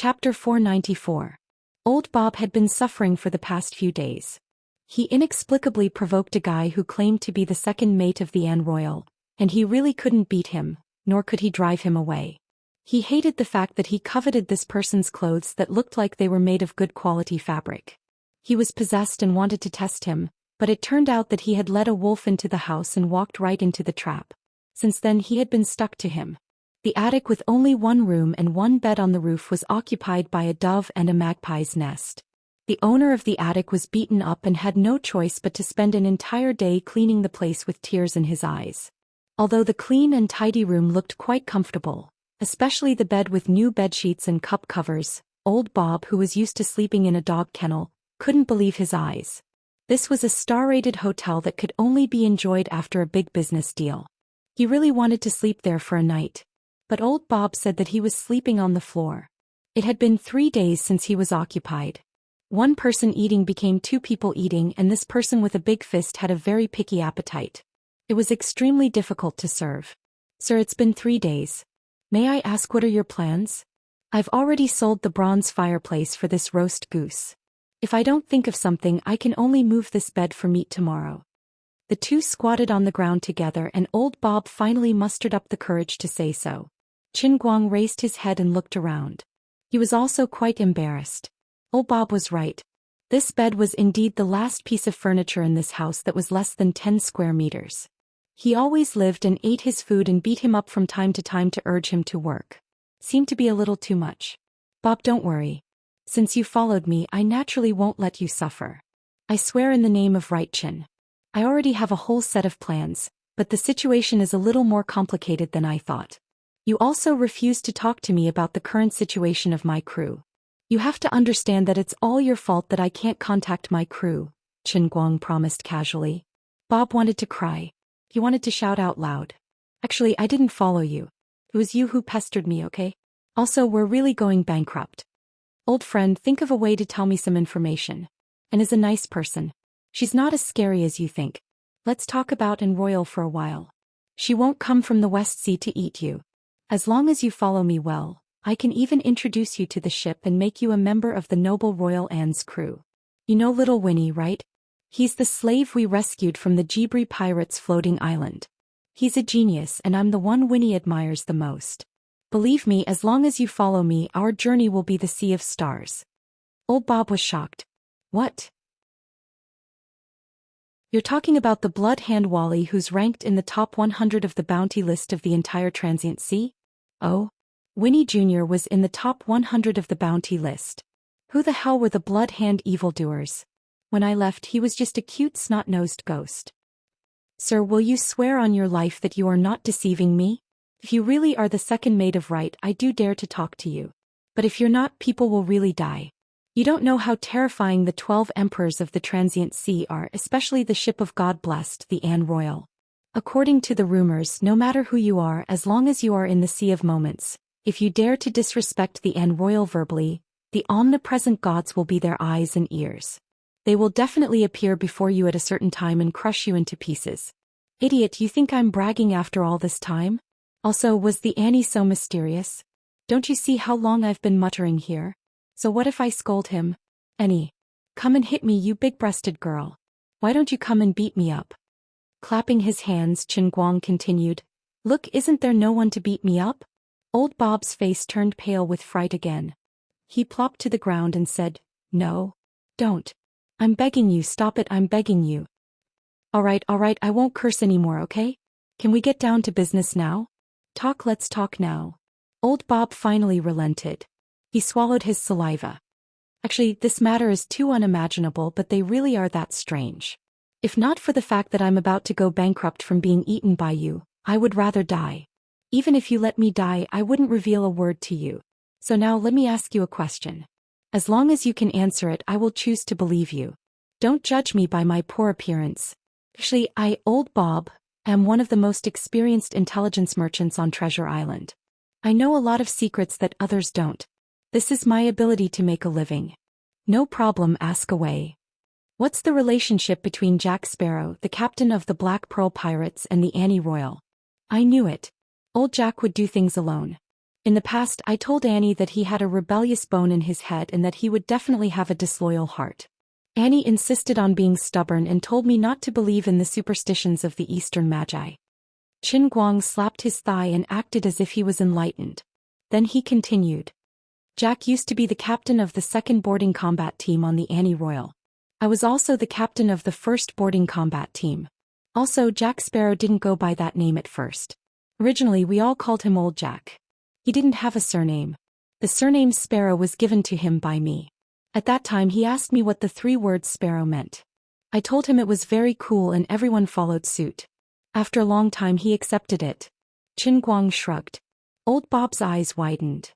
Chapter 494. Old Bob had been suffering for the past few days. He inexplicably provoked a guy who claimed to be the second mate of the Anne Royal, and he really couldn't beat him, nor could he drive him away. He hated the fact that he coveted this person's clothes that looked like they were made of good quality fabric. He was possessed and wanted to test him, but it turned out that he had led a wolf into the house and walked right into the trap. Since then he had been stuck to him. The attic with only one room and one bed on the roof was occupied by a dove and a magpie's nest. The owner of the attic was beaten up and had no choice but to spend an entire day cleaning the place with tears in his eyes. Although the clean and tidy room looked quite comfortable, especially the bed with new bedsheets and cup covers, old Bob, who was used to sleeping in a dog kennel, couldn't believe his eyes. This was a star-rated hotel that could only be enjoyed after a big business deal. He really wanted to sleep there for a night. But old Bob said that he was sleeping on the floor. It had been 3 days since he was occupied. One person eating became 2 people eating, and this person with a big fist had a very picky appetite. It was extremely difficult to serve. Sir, it's been 3 days. May I ask, what are your plans? I've already sold the bronze fireplace for this roast goose. If I don't think of something, I can only move this bed for meat tomorrow. The two squatted on the ground together, and old Bob finally mustered up the courage to say so. Qin Guang raised his head and looked around. He was also quite embarrassed. Old Bob was right. This bed was indeed the last piece of furniture in this house that was less than 10 square meters. He always lived and ate his food and beat him up from time to time to urge him to work. Seemed to be a little too much. Bob, don't worry. Since you followed me, I naturally won't let you suffer. I swear in the name of Right Qin. I already have a whole set of plans, but the situation is a little more complicated than I thought. You also refused to talk to me about the current situation of my crew. You have to understand that it's all your fault that I can't contact my crew, Qin Guang promised casually. Bob wanted to cry. He wanted to shout out loud. Actually, I didn't follow you. It was you who pestered me, okay? Also, we're really going bankrupt. Old friend, think of a way to tell me some information. Anne is a nice person. She's not as scary as you think. Let's talk about Anne Royal for a while. She won't come from the West Sea to eat you. As long as you follow me well, I can even introduce you to the ship and make you a member of the noble Royal Anne's crew. You know little Winnie, right? He's the slave we rescued from the Jibri pirates' floating island. He's a genius, and I'm the one Winnie admires the most. Believe me, as long as you follow me, our journey will be the sea of stars. Old Bob was shocked. What? You're talking about the Blood Hand Wally who's ranked in the top 100 of the bounty list of the entire Transient Sea? Oh? Winnie Jr. was in the top 100 of the bounty list. Who the hell were the Blood Hand evildoers? When I left, he was just a cute snot-nosed ghost. Sir, will you swear on your life that you are not deceiving me? If you really are the second mate of Right, I do dare to talk to you. But if you're not, people will really die. You don't know how terrifying the 12 emperors of the Transient Sea are, especially the ship of God blessed, the Anne Royal. According to the rumors, no matter who you are, as long as you are in the Sea of Moments, if you dare to disrespect the Anne Royal verbally, the omnipresent gods will be their eyes and ears. They will definitely appear before you at a certain time and crush you into pieces. Idiot, you think I'm bragging after all this time? Also, was the Annie so mysterious? Don't you see how long I've been muttering here? So what if I scold him? Annie, come and hit me, you big-breasted girl. Why don't you come and beat me up? Clapping his hands, Qin Guang continued. Look, isn't there no one to beat me up? Old Bob's face turned pale with fright again. He plopped to the ground and said, No. Don't. I'm begging you, stop it, I'm begging you. Alright, I won't curse anymore, okay? Can we get down to business now? Let's talk now. Old Bob finally relented. He swallowed his saliva. Actually, this matter is too unimaginable, but they really are that strange. If not for the fact that I'm about to go bankrupt from being eaten by you, I would rather die. Even if you let me die, I wouldn't reveal a word to you. So now let me ask you a question. As long as you can answer it, I will choose to believe you. Don't judge me by my poor appearance. Actually, Old Bob, am one of the most experienced intelligence merchants on Treasure Island. I know a lot of secrets that others don't. This is my ability to make a living. No problem, ask away. What's the relationship between Jack Sparrow, the captain of the Black Pearl Pirates, and the Annie Royal? I knew it. Old Jack would do things alone. In the past, I told Annie that he had a rebellious bone in his head and that he would definitely have a disloyal heart. Annie insisted on being stubborn and told me not to believe in the superstitions of the Eastern Magi. Qin Guang slapped his thigh and acted as if he was enlightened. Then he continued. Jack used to be the captain of the second boarding combat team on the Annie Royal. I was also the captain of the first boarding combat team. Also, Jack Sparrow didn't go by that name at first. Originally, we all called him Old Jack. He didn't have a surname. The surname Sparrow was given to him by me. At that time he asked me what the 3 words Sparrow meant. I told him it was very cool and everyone followed suit. After a long time he accepted it. Qin Guang shrugged. Old Bob's eyes widened.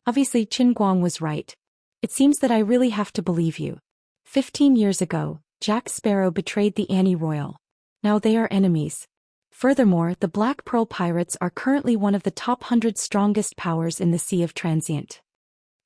Obviously Qin Guang was right. It seems that I really have to believe you. 15 years ago, Jack Sparrow betrayed the Annie Royal. Now they are enemies. Furthermore, the Black Pearl Pirates are currently one of the top 100 strongest powers in the Sea of Transient.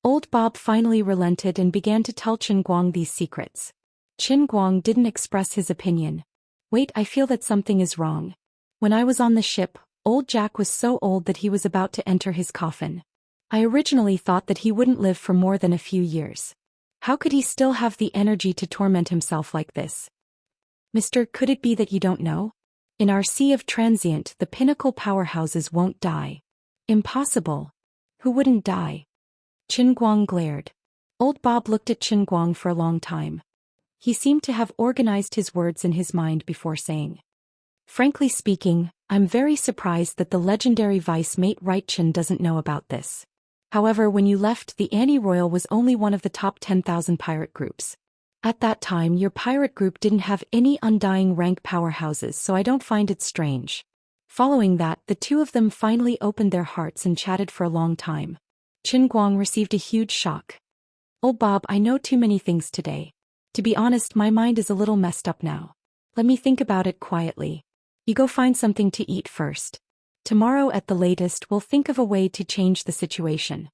Old Bob finally relented and began to tell Qin Guang these secrets. Qin Guang didn't express his opinion. Wait, I feel that something is wrong. When I was on the ship, Old Jack was so old that he was about to enter his coffin. I originally thought that he wouldn't live for more than a few years. How could he still have the energy to torment himself like this? Mister, could it be that you don't know? In our Sea of Transient, the pinnacle powerhouses won't die. Impossible. Who wouldn't die? Qin Guang glared. Old Bob looked at Qin Guang for a long time. He seemed to have organized his words in his mind before saying. Frankly speaking, I'm very surprised that the legendary vice mate Right-Chin doesn't know about this. However, when you left, the Annie Royal was only one of the top 10,000 pirate groups. At that time, your pirate group didn't have any undying rank powerhouses, so I don't find it strange. Following that, the two of them finally opened their hearts and chatted for a long time. Qin Guang received a huge shock. Old Bob, I know too many things today. To be honest, my mind is a little messed up now. Let me think about it quietly. You go find something to eat first. Tomorrow at the latest we'll think of a way to change the situation.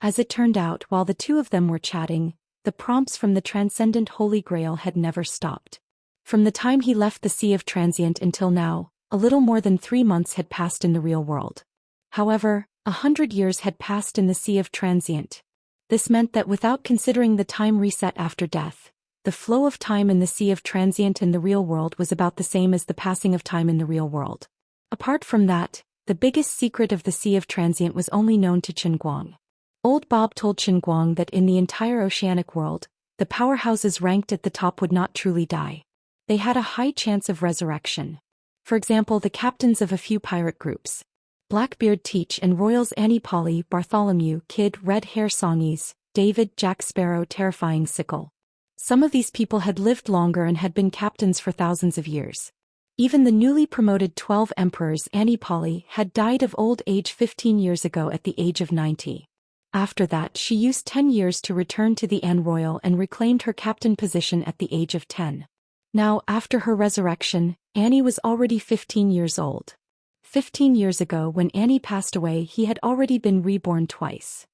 As it turned out, while the two of them were chatting, the prompts from the transcendent Holy Grail had never stopped. From the time he left the Sea of Transient until now, a little more than 3 months had passed in the real world. However, 100 years had passed in the Sea of Transient. This meant that without considering the time reset after death, the flow of time in the Sea of Transient in the real world was about the same as the passing of time in the real world. Apart from that, the biggest secret of the Sea of Transient was only known to Qin Guang. Old Bob told Qin Guang that in the entire oceanic world, the powerhouses ranked at the top would not truly die. They had a high chance of resurrection. For example, the captains of a few pirate groups. Blackbeard Teach and Royals Annie Polly, Bartholomew, Kid, Red Hair Songies, David, Jack Sparrow, Terrifying Sickle. Some of these people had lived longer and had been captains for thousands of years. Even the newly promoted 12 emperors Annie Polly had died of old age 15 years ago at the age of 90. After that, she used 10 years to return to the Anne Royal and reclaimed her captain position at the age of 10. Now, after her resurrection, Annie was already 15 years old. 15 years ago, when Annie passed away, he had already been reborn twice.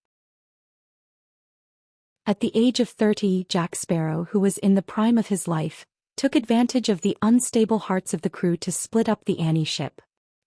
At the age of 30, Jack Sparrow, who was in the prime of his life, took advantage of the unstable hearts of the crew to split up the Annie ship.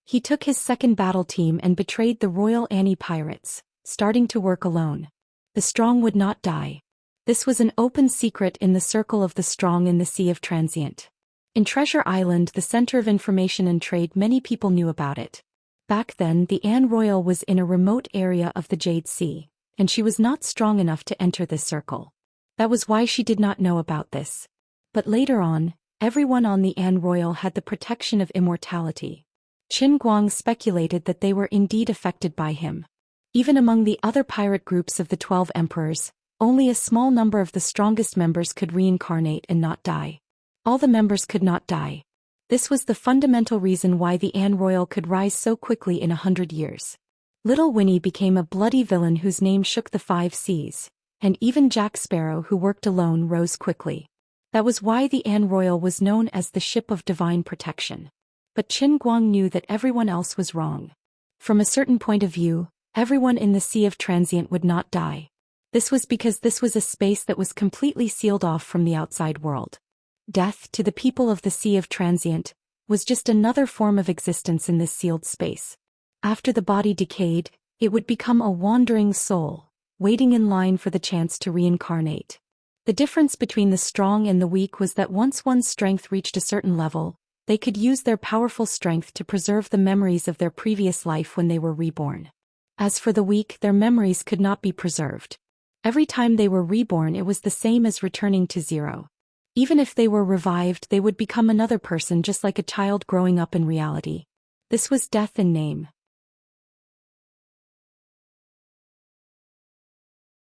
He took his second battle team and betrayed the Royal Annie pirates, starting to work alone. The strong would not die. This was an open secret in the circle of the strong in the Sea of Transient. In Treasure Island, the center of information and trade, many people knew about it. Back then, the Anne Royal was in a remote area of the Jade Sea, and she was not strong enough to enter this circle. That was why she did not know about this. But later on, everyone on the Anne Royal had the protection of immortality. Qin Guang speculated that they were indeed affected by him. Even among the other pirate groups of the 12 emperors, only a small number of the strongest members could reincarnate and not die. All the members could not die. This was the fundamental reason why the Anne Royal could rise so quickly in 100 years. Little Winnie became a bloody villain whose name shook the 5 seas, and even Jack Sparrow, who worked alone, rose quickly. That was why the Anne Royal was known as the Ship of Divine Protection. But Qin Guang knew that everyone else was wrong. From a certain point of view, everyone in the Sea of Transient would not die. This was because this was a space that was completely sealed off from the outside world. Death, to the people of the Sea of Transient, was just another form of existence in this sealed space. After the body decayed, it would become a wandering soul, waiting in line for the chance to reincarnate. The difference between the strong and the weak was that once one's strength reached a certain level, they could use their powerful strength to preserve the memories of their previous life when they were reborn. As for the weak, their memories could not be preserved. Every time they were reborn, it was the same as returning to zero. Even if they were revived, they would become another person, just like a child growing up in reality. This was death in name.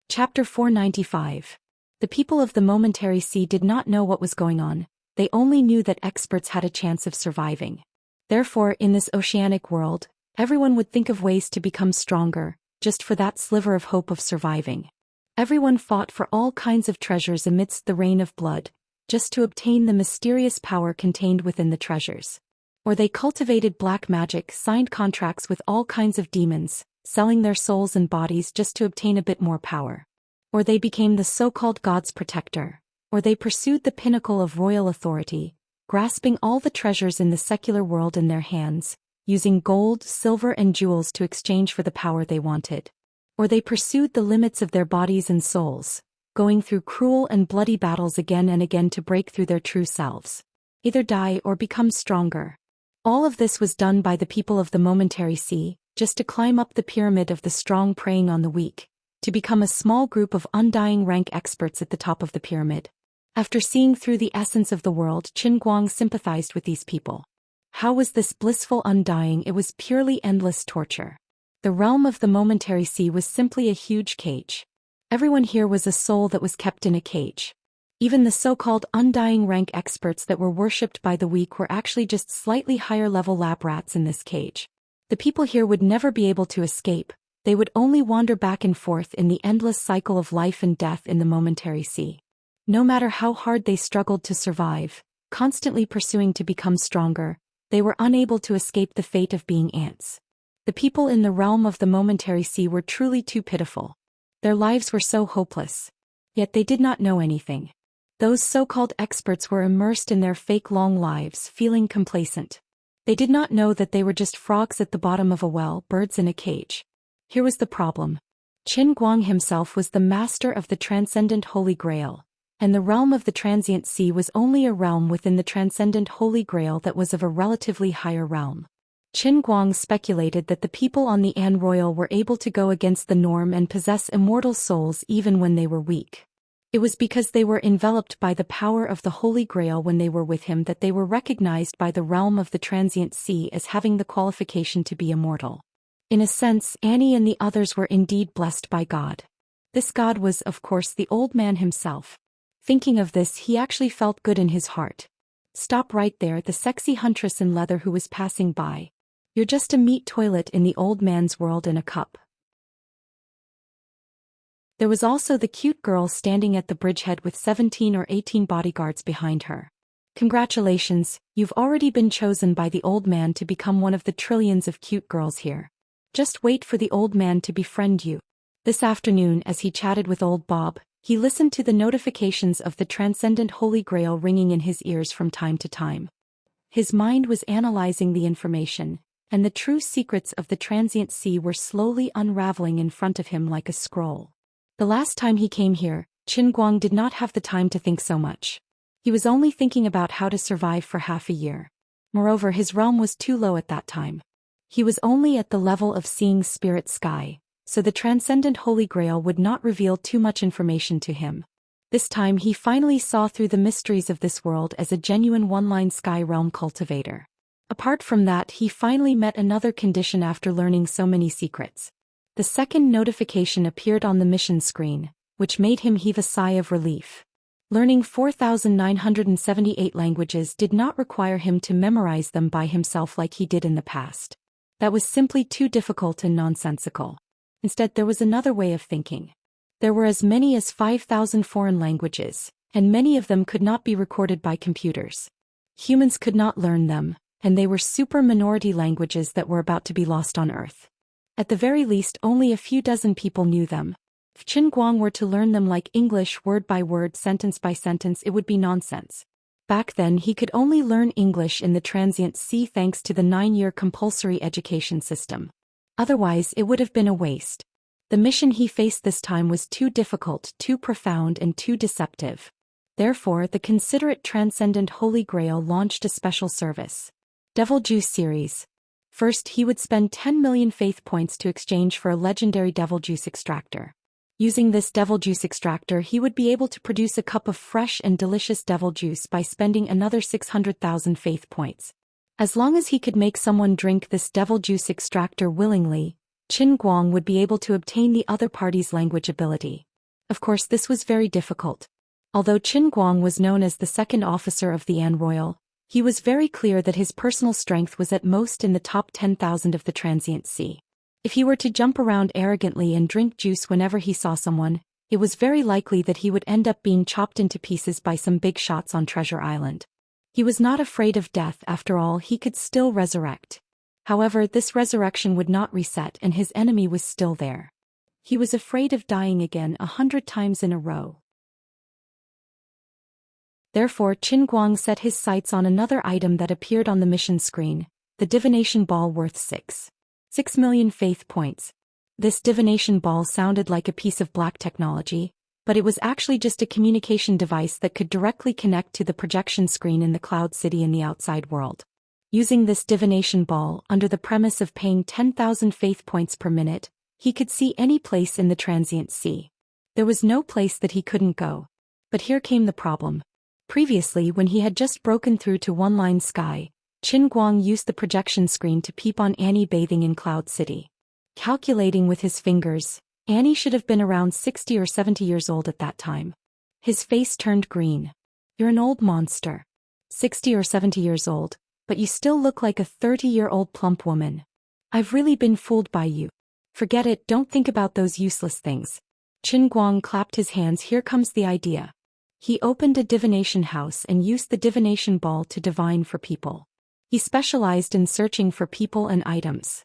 Chapter 495. The people of the Momentary Sea did not know what was going on, they only knew that experts had a chance of surviving. Therefore, in this oceanic world, everyone would think of ways to become stronger, just for that sliver of hope of surviving. Everyone fought for all kinds of treasures amidst the rain of blood, just to obtain the mysterious power contained within the treasures. Or they cultivated black magic, signed contracts with all kinds of demons, selling their souls and bodies just to obtain a bit more power. Or they became the so-called God's protector. Or they pursued the pinnacle of royal authority, grasping all the treasures in the secular world in their hands, using gold, silver and jewels to exchange for the power they wanted. Or they pursued the limits of their bodies and souls, going through cruel and bloody battles again and again to break through their true selves. Either die or become stronger. All of this was done by the people of the Momentary Sea, just to climb up the pyramid of the strong preying on the weak, to become a small group of undying rank experts at the top of the pyramid. After seeing through the essence of the world, Qin Guang sympathized with these people. How was this blissful undying? It was purely endless torture. The realm of the Momentary Sea was simply a huge cage. Everyone here was a soul that was kept in a cage. Even the so-called undying rank experts that were worshipped by the weak were actually just slightly higher level lab rats in this cage. The people here would never be able to escape, they would only wander back and forth in the endless cycle of life and death in the Momentary Sea. No matter how hard they struggled to survive, constantly pursuing to become stronger, they were unable to escape the fate of being ants. The people in the realm of the Momentary Sea were truly too pitiful. Their lives were so hopeless. Yet they did not know anything. Those so-called experts were immersed in their fake long lives, feeling complacent. They did not know that they were just frogs at the bottom of a well, birds in a cage. Here was the problem. Qin Guang himself was the master of the transcendent Holy Grail, and the realm of the transient sea was only a realm within the transcendent Holy Grail that was of a relatively higher realm. Qin Guang speculated that the people on the An Royal were able to go against the norm and possess immortal souls even when they were weak. It was because they were enveloped by the power of the Holy Grail when they were with him that they were recognized by the realm of the transient sea as having the qualification to be immortal. In a sense, Annie and the others were indeed blessed by God. This God was, of course, the old man himself. Thinking of this, he actually felt good in his heart. Stop right there, the sexy huntress in leather who was passing by. You're just a meat toilet in the old man's world in a cup. There was also the cute girl standing at the bridgehead with 17 or 18 bodyguards behind her. Congratulations, you've already been chosen by the old man to become one of the trillions of cute girls here. Just wait for the old man to befriend you. This afternoon, as he chatted with old Bob, he listened to the notifications of the transcendent Holy Grail ringing in his ears from time to time. His mind was analyzing the information, and the true secrets of the transient sea were slowly unraveling in front of him like a scroll. The last time he came here, Qin Guang did not have the time to think so much. He was only thinking about how to survive for half a year. Moreover, his realm was too low at that time. He was only at the level of seeing spirit sky, so the transcendent Holy Grail would not reveal too much information to him. This time he finally saw through the mysteries of this world as a genuine one-line sky realm cultivator. Apart from that, he finally met another condition after learning so many secrets. The second notification appeared on the mission screen, which made him heave a sigh of relief. Learning 4,978 languages did not require him to memorize them by himself like he did in the past. That was simply too difficult and nonsensical. Instead, there was another way of thinking. There were as many as 5,000 foreign languages, and many of them could not be recorded by computers. Humans could not learn them, and they were super minority languages that were about to be lost on Earth. At the very least, only a few dozen people knew them. If Qin Guang were to learn them like English word by word, sentence by sentence, it would be nonsense. Back then, he could only learn English in the transient sea thanks to the 9-year compulsory education system. Otherwise, it would have been a waste. The mission he faced this time was too difficult, too profound, and too deceptive. Therefore, the considerate Transcendent Holy Grail launched a special service. Devil Juice Series. First, he would spend 10 million faith points to exchange for a legendary Devil Juice extractor. Using this Devil Juice extractor, he would be able to produce a cup of fresh and delicious Devil Juice by spending another 600,000 faith points. As long as he could make someone drink this Devil Juice extractor willingly, Qin Guang would be able to obtain the other party's language ability. Of course, this was very difficult. Although Qin Guang was known as the second officer of the An Royal, he was very clear that his personal strength was at most in the top 10,000 of the Transient Sea. If he were to jump around arrogantly and drink juice whenever he saw someone, it was very likely that he would end up being chopped into pieces by some big shots on Treasure Island. He was not afraid of death. After all, he could still resurrect. However, this resurrection would not reset and his enemy was still there. He was afraid of dying again 100 times in a row. Therefore, Qin Guang set his sights on another item that appeared on the mission screen, the divination ball worth 6 million faith points. This divination ball sounded like a piece of black technology, but it was actually just a communication device that could directly connect to the projection screen in the Cloud City in the outside world. Using this divination ball, under the premise of paying 10,000 faith points per minute, he could see any place in the Transient Sea. There was no place that he couldn't go. But here came the problem. Previously, when he had just broken through to One-Line Sky, Qin Guang used the projection screen to peep on Annie bathing in Cloud City. Calculating with his fingers, Annie should have been around 60 or 70 years old at that time. His face turned green. "You're an old monster. 60 or 70 years old, but you still look like a 30-year-old plump woman. I've really been fooled by you. Forget it, don't think about those useless things." Qin Guang clapped his hands. Here comes the idea. He opened a divination house and used the divination ball to divine for people. He specialized in searching for people and items.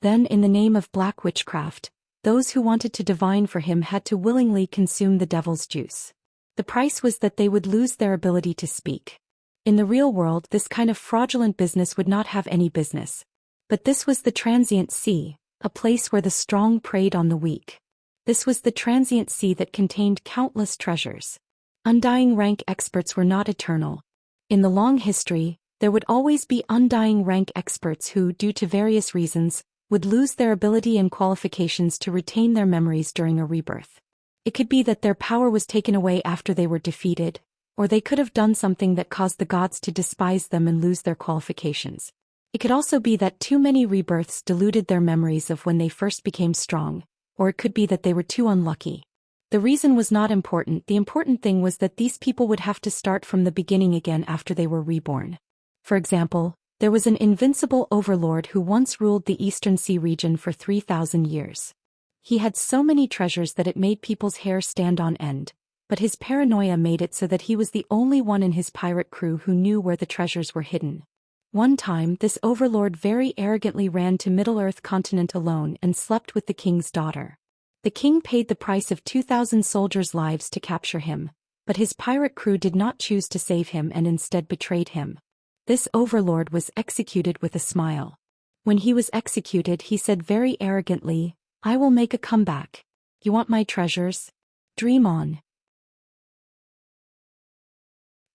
Then, in the name of black witchcraft, those who wanted to divine for him had to willingly consume the devil's juice. The price was that they would lose their ability to speak. In the real world, this kind of fraudulent business would not have any business. But this was the Transient Sea, a place where the strong preyed on the weak. This was the Transient Sea that contained countless treasures. Undying rank experts were not eternal. In the long history, there would always be undying rank experts who, due to various reasons, would lose their ability and qualifications to retain their memories during a rebirth. It could be that their power was taken away after they were defeated, or they could have done something that caused the gods to despise them and lose their qualifications. It could also be that too many rebirths diluted their memories of when they first became strong, or it could be that they were too unlucky. The reason was not important. The important thing was that these people would have to start from the beginning again after they were reborn. For example, there was an invincible overlord who once ruled the Eastern Sea region for 3,000 years. He had so many treasures that it made people's hair stand on end, but his paranoia made it so that he was the only one in his pirate crew who knew where the treasures were hidden. One time, this overlord very arrogantly ran to Middle-earth continent alone and slept with the king's daughter. The king paid the price of 2,000 soldiers' lives to capture him, but his pirate crew did not choose to save him and instead betrayed him. This overlord was executed with a smile. When he was executed, he said very arrogantly, "I will make a comeback. You want my treasures? Dream on."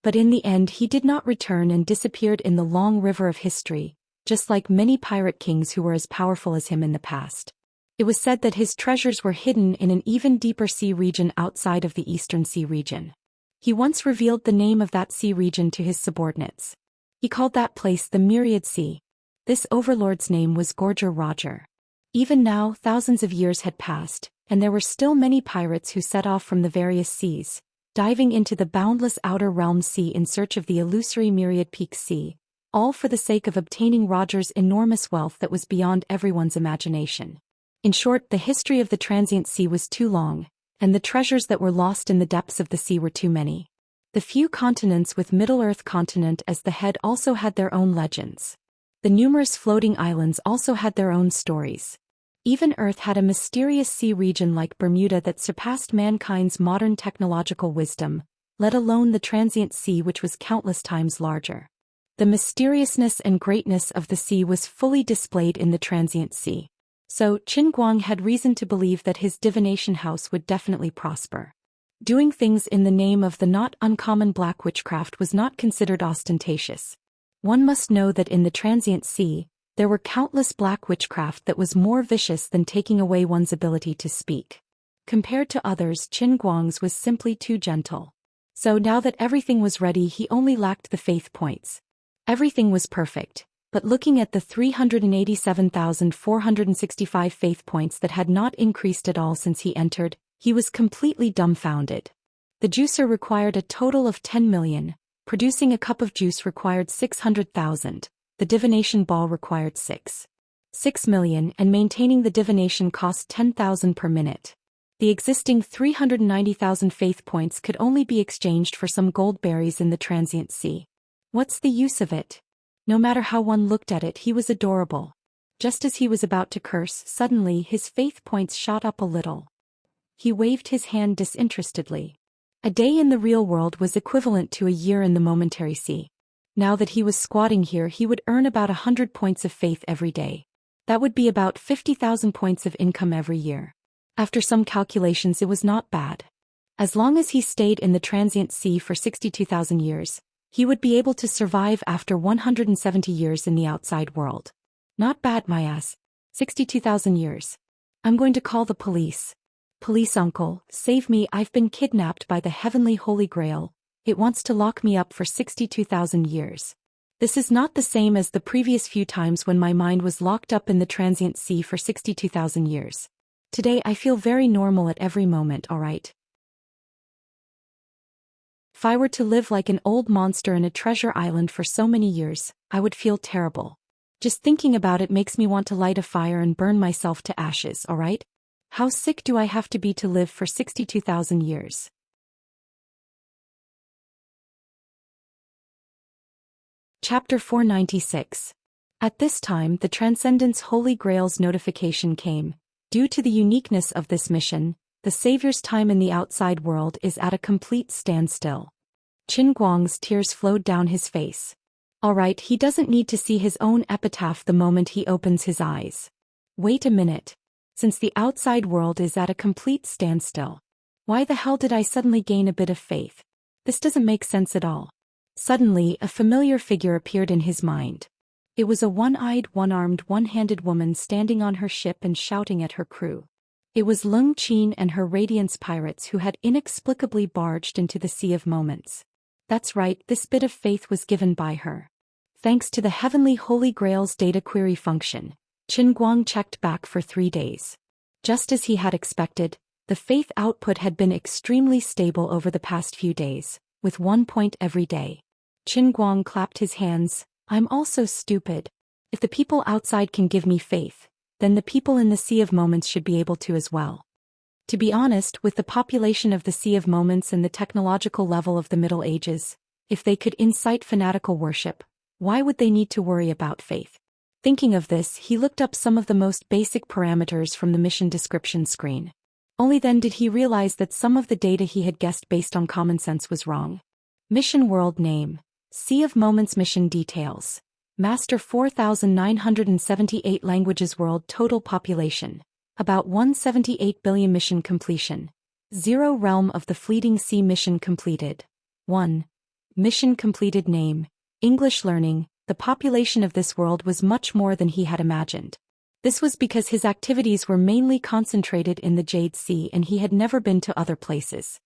But in the end, he did not return and disappeared in the long river of history, just like many pirate kings who were as powerful as him in the past. It was said that his treasures were hidden in an even deeper sea region outside of the Eastern Sea region. He once revealed the name of that sea region to his subordinates. He called that place the Myriad Sea. This overlord's name was Gorger Roger. Even now, thousands of years had passed, and there were still many pirates who set off from the various seas, diving into the boundless outer realm sea in search of the illusory Myriad Peaks Sea, all for the sake of obtaining Roger's enormous wealth that was beyond everyone's imagination. In short, the history of the Transient Sea was too long, and the treasures that were lost in the depths of the sea were too many. The few continents with Middle-earth continent as the head also had their own legends. The numerous floating islands also had their own stories. Even Earth had a mysterious sea region like Bermuda that surpassed mankind's modern technological wisdom, let alone the Transient Sea, which was countless times larger. The mysteriousness and greatness of the sea was fully displayed in the Transient Sea. So, Qin Guang had reason to believe that his divination house would definitely prosper. Doing things in the name of the not uncommon black witchcraft was not considered ostentatious. One must know that in the transient sea, there were countless black witchcraft that was more vicious than taking away one's ability to speak. Compared to others, Qin Guang's was simply too gentle. So now that everything was ready, he only lacked the faith points. Everything was perfect, but looking at the 387,465 faith points that had not increased at all since he entered, he was completely dumbfounded. The juicer required a total of 10 million, producing a cup of juice required 600,000, the divination ball required 6 million, and maintaining the divination cost 10,000 per minute. The existing 390,000 faith points could only be exchanged for some gold berries in the transient sea. What's the use of it? No matter how one looked at it, he was adorable. Just as he was about to curse, suddenly his faith points shot up a little. He waved his hand disinterestedly. A day in the real world was equivalent to a year in the momentary sea. Now that he was squatting here, he would earn about 100 points of faith every day. That would be about 50,000 points of income every year. After some calculations, it was not bad. As long as he stayed in the transient sea for 62,000 years, he would be able to survive after 170 years in the outside world. Not bad, my ass. 62,000 years. I'm going to call the police. Police uncle, save me, I've been kidnapped by the heavenly Holy Grail. It wants to lock me up for 62,000 years. This is not the same as the previous few times when my mind was locked up in the transient sea for 62,000 years. Today I feel very normal at every moment, alright? If I were to live like an old monster in a treasure island for so many years, I would feel terrible. Just thinking about it makes me want to light a fire and burn myself to ashes, alright? How sick do I have to be to live for 62,000 years? Chapter 496. At this time, the Transcendence Holy Grail's notification came. Due to the uniqueness of this mission, the Savior's time in the outside world is at a complete standstill. Qin Guang's tears flowed down his face. Alright, he doesn't need to see his own epitaph the moment he opens his eyes. Wait a minute. Since the outside world is at a complete standstill, why the hell did I suddenly gain a bit of faith? This doesn't make sense at all. Suddenly, a familiar figure appeared in his mind. It was a one-eyed, one-armed, one-handed woman standing on her ship and shouting at her crew. It was Lung Qin and her Radiance pirates who had inexplicably barged into the Sea of Moments. That's right, this bit of faith was given by her. Thanks to the Heavenly Holy Grail's data query function, Qin Guang checked back for 3 days. Just as he had expected, the faith output had been extremely stable over the past few days, with 1 point every day. Qin Guang clapped his hands. I'm also stupid. If the people outside can give me faith, then the people in the Sea of Moments should be able to as well. To be honest, with the population of the Sea of Moments and the technological level of the Middle Ages, if they could incite fanatical worship, why would they need to worry about faith? Thinking of this, he looked up some of the most basic parameters from the mission description screen. Only then did he realize that some of the data he had guessed based on common sense was wrong. Mission world name. Sea of Moments mission details. Master 4,978 languages. World total population. About 178 billion. Mission completion. 0 Realm of the Fleeting Sea. Mission completed. 1. Mission completed. Name. English learning. The population of this world was much more than he had imagined. This was because his activities were mainly concentrated in the Jade Sea and he had never been to other places.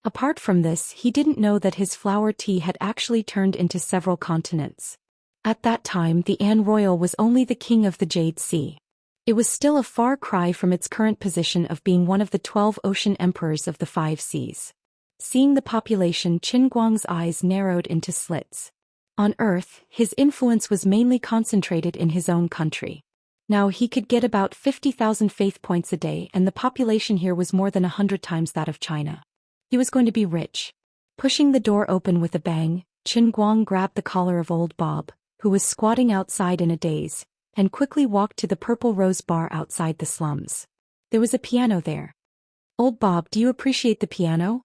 Apart from this, he didn't know that his flower tea had actually turned into several continents. At that time, the An Royal was only the king of the Jade Sea. It was still a far cry from its current position of being one of the 12 ocean emperors of the 5 seas. Seeing the population, Qin Guang's eyes narrowed into slits. On Earth, his influence was mainly concentrated in his own country. Now he could get about 50,000 faith points a day, and the population here was more than 100 times that of China. He was going to be rich. Pushing the door open with a bang, Qin Guang grabbed the collar of old Bob, who was squatting outside in a daze, and quickly walked to the Purple Rose bar outside the slums. There was a piano there. Old Bob, do you appreciate the piano?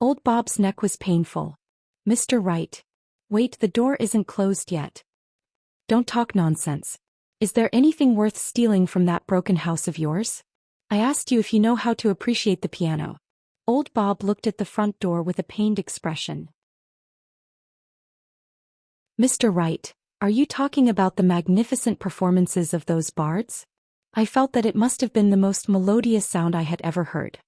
Old Bob's neck was painful. Mr. Wright. Wait, the door isn't closed yet. Don't talk nonsense. Is there anything worth stealing from that broken house of yours? I asked you if you know how to appreciate the piano. Old Bob looked at the front door with a pained expression. Mr. Wright, are you talking about the magnificent performances of those bards? I felt that it must have been the most melodious sound I had ever heard.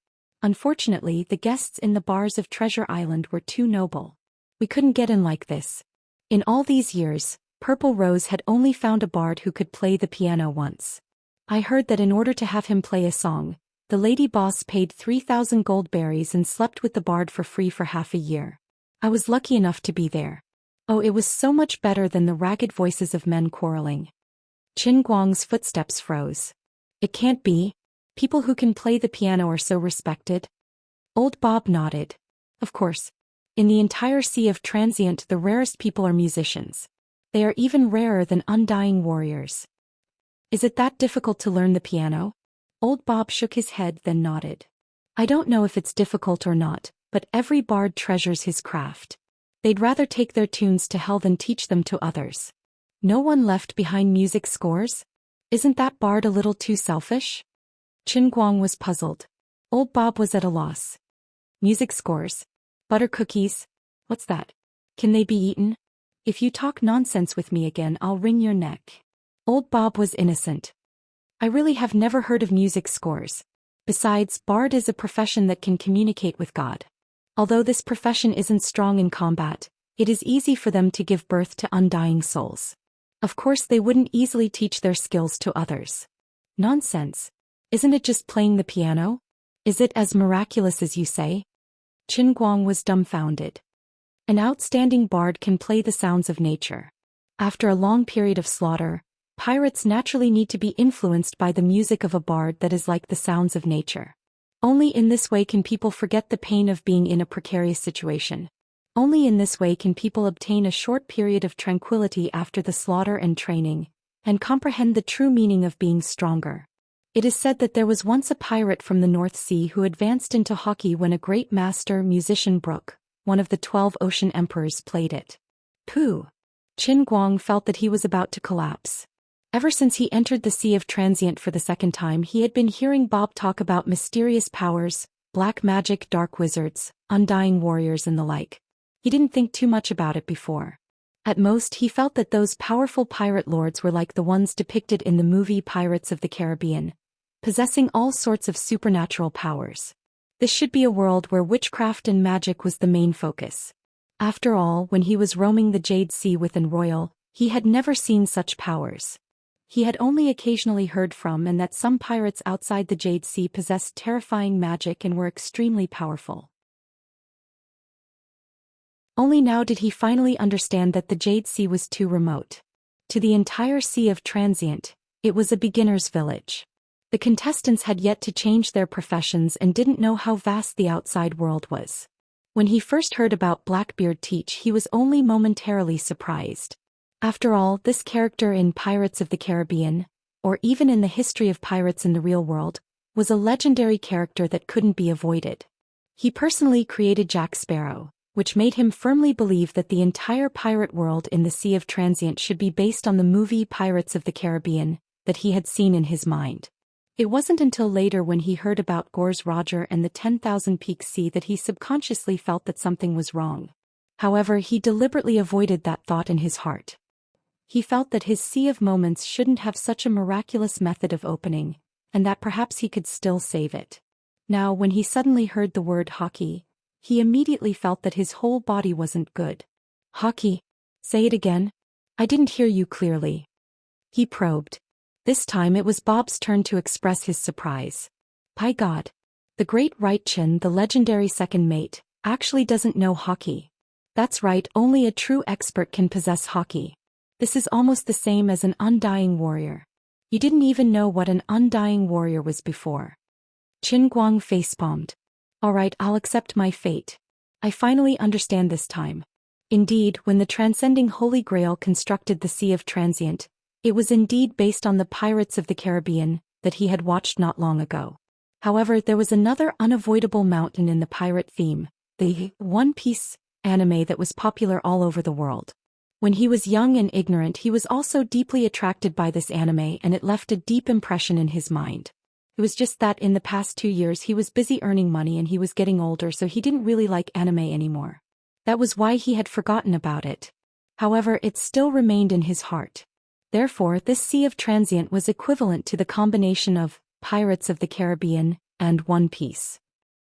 Unfortunately, the guests in the bars of Treasure Island were too noble. We couldn't get in like this. In all these years, Purple Rose had only found a bard who could play the piano once. I heard that in order to have him play a song, the lady boss paid 3,000 gold berries and slept with the bard for free for half a year. I was lucky enough to be there. Oh, it was so much better than the ragged voices of men quarreling. Qin Guang's footsteps froze. It can't be. People who can play the piano are so respected. Old Bob nodded. Of course. In the entire Sea of Transient, the rarest people are musicians. They are even rarer than undying warriors. Is it that difficult to learn the piano? Old Bob shook his head then nodded. I don't know if it's difficult or not, but every bard treasures his craft. They'd rather take their tunes to hell than teach them to others. No one left behind music scores? Isn't that bard a little too selfish? Qin Guang was puzzled. Old Bob was at a loss. Music scores? Butter cookies? What's that? Can they be eaten? If you talk nonsense with me again, I'll wring your neck. Old Bob was innocent. I really have never heard of music scores. Besides, bard is a profession that can communicate with God. Although this profession isn't strong in combat, it is easy for them to give birth to undying souls. Of course, they wouldn't easily teach their skills to others. Nonsense. Isn't it just playing the piano? Is it as miraculous as you say? Qin Guang was dumbfounded. An outstanding bard can play the sounds of nature. After a long period of slaughter, pirates naturally need to be influenced by the music of a bard that is like the sounds of nature. Only in this way can people forget the pain of being in a precarious situation. Only in this way can people obtain a short period of tranquility after the slaughter and training, and comprehend the true meaning of being stronger. It is said that there was once a pirate from the North Sea who advanced into hockey when a great master musician Brook, one of the 12 ocean emperors, played it. Pooh! Qin Guang felt that he was about to collapse. Ever since he entered the Sea of Transient for the second time, he had been hearing Bob talk about mysterious powers, black magic, dark wizards, undying warriors and the like. He didn't think too much about it before. At most, he felt that those powerful pirate lords were like the ones depicted in the movie Pirates of the Caribbean, possessing all sorts of supernatural powers. This should be a world where witchcraft and magic was the main focus. After all, when he was roaming the Jade Sea with an royal, he had never seen such powers. He had only occasionally heard from and that some pirates outside the Jade Sea possessed terrifying magic and were extremely powerful. Only now did he finally understand that the Jade Sea was too remote. To the entire Sea of Transient, it was a beginner's village. The contestants had yet to change their professions and didn't know how vast the outside world was. When he first heard about Blackbeard teach, he was only momentarily surprised. After all, this character in Pirates of the Caribbean, or even in the history of pirates in the real world, was a legendary character that couldn't be avoided. He personally created Jack Sparrow, which made him firmly believe that the entire pirate world in the Sea of Transient should be based on the movie Pirates of the Caribbean that he had seen in his mind. It wasn't until later when he heard about Gore's Roger and the 10,000 Peaks Sea that he subconsciously felt that something was wrong. However, he deliberately avoided that thought in his heart. He felt that his Sea of Moments shouldn't have such a miraculous method of opening, and that perhaps he could still save it. Now, when he suddenly heard the word hockey, he immediately felt that his whole body wasn't good. Hockey? Say it again? I didn't hear you clearly. He probed. This time it was Bob's turn to express his surprise. By God! The great Right Chin, the legendary second mate, actually doesn't know hockey. That's right, only a true expert can possess hockey. This is almost the same as an undying warrior. You didn't even know what an undying warrior was before. Qin Guang facepalmed. All right, I'll accept my fate. I finally understand this time. Indeed, when the transcending Holy Grail constructed the Sea of Transient, it was indeed based on the Pirates of the Caribbean that he had watched not long ago. However, there was another unavoidable mountain in the pirate theme, the One Piece anime that was popular all over the world. When he was young and ignorant, he was also deeply attracted by this anime, and it left a deep impression in his mind. It was just that in the past 2 years he was busy earning money and he was getting older, so he didn't really like anime anymore. That was why he had forgotten about it. However, it still remained in his heart. Therefore, this Sea of Transient was equivalent to the combination of Pirates of the Caribbean and One Piece.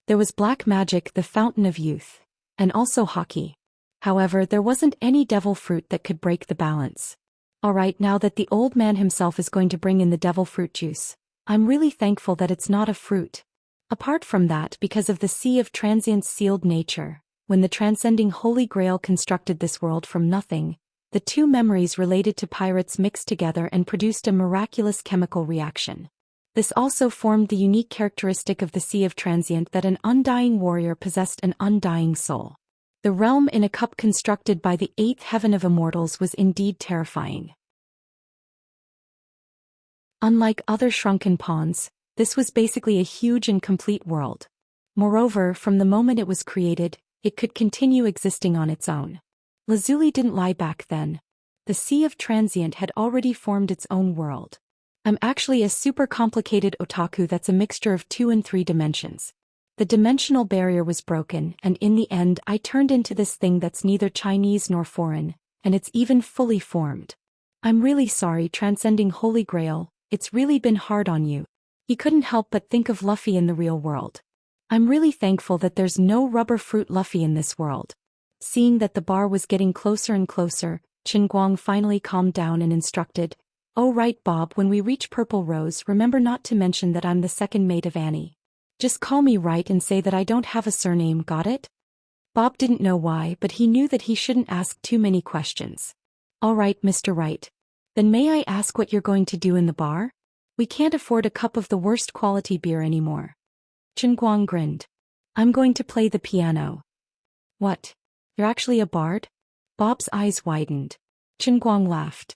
There was black magic, the fountain of youth, and also hockey. However, there wasn't any devil fruit that could break the balance. Alright, now that the old man himself is going to bring in the devil fruit juice, I'm really thankful that it's not a fruit. Apart from that, because of the Sea of Transient's sealed nature, when the transcending Holy Grail constructed this world from nothing, the two memories related to pirates mixed together and produced a miraculous chemical reaction. This also formed the unique characteristic of the Sea of Transient that an undying warrior possessed an undying soul. The realm in a cup constructed by the eighth heaven of immortals was indeed terrifying. Unlike other shrunken ponds, this was basically a huge and complete world. Moreover, from the moment it was created, it could continue existing on its own. Lazuli didn't lie back then. The Sea of Transient had already formed its own world. I'm actually a super complicated otaku that's a mixture of 2 and 3 dimensions. The dimensional barrier was broken, and in the end I turned into this thing that's neither Chinese nor foreign, and it's even fully formed. I'm really sorry, transcending Holy Grail, it's really been hard on you. He couldn't help but think of Luffy in the real world. I'm really thankful that there's no rubber fruit Luffy in this world. Seeing that the bar was getting closer and closer, Qinguang finally calmed down and instructed, "Oh right Bob, when we reach Purple Rose, remember not to mention that I'm the second mate of Annie. Just call me Right and say that I don't have a surname, got it?" Bob didn't know why, but he knew that he shouldn't ask too many questions. "All right, Mr. Right. Then may I ask what you're going to do in the bar? We can't afford a cup of the worst quality beer anymore." Qinguang grinned. "I'm going to play the piano." "What? You're actually a bard?" Bob's eyes widened. Qinguang laughed.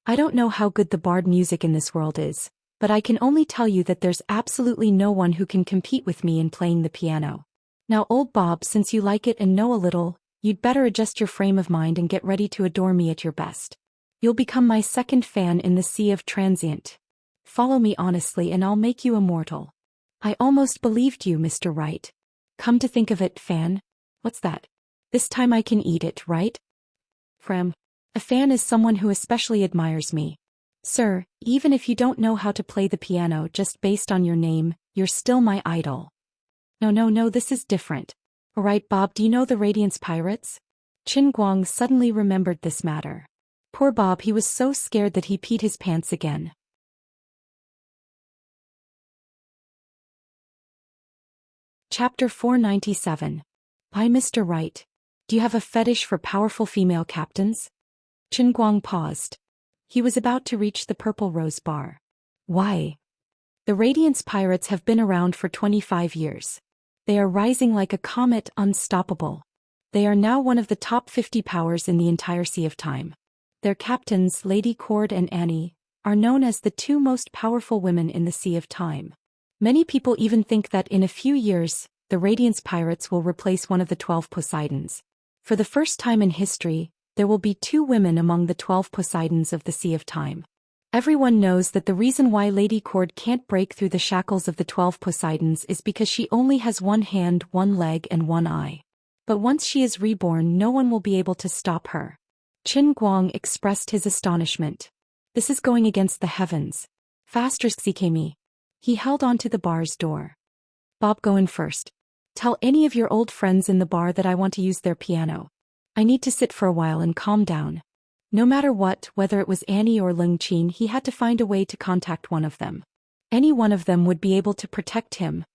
"I don't know how good the bard music in this world is, but I can only tell you that there's absolutely no one who can compete with me in playing the piano. Now old Bob, since you like it and know a little, you'd better adjust your frame of mind and get ready to adore me at your best. You'll become my second fan in the Sea of Transient. Follow me honestly and I'll make you immortal." "I almost believed you, Mr. Right. Come to think of it, fan? What's that? This time I can eat it, right?" "Frem. A fan is someone who especially admires me. Sir, even if you don't know how to play the piano just based on your name, you're still my idol." No, this is different. Alright Bob, do you know the Radiance Pirates?" Qinguang suddenly remembered this matter. Poor Bob, he was so scared that he peed his pants again. Chapter 497. By Mr. Right. Do you have a fetish for powerful female captains? Qinguang paused. He was about to reach the Purple Rose Bar. Why? The Radiance Pirates have been around for 25 years. They are rising like a comet, unstoppable. They are now one of the top 50 powers in the entire Sea of Time. Their captains, Lady Cord and Annie, are known as the 2 most powerful women in the Sea of Time. Many people even think that in a few years, the Radiance Pirates will replace one of the 12 Poseidons. For the first time in history, there will be 2 women among the 12 Poseidons of the Sea of Time. Everyone knows that the reason why Lady Cord can't break through the shackles of the 12 Poseidons is because she only has 1 hand, 1 leg and 1 eye. But once she is reborn, no one will be able to stop her. Qinguang expressed his astonishment. This is going against the heavens. Faster, Xikemi. He held onto the bar's door. Bob, go in first. Tell any of your old friends in the bar that I want to use their piano. I need to sit for a while and calm down. No matter what, whether it was Annie or Ling Qin, he had to find a way to contact one of them. Any one of them would be able to protect him.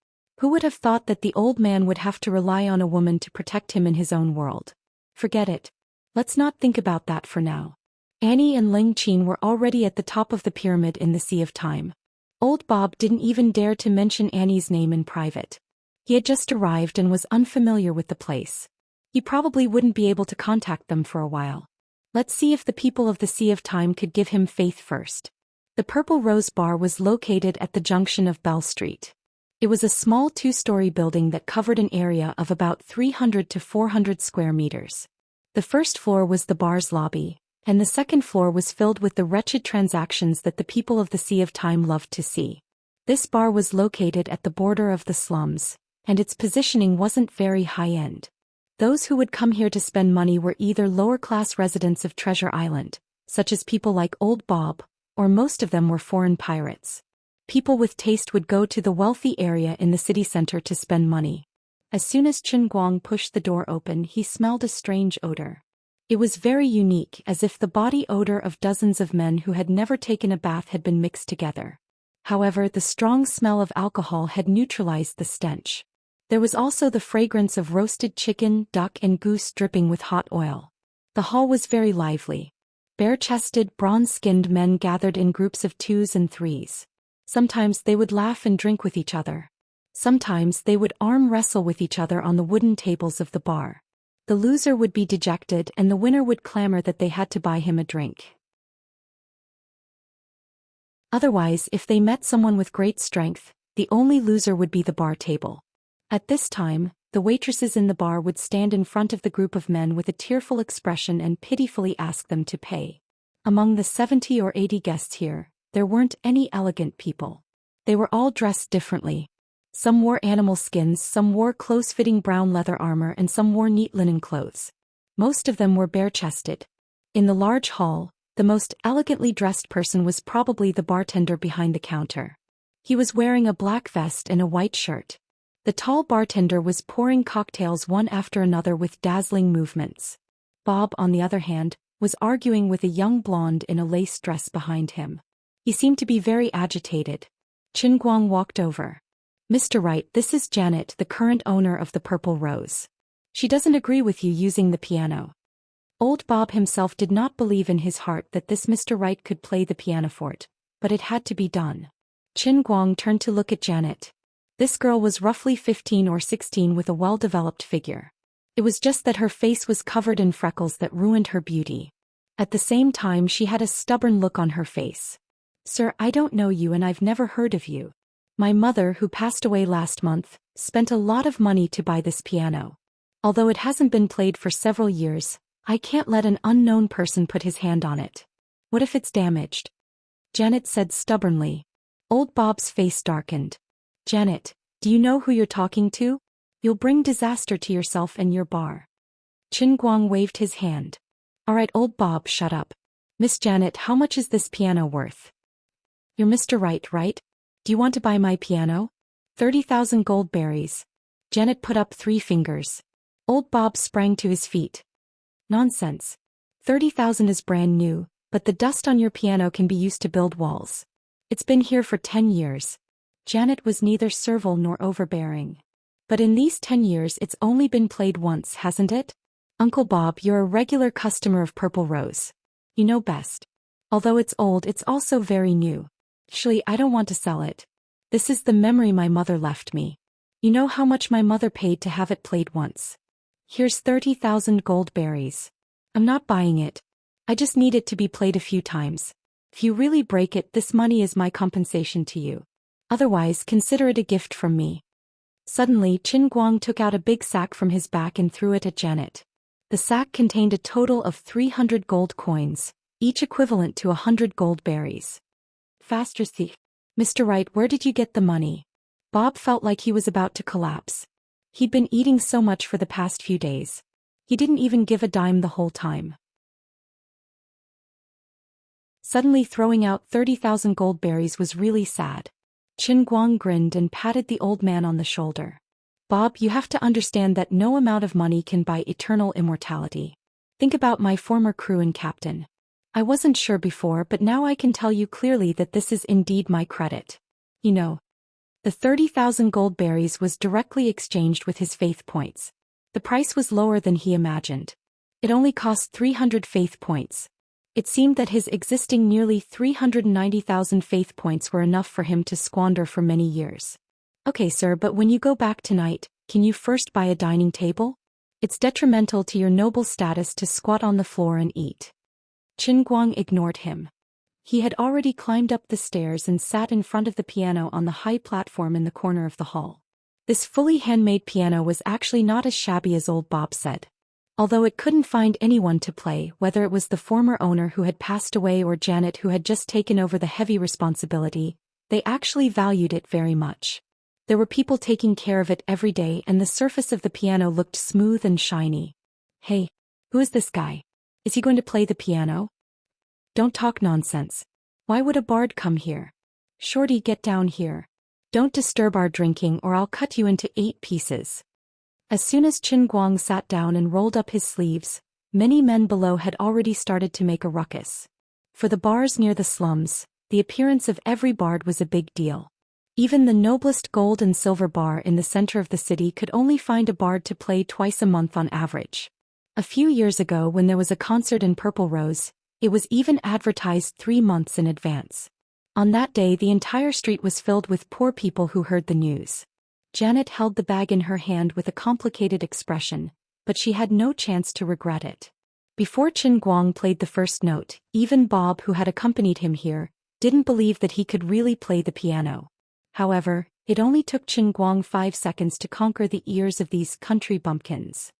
Who would have thought that the old man would have to rely on a woman to protect him in his own world? Forget it. Let's not think about that for now. Annie and Ling Qin were already at the top of the pyramid in the Sea of Time. Old Bob didn't even dare to mention Annie's name in private. He had just arrived and was unfamiliar with the place. He probably wouldn't be able to contact them for a while. Let's see if the people of the Sea of Time could give him faith first. The Purple Rose Bar was located at the junction of Bell Street. It was a small 2-story building that covered an area of about 300 to 400 square meters. The first floor was the bar's lobby, and the second floor was filled with the wretched transactions that the people of the Sea of Time loved to see. This bar was located at the border of the slums, and its positioning wasn't very high-end. Those who would come here to spend money were either lower-class residents of Treasure Island, such as people like Old Bob, or most of them were foreign pirates. People with taste would go to the wealthy area in the city center to spend money. As soon as Chen Guang pushed the door open, he smelled a strange odor. It was very unique, as if the body odor of dozens of men who had never taken a bath had been mixed together. However, the strong smell of alcohol had neutralized the stench. There was also the fragrance of roasted chicken, duck and goose dripping with hot oil. The hall was very lively. Bare-chested, bronze-skinned men gathered in groups of 2s and 3s. Sometimes they would laugh and drink with each other. Sometimes they would arm wrestle with each other on the wooden tables of the bar. The loser would be dejected and the winner would clamor that they had to buy him a drink. Otherwise, if they met someone with great strength, the only loser would be the bar table. At this time, the waitresses in the bar would stand in front of the group of men with a tearful expression and pitifully ask them to pay. Among the 70 or 80 guests here, there weren't any elegant people. They were all dressed differently. Some wore animal skins, some wore close-fitting brown leather armor, and some wore neat linen clothes. Most of them were bare-chested. In the large hall, the most elegantly dressed person was probably the bartender behind the counter. He was wearing a black vest and a white shirt. The tall bartender was pouring cocktails one after another with dazzling movements. Bob, on the other hand, was arguing with a young blonde in a lace dress behind him. He seemed to be very agitated. Qin Guang walked over. "Mr. Wright, this is Janet, the current owner of the Purple Rose. She doesn't agree with you using the piano." Old Bob himself did not believe in his heart that this Mr. Wright could play the pianoforte, but it had to be done. Qin Guang turned to look at Janet. This girl was roughly 15 or 16 with a well-developed figure. It was just that her face was covered in freckles that ruined her beauty. At the same time, she had a stubborn look on her face. "Sir, I don't know you and I've never heard of you. My mother, who passed away last month, spent a lot of money to buy this piano. Although it hasn't been played for several years, I can't let an unknown person put his hand on it. What if it's damaged?" Janet said stubbornly. Old Bob's face darkened. "Janet, do you know who you're talking to? You'll bring disaster to yourself and your bar." Qin Guang waved his hand. "All right, Old Bob, shut up. Miss Janet, how much is this piano worth?" "You're Mr. Wright, right? Do you want to buy my piano?" 30,000 gold berries. Janet put up 3 fingers. Old Bob sprang to his feet. "Nonsense. 30,000 is brand new, but the dust on your piano can be used to build walls. It's been here for 10 years. Janet was neither servile nor overbearing. "But in these 10 years it's only been played once, hasn't it? Uncle Bob, you're a regular customer of Purple Rose. You know best. Although it's old, it's also very new. Actually, I don't want to sell it. This is the memory my mother left me. You know how much my mother paid to have it played once. Here's 30,000 gold berries. I'm not buying it. I just need it to be played a few times. If you really break it, this money is my compensation to you. Otherwise, consider it a gift from me." Suddenly, Qin Guang took out a big sack from his back and threw it at Janet. The sack contained a total of 300 gold coins, each equivalent to 100 gold berries. "Faster, thief. Mr. Wright, where did you get the money?" Bob felt like he was about to collapse. He'd been eating so much for the past few days. He didn't even give a dime the whole time. Suddenly throwing out 30,000 gold berries was really sad. Qin Guang grinned and patted the old man on the shoulder. "Bob, you have to understand that no amount of money can buy eternal immortality. Think about my former crew and captain. I wasn't sure before, but now I can tell you clearly that this is indeed my credit. You know." The 30,000 gold berries was directly exchanged with his faith points. The price was lower than he imagined. It only cost 300 faith points. It seemed that his existing nearly 390,000 faith points were enough for him to squander for many years. "Okay, sir, but when you go back tonight, can you first buy a dining table? It's detrimental to your noble status to squat on the floor and eat." Qin Guang ignored him. He had already climbed up the stairs and sat in front of the piano on the high platform in the corner of the hall. This fully handmade piano was actually not as shabby as Old Bob said. Although it couldn't find anyone to play, whether it was the former owner who had passed away or Janet who had just taken over the heavy responsibility, they actually valued it very much. There were people taking care of it every day and the surface of the piano looked smooth and shiny. Hey, who is this guy? Is he going to play the piano? Don't talk nonsense. Why would a bard come here? Shorty, get down here. Don't disturb our drinking or I'll cut you into 8 pieces. As soon as Qin Guang sat down and rolled up his sleeves, many men below had already started to make a ruckus. For the bars near the slums, the appearance of every bard was a big deal. Even the noblest gold and silver bar in the center of the city could only find a bard to play twice a month on average. A few years ago when there was a concert in Purple Rose, it was even advertised 3 months in advance. On that day the entire street was filled with poor people who heard the news. Janet held the bag in her hand with a complicated expression, but she had no chance to regret it. Before Qin Guang played the first note, even Bob, who had accompanied him here, didn't believe that he could really play the piano. However, it only took Qin Guang 5 seconds to conquer the ears of these country bumpkins.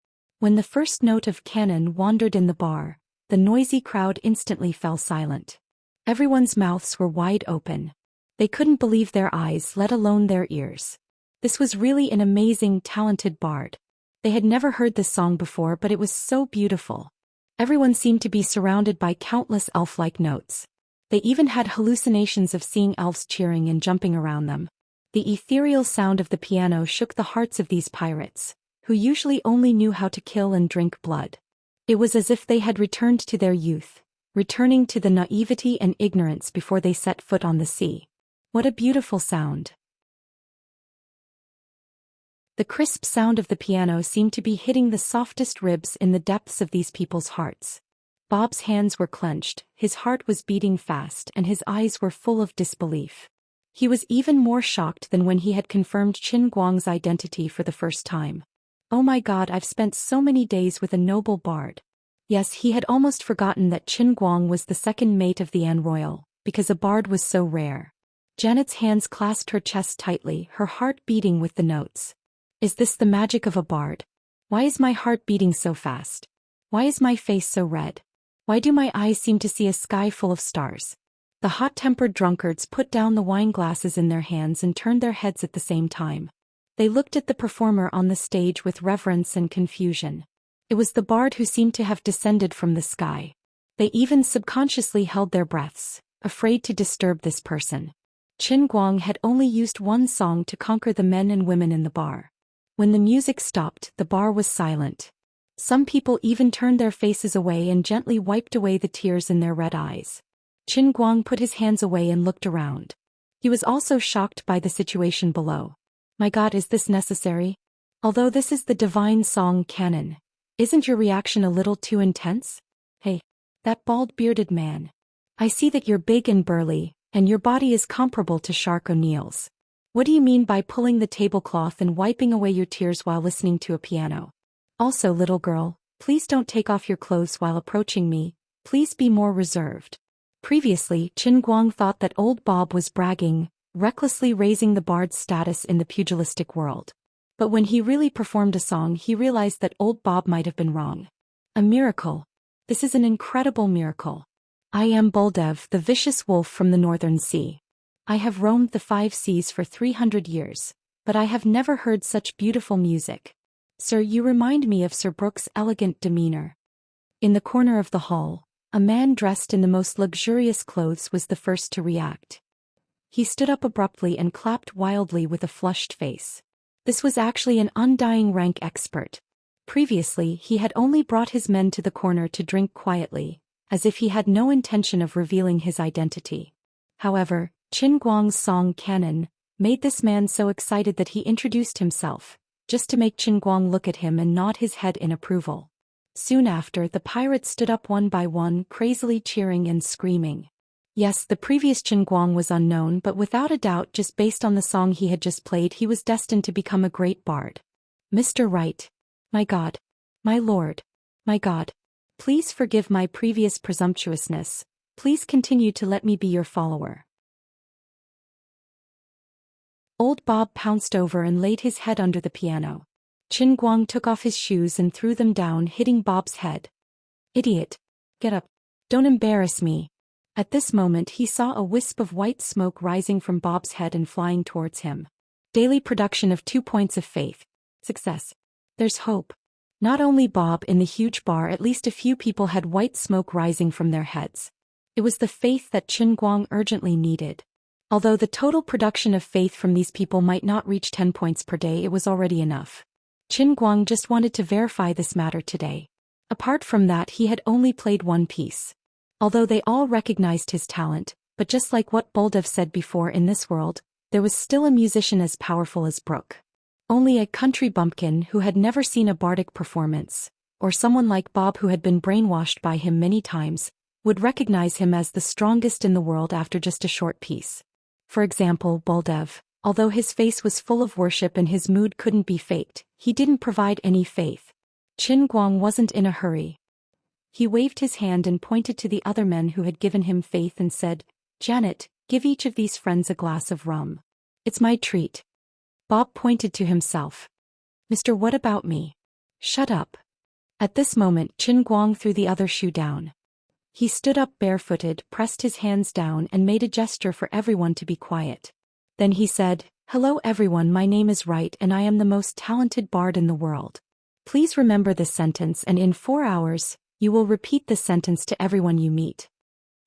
When the first note of cannon wandered in the bar, the noisy crowd instantly fell silent. Everyone's mouths were wide open. They couldn't believe their eyes, let alone their ears. This was really an amazing, talented bard. They had never heard this song before, but it was so beautiful. Everyone seemed to be surrounded by countless elf-like notes. They even had hallucinations of seeing elves cheering and jumping around them. The ethereal sound of the piano shook the hearts of these pirates, who usually only knew how to kill and drink blood. It was as if they had returned to their youth, returning to the naivety and ignorance before they set foot on the sea. What a beautiful sound. The crisp sound of the piano seemed to be hitting the softest ribs in the depths of these people's hearts. Bob's hands were clenched, his heart was beating fast and his eyes were full of disbelief. He was even more shocked than when he had confirmed Qin Guang's identity for the first time. Oh my God, I've spent so many days with a noble bard. Yes, he had almost forgotten that Qin Guang was the second mate of the An Royal, because a bard was so rare. Janet's hands clasped her chest tightly, her heart beating with the notes. Is this the magic of a bard? Why is my heart beating so fast? Why is my face so red? Why do my eyes seem to see a sky full of stars? The hot-tempered drunkards put down the wine glasses in their hands and turned their heads at the same time. They looked at the performer on the stage with reverence and confusion. It was the bard who seemed to have descended from the sky. They even subconsciously held their breaths, afraid to disturb this person. Qin Guang had only used one song to conquer the men and women in the bar. When the music stopped, the bar was silent. Some people even turned their faces away and gently wiped away the tears in their red eyes. Qin Guang put his hands away and looked around. He was also shocked by the situation below. My God, is this necessary? Although this is the divine song canon, isn't your reaction a little too intense? Hey, that bald-bearded man. I see that you're big and burly, and your body is comparable to Shark O'Neill's. What do you mean by pulling the tablecloth and wiping away your tears while listening to a piano? Also, little girl, please don't take off your clothes while approaching me, please be more reserved. Previously, Qin Guang thought that old Bob was bragging, recklessly raising the bard's status in the pugilistic world. But when he really performed a song, he realized that old Bob might have been wrong. A miracle. This is an incredible miracle. I am Buldev, the vicious wolf from the northern sea. I have roamed the 5 seas for 300 years, but I have never heard such beautiful music. Sir, you remind me of Sir Brooke's elegant demeanor. In the corner of the hall, a man dressed in the most luxurious clothes was the first to react. He stood up abruptly and clapped wildly with a flushed face. This was actually an undying rank expert. Previously, he had only brought his men to the corner to drink quietly, as if he had no intention of revealing his identity. However, Qin Guang's song canon made this man so excited that he introduced himself, just to make Qin Guang look at him and nod his head in approval. Soon after, the pirates stood up one by one, crazily cheering and screaming. Yes, the previous Qin Guang was unknown, but without a doubt, just based on the song he had just played, he was destined to become a great bard. Mr. Right. My God. My Lord. My God. Please forgive my previous presumptuousness. Please continue to let me be your follower. Old Bob pounced over and laid his head under the piano. Qin Guang took off his shoes and threw them down, hitting Bob's head. Idiot! Get up. Don't embarrass me. At this moment he saw a wisp of white smoke rising from Bob's head and flying towards him. Daily production of 2 points of faith. Success. There's hope. Not only Bob in the huge bar, at least a few people had white smoke rising from their heads. It was the faith that Qin Guang urgently needed. Although the total production of faith from these people might not reach 10 points per day, it was already enough. Qin Guang just wanted to verify this matter today. Apart from that, he had only played one piece. Although they all recognized his talent, but just like what Boldev said before, in this world, there was still a musician as powerful as Brook. Only a country bumpkin who had never seen a bardic performance, or someone like Bob who had been brainwashed by him many times, would recognize him as the strongest in the world after just a short piece. For example, Boldev, although his face was full of worship and his mood couldn't be faked, he didn't provide any faith. Qin Guang wasn't in a hurry. He waved his hand and pointed to the other men who had given him faith and said, "Janet, give each of these friends a glass of rum. It's my treat." Bob pointed to himself. "Mister, what about me?" "Shut up." At this moment Qin Guang threw the other shoe down. He stood up barefooted, pressed his hands down and made a gesture for everyone to be quiet. Then he said, "Hello everyone, my name is Wright and I am the most talented bard in the world. Please remember this sentence, and in 4 hours, you will repeat this sentence to everyone you meet."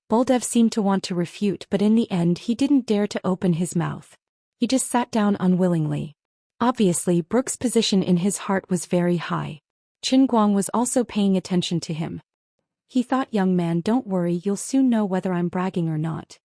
Boldev seemed to want to refute, but in the end he didn't dare to open his mouth. He just sat down unwillingly. Obviously, Brook's position in his heart was very high. Qin Guang was also paying attention to him. He thought, "Young man, don't worry, you'll soon know whether I'm bragging or not."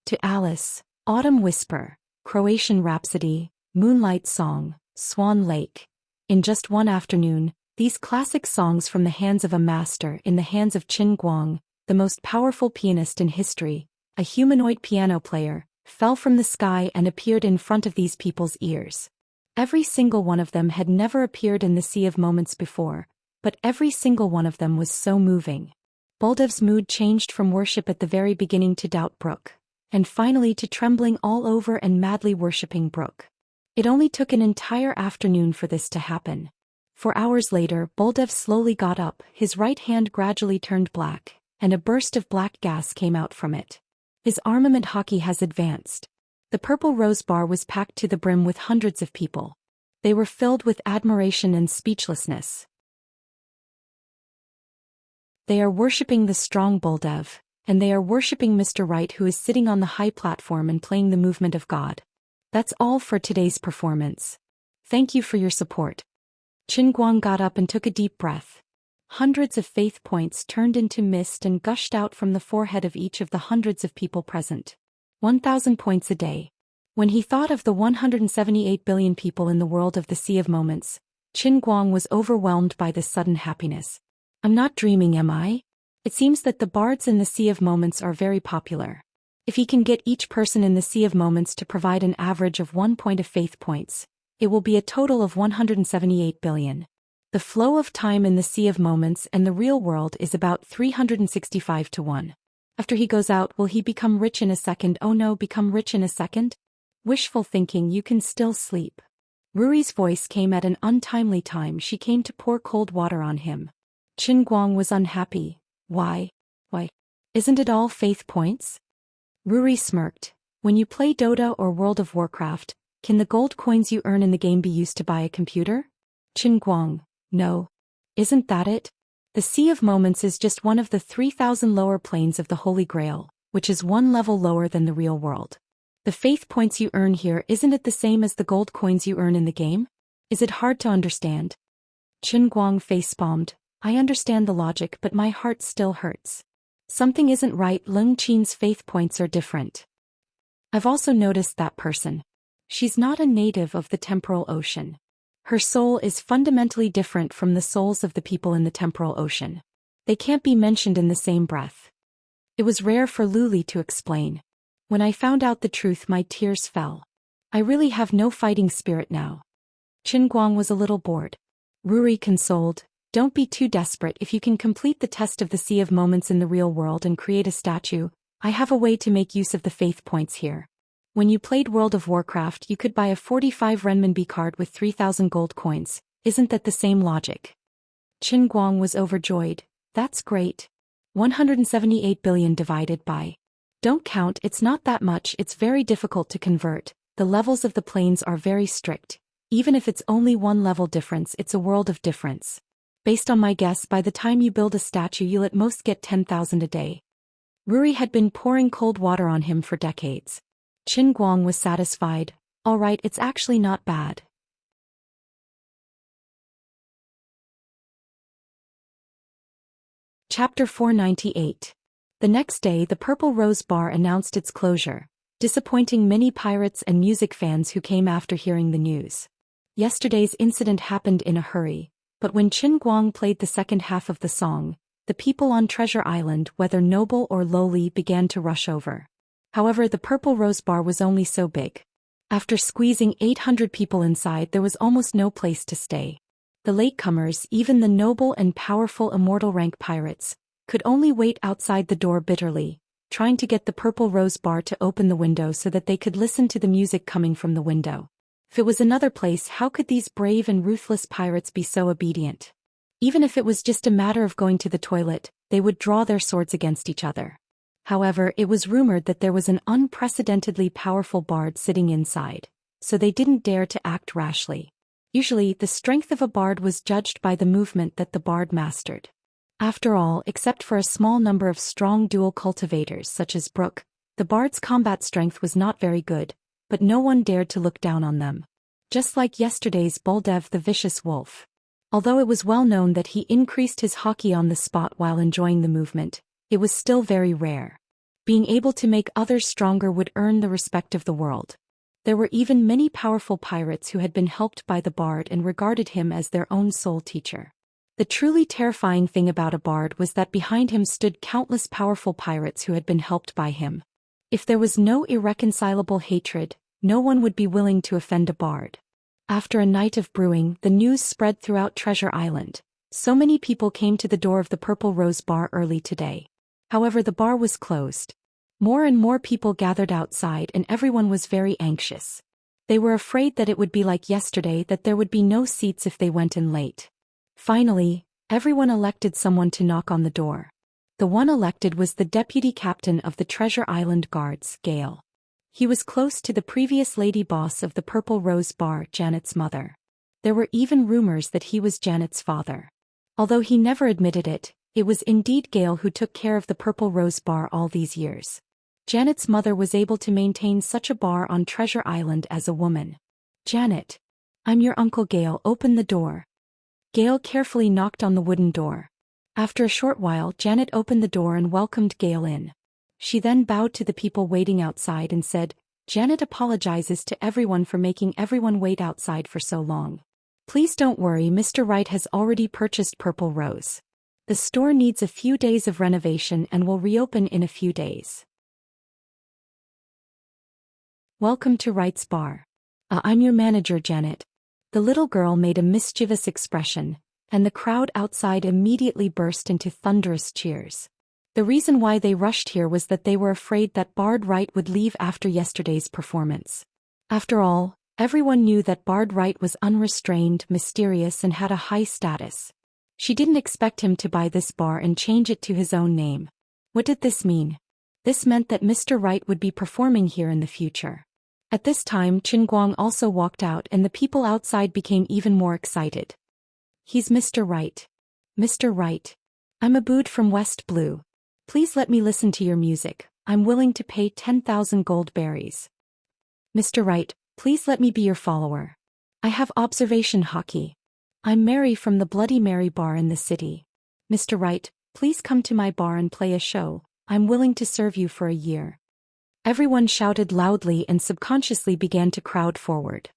To Alice, Autumn Whisper, Croatian Rhapsody, Moonlight Song, Swan Lake. In just one afternoon, these classic songs from the hands of a master in the hands of Qin Guang, the most powerful pianist in history, a humanoid piano player, fell from the sky and appeared in front of these people's ears. Every single one of them had never appeared in the Sea of Moments before, but every single one of them was so moving. Boldev's mood changed from worship at the very beginning to doubt Brook, and finally to trembling all over and madly worshipping Brook. It only took an entire afternoon for this to happen. 4 hours later, Boldev slowly got up, his right hand gradually turned black, and a burst of black gas came out from it. His armament hockey has advanced. The purple rose bar was packed to the brim with hundreds of people. They were filled with admiration and speechlessness. They are worshipping the strong Boldev, and they are worshipping Mr. Wright, who is sitting on the high platform and playing the movement of God. That's all for today's performance. Thank you for your support. Qin Guang got up and took a deep breath. Hundreds of faith points turned into mist and gushed out from the forehead of each of the hundreds of people present. 1,000 points a day. When he thought of the 178 billion people in the world of the Sea of Moments, Qin Guang was overwhelmed by this sudden happiness. I'm not dreaming, am I? It seems that the bards in the Sea of Moments are very popular. If he can get each person in the Sea of Moments to provide an average of 1 point of faith points, it will be a total of 178 billion. The flow of time in the Sea of Moments and the real world is about 365 to 1. After he goes out, will he become rich in a second? Oh no, become rich in a second? Wishful thinking, you can still sleep. Ruri's voice came at an untimely time. She came to pour cold water on him. Qin Guang was unhappy. Why? Isn't it all faith points? Ruri smirked. When you play Dota or World of Warcraft, can the gold coins you earn in the game be used to buy a computer? Qin Guang, no. Isn't that it? The Sea of Moments is just one of the 3,000 lower planes of the Holy Grail, which is 1 level lower than the real world. The faith points you earn here, isn't it the same as the gold coins you earn in the game? Is it hard to understand? Qin Guang facepalmed. I understand the logic, but my heart still hurts. Something isn't right. Lung Qin's faith points are different. I've also noticed that person. She's not a native of the temporal ocean. Her soul is fundamentally different from the souls of the people in the temporal ocean. They can't be mentioned in the same breath. It was rare for Luli to explain. When I found out the truth, my tears fell. I really have no fighting spirit now. Qin Guang was a little bored. Ruri consoled. Don't be too desperate. If you can complete the test of the Sea of Moments in the real world and create a statue, I have a way to make use of the faith points here. When you played World of Warcraft, you could buy a 45 renminbi card with 3,000 gold coins. Isn't that the same logic? Qin Guang was overjoyed. That's great. 178 billion divided by. Don't count, it's not that much, it's very difficult to convert. The levels of the planes are very strict. Even if it's only one level difference, it's a world of difference. Based on my guess, by the time you build a statue, you'll at most get 10,000 a day. Ruri had been pouring cold water on him for decades. Qin Guang was satisfied. All right, it's actually not bad. Chapter 498. The next day, the Purple Rose Bar announced its closure, disappointing many pirates and music fans who came after hearing the news. Yesterday's incident happened in a hurry, but when Qin Guang played the second half of the song, the people on Treasure Island, whether noble or lowly, began to rush over. However, the Purple Rose Bar was only so big. After squeezing 800 people inside, there was almost no place to stay. The latecomers, even the noble and powerful immortal rank pirates, could only wait outside the door bitterly, trying to get the Purple Rose Bar to open the window so that they could listen to the music coming from the window. If it was another place, how could these brave and ruthless pirates be so obedient? Even if it was just a matter of going to the toilet, they would draw their swords against each other. However, it was rumored that there was an unprecedentedly powerful bard sitting inside, so they didn't dare to act rashly. Usually, the strength of a bard was judged by the movement that the bard mastered. After all, except for a small number of strong dual cultivators such as Brook, the bard's combat strength was not very good, but no one dared to look down on them. Just like yesterday's Buldev the Vicious Wolf. Although it was well known that he increased his hockey on the spot while enjoying the movement, it was still very rare. Being able to make others stronger would earn the respect of the world. There were even many powerful pirates who had been helped by the bard and regarded him as their own soul teacher. The truly terrifying thing about a bard was that behind him stood countless powerful pirates who had been helped by him. If there was no irreconcilable hatred, no one would be willing to offend a bard. After a night of brewing, the news spread throughout Treasure Island. So many people came to the door of the Purple Rose Bar early today. However, the bar was closed. More and more people gathered outside and everyone was very anxious. They were afraid that it would be like yesterday, that there would be no seats if they went in late. Finally, everyone elected someone to knock on the door. The one elected was the deputy captain of the Treasure Island Guards, Gale. He was close to the previous lady boss of the Purple Rose Bar, Janet's mother. There were even rumors that he was Janet's father. Although he never admitted it, it was indeed Gale who took care of the Purple Rose Bar all these years. Janet's mother was able to maintain such a bar on Treasure Island as a woman. "Janet. I'm your Uncle Gale, open the door." Gale carefully knocked on the wooden door. After a short while, Janet opened the door and welcomed Gale in. She then bowed to the people waiting outside and said, "Janet apologizes to everyone for making everyone wait outside for so long. Please don't worry, Mr. Wright has already purchased Purple Rose. The store needs a few days of renovation and will reopen in a few days. Welcome to Wright's Bar. I'm your manager, Janet." The little girl made a mischievous expression, and the crowd outside immediately burst into thunderous cheers. The reason why they rushed here was that they were afraid that Bard Wright would leave after yesterday's performance. After all, everyone knew that Bard Wright was unrestrained, mysterious, and had a high status. She didn't expect him to buy this bar and change it to his own name. What did this mean? This meant that Mr. Wright would be performing here in the future. At this time, Qin Guang also walked out and the people outside became even more excited. "He's Mr. Wright. Mr. Wright. I'm Abood from West Blue. Please let me listen to your music. I'm willing to pay 10,000 gold berries. Mr. Wright, please let me be your follower. I have observation hockey. I'm Mary from the Bloody Mary bar in the city. Mr. Wright, please come to my bar and play a show. I'm willing to serve you for a year." Everyone shouted loudly and subconsciously began to crowd forward.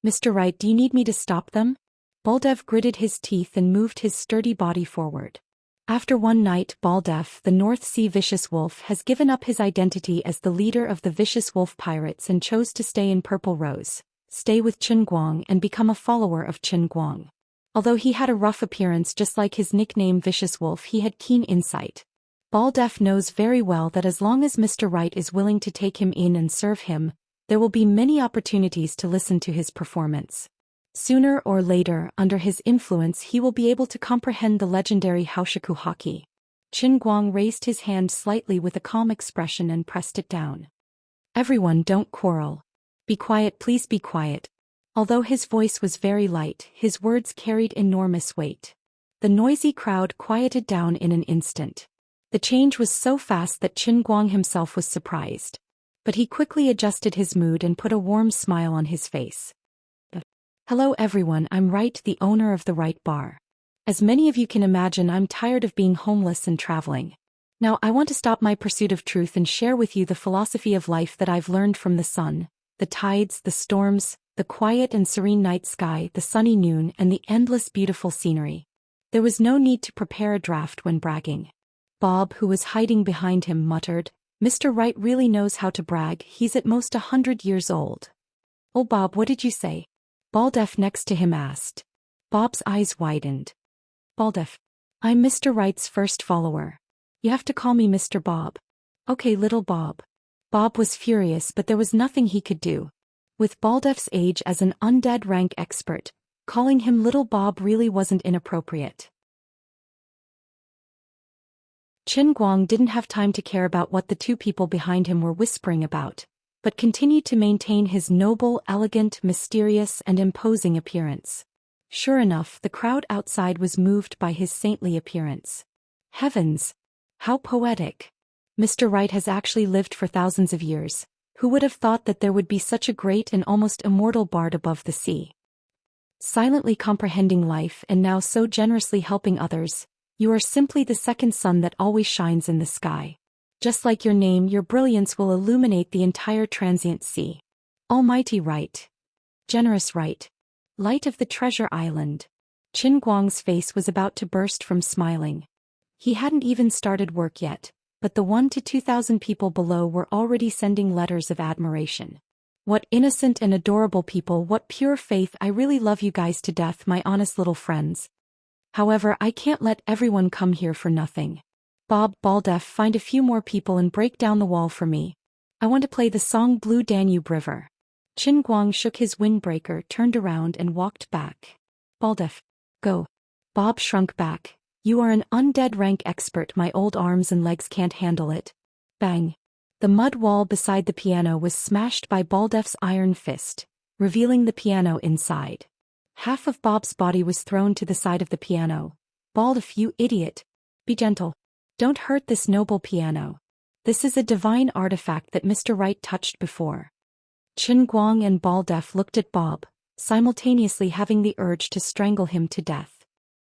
"Mr. Wright, do you need me to stop them?" Baldev gritted his teeth and moved his sturdy body forward. After one night, Baldev, the North Sea Vicious Wolf, has given up his identity as the leader of the Vicious Wolf Pirates and chose to stay in Purple Rose, stay with Qin Guang and become a follower of Qin Guang. Although he had a rough appearance just like his nickname Vicious Wolf, he had keen insight. Baldev knows very well that as long as Mr. Wright is willing to take him in and serve him, there will be many opportunities to listen to his performance. Sooner or later, under his influence, he will be able to comprehend the legendary Haoshiku haki. Qin Guang raised his hand slightly with a calm expression and pressed it down. Everyone, don't quarrel. Be quiet, please be quiet. Although his voice was very light, his words carried enormous weight. The noisy crowd quieted down in an instant. The change was so fast that Qin Guang himself was surprised. But he quickly adjusted his mood and put a warm smile on his face. Hello everyone, I'm Wright, the owner of the Wright Bar. As many of you can imagine, I'm tired of being homeless and traveling. Now I want to stop my pursuit of truth and share with you the philosophy of life that I've learned from the sun, the tides, the storms, the quiet and serene night sky, the sunny noon, and the endless beautiful scenery. There was no need to prepare a draft when bragging. Bob, who was hiding behind him, muttered, "Mr. Wright really knows how to brag, he's at most 100 years old." "Oh Bob, what did you say?" Baldef next to him asked. Bob's eyes widened. "Baldef. I'm Mr. Wright's first follower. You have to call me Mr. Bob." "Okay, little Bob." Bob was furious, but there was nothing he could do. With Baldef's age as an undead rank expert, calling him little Bob really wasn't inappropriate. Qin Guang didn't have time to care about what the two people behind him were whispering about, but continued to maintain his noble, elegant, mysterious, and imposing appearance. Sure enough, the crowd outside was moved by his saintly appearance. Heavens! How poetic! Mr. Wright has actually lived for thousands of years. Who would have thought that there would be such a great and almost immortal bard above the sea? Silently comprehending life and now so generously helping others, you are simply the second sun that always shines in the sky. Just like your name, your brilliance will illuminate the entire transient sea. Almighty Wright. Generous Wright. Light of the Treasure Island. Qin Guang's face was about to burst from smiling. He hadn't even started work yet, but the 1 to 2,000 people below were already sending letters of admiration. What innocent and adorable people, what pure faith, I really love you guys to death, my honest little friends. However, I can't let everyone come here for nothing. Bob, Baldef, find a few more people and break down the wall for me. I want to play the song Blue Danube River. Qin Guang shook his windbreaker, turned around and walked back. Baldef, go. Bob shrunk back. You are an undead rank expert, my old arms and legs can't handle it. Bang. The mud wall beside the piano was smashed by Baldef's iron fist, revealing the piano inside. Half of Bob's body was thrown to the side of the piano. Baldef, you idiot. Be gentle. Don't hurt this noble piano. This is a divine artifact that Mr. Wright touched before. Qin Guang and Baldef looked at Bob, simultaneously having the urge to strangle him to death.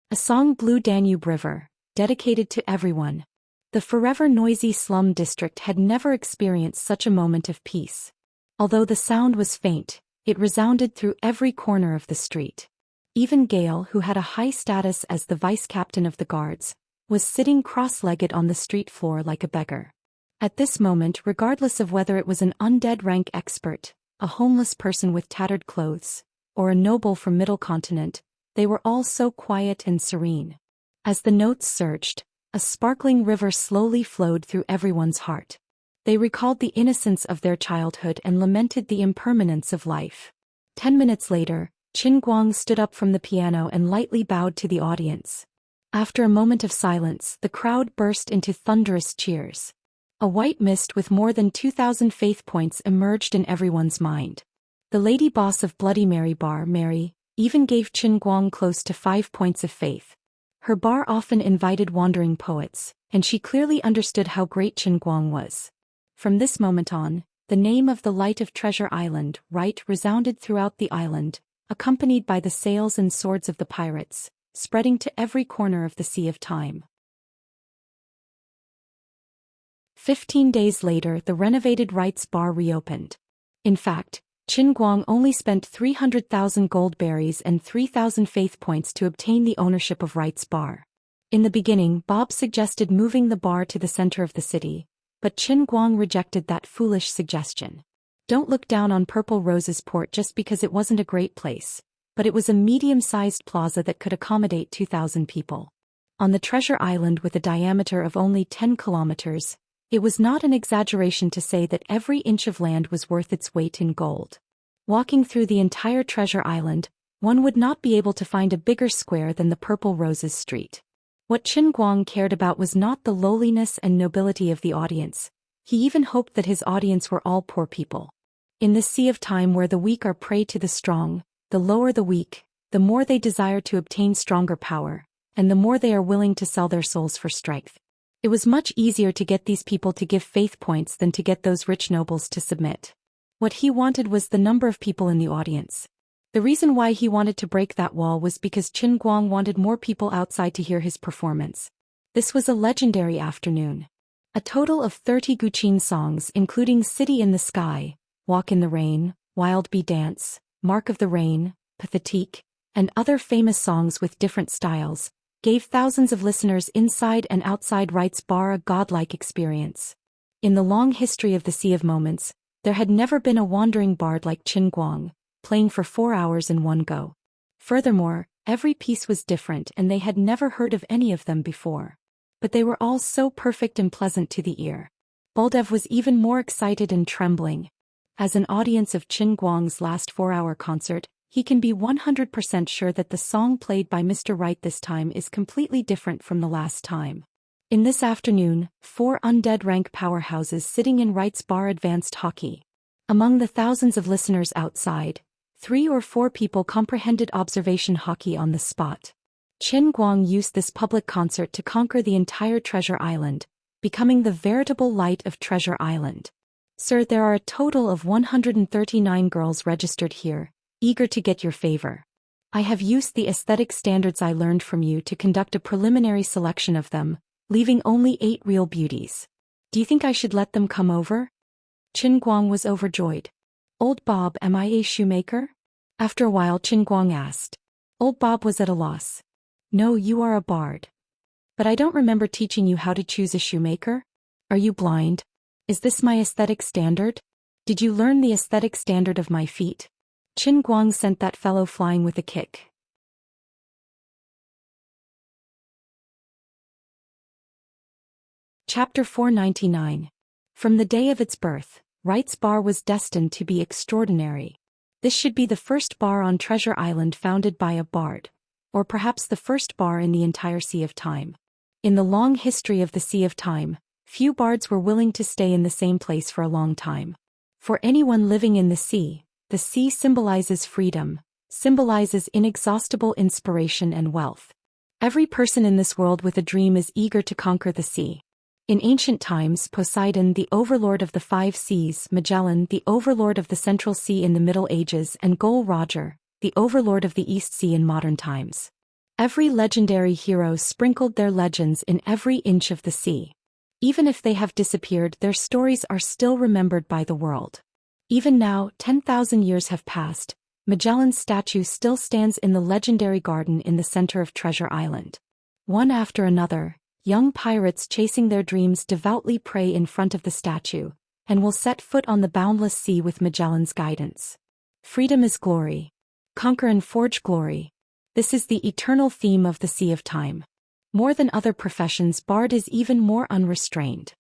A song Blue Danube River, dedicated to everyone. The forever noisy slum district had never experienced such a moment of peace. Although the sound was faint, it resounded through every corner of the street. Even Gale, who had a high status as the vice-captain of the guards, was sitting cross-legged on the street floor like a beggar. At this moment, regardless of whether it was an undead rank expert, a homeless person with tattered clothes, or a noble from Middle Continent, they were all so quiet and serene. As the notes surged, a sparkling river slowly flowed through everyone's heart. They recalled the innocence of their childhood and lamented the impermanence of life. 10 minutes later, Qin Guang stood up from the piano and lightly bowed to the audience. After a moment of silence, the crowd burst into thunderous cheers. A white mist with more than 2,000 faith points emerged in everyone's mind. The lady boss of Bloody Mary Bar, Mary, even gave Qin Guang close to 5 points of faith. Her bar often invited wandering poets, and she clearly understood how great Qin Guang was. From this moment on, the name of the Light of Treasure Island, Wright, resounded throughout the island, accompanied by the sails and swords of the pirates, spreading to every corner of the Sea of Time. 15 days later, the renovated Wright's Bar reopened. In fact, Qin Guang only spent 300,000 gold berries and 3,000 faith points to obtain the ownership of Wright's Bar. In the beginning, Bob suggested moving the bar to the center of the city, but Qin Guang rejected that foolish suggestion. Don't look down on Purple Rose's port just because it wasn't a great place, but it was a medium-sized plaza that could accommodate 2,000 people. On the treasure island with a diameter of only 10 kilometers, it was not an exaggeration to say that every inch of land was worth its weight in gold. Walking through the entire treasure island, One would not be able to find a bigger square than the Purple Roses Street. What Qin Guang cared about was not the lowliness and nobility of the audience. He even hoped that his audience were all poor people. In this sea of time where the weak are prey to the strong, the lower the weak, the more they desire to obtain stronger power, and the more they are willing to sell their souls for strength. It was much easier to get these people to give faith points than to get those rich nobles to submit. What he wanted was the number of people in the audience. The reason why he wanted to break that wall was because Qin Guang wanted more people outside to hear his performance. This was a legendary afternoon. A total of 30 Guqin songs including City in the Sky, Walk in the Rain, Wild Bee Dance, Mark of the Rain, Pathétique, and other famous songs with different styles, gave thousands of listeners inside and outside Wright's bar a godlike experience. In the long history of the Sea of Moments, there had never been a wandering bard like Qin Guang, playing for 4 hours in one go. Furthermore, every piece was different and they had never heard of any of them before. But they were all so perfect and pleasant to the ear. Boldev was even more excited and trembling. As an audience of Qin Guang's last 4-hour concert, he can be 100% sure that the song played by Mr. Wright this time is completely different from the last time. In this afternoon, 4 undead rank powerhouses sitting in Wright's bar advanced hockey. Among the thousands of listeners outside, 3 or 4 people comprehended observation hockey on the spot. Qin Guang used this public concert to conquer the entire Treasure Island, becoming the veritable light of Treasure Island. Sir, there are a total of 139 girls registered here, eager to get your favor. I have used the aesthetic standards I learned from you to conduct a preliminary selection of them, leaving only 8 real beauties. Do you think I should let them come over? Qin Guang was overjoyed. Old Bob, am I a shoemaker? After a while Qin Guang asked. Old Bob was at a loss. No, you are a bard. But I don't remember teaching you how to choose a shoemaker. Are you blind? Is this my aesthetic standard? Did you learn the aesthetic standard of my feet? Qin Guang sent that fellow flying with a kick. Chapter 499. From the day of its birth, Wright's bar was destined to be extraordinary. This should be the first bar on Treasure Island founded by a bard, or perhaps the first bar in the entire Sea of Time. In the long history of the Sea of Time, few bards were willing to stay in the same place for a long time. For anyone living in the sea symbolizes freedom, symbolizes inexhaustible inspiration and wealth. Every person in this world with a dream is eager to conquer the sea. In ancient times, Poseidon, the overlord of the 5 seas, Magellan, the overlord of the Central Sea in the Middle Ages, and Gol Roger, the overlord of the East Sea in modern times. Every legendary hero sprinkled their legends in every inch of the sea. Even if they have disappeared, their stories are still remembered by the world. Even now, 10,000 years have passed, Magellan's statue still stands in the legendary garden in the center of Treasure Island. One after another, young pirates chasing their dreams devoutly pray in front of the statue, and will set foot on the boundless sea with Magellan's guidance. Freedom is glory. Conquer and forge glory. This is the eternal theme of the Sea of Time. More than other professions, bard is even more unrestrained.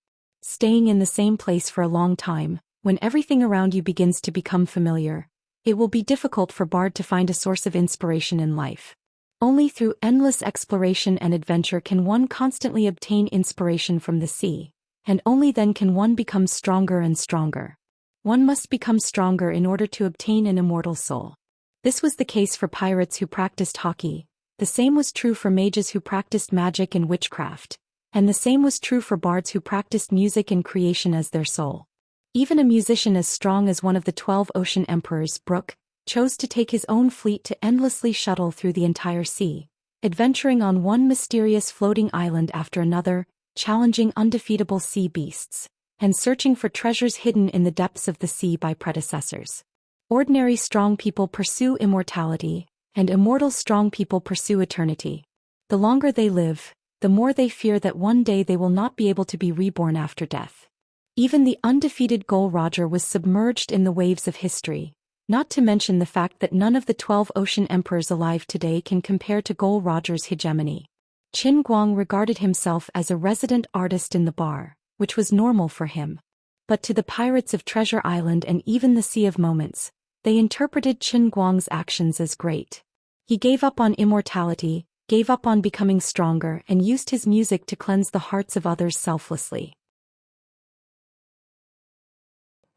Staying in the same place for a long time, when everything around you begins to become familiar, it will be difficult for bard to find a source of inspiration in life. Only through endless exploration and adventure can one constantly obtain inspiration from the sea, and only then can one become stronger and stronger. One must become stronger in order to obtain an immortal soul. This was the case for pirates who practiced hockey, the same was true for mages who practiced magic and witchcraft, and the same was true for bards who practiced music and creation as their soul. Even a musician as strong as one of the 12 ocean emperors, Brooke, chose to take his own fleet to endlessly shuttle through the entire sea, adventuring on one mysterious floating island after another, challenging undefeatable sea beasts, and searching for treasures hidden in the depths of the sea by predecessors. Ordinary strong people pursue immortality, and immortal strong people pursue eternity. The longer they live, the more they fear that one day they will not be able to be reborn after death. Even the undefeated Gol Roger was submerged in the waves of history. Not to mention the fact that none of the 12 ocean emperors alive today can compare to Gol Roger's hegemony. Qin Guang regarded himself as a resident artist in the bar, which was normal for him. But to the pirates of Treasure Island and even the Sea of Moments, they interpreted Qin Guang's actions as great. He gave up on immortality, gave up on becoming stronger, and used his music to cleanse the hearts of others selflessly.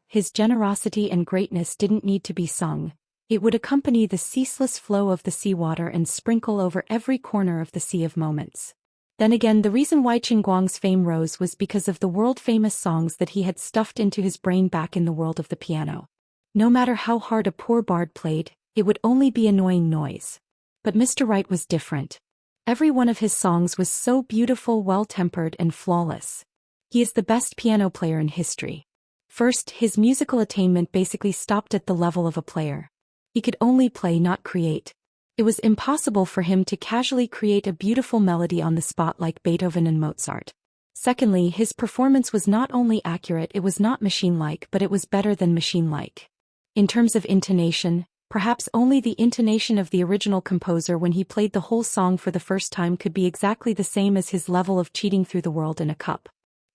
His generosity and greatness didn't need to be sung. It would accompany the ceaseless flow of the seawater and sprinkle over every corner of the Sea of Moments. Then again, the reason why Qin Guang's fame rose was because of the world-famous songs that he had stuffed into his brain back in the world of the piano. No matter how hard a poor bard played, it would only be annoying noise. But Mr. Right was different. Every one of his songs was so beautiful, well-tempered, and flawless. He is the best piano player in history. First, his musical attainment basically stopped at the level of a player. He could only play, not create. It was impossible for him to casually create a beautiful melody on the spot like Beethoven and Mozart. Secondly, his performance was not only accurate, it was not machine-like, but it was better than machine-like. In terms of intonation, perhaps only the intonation of the original composer when he played the whole song for the first time could be exactly the same as his level of cheating through the world in a cup.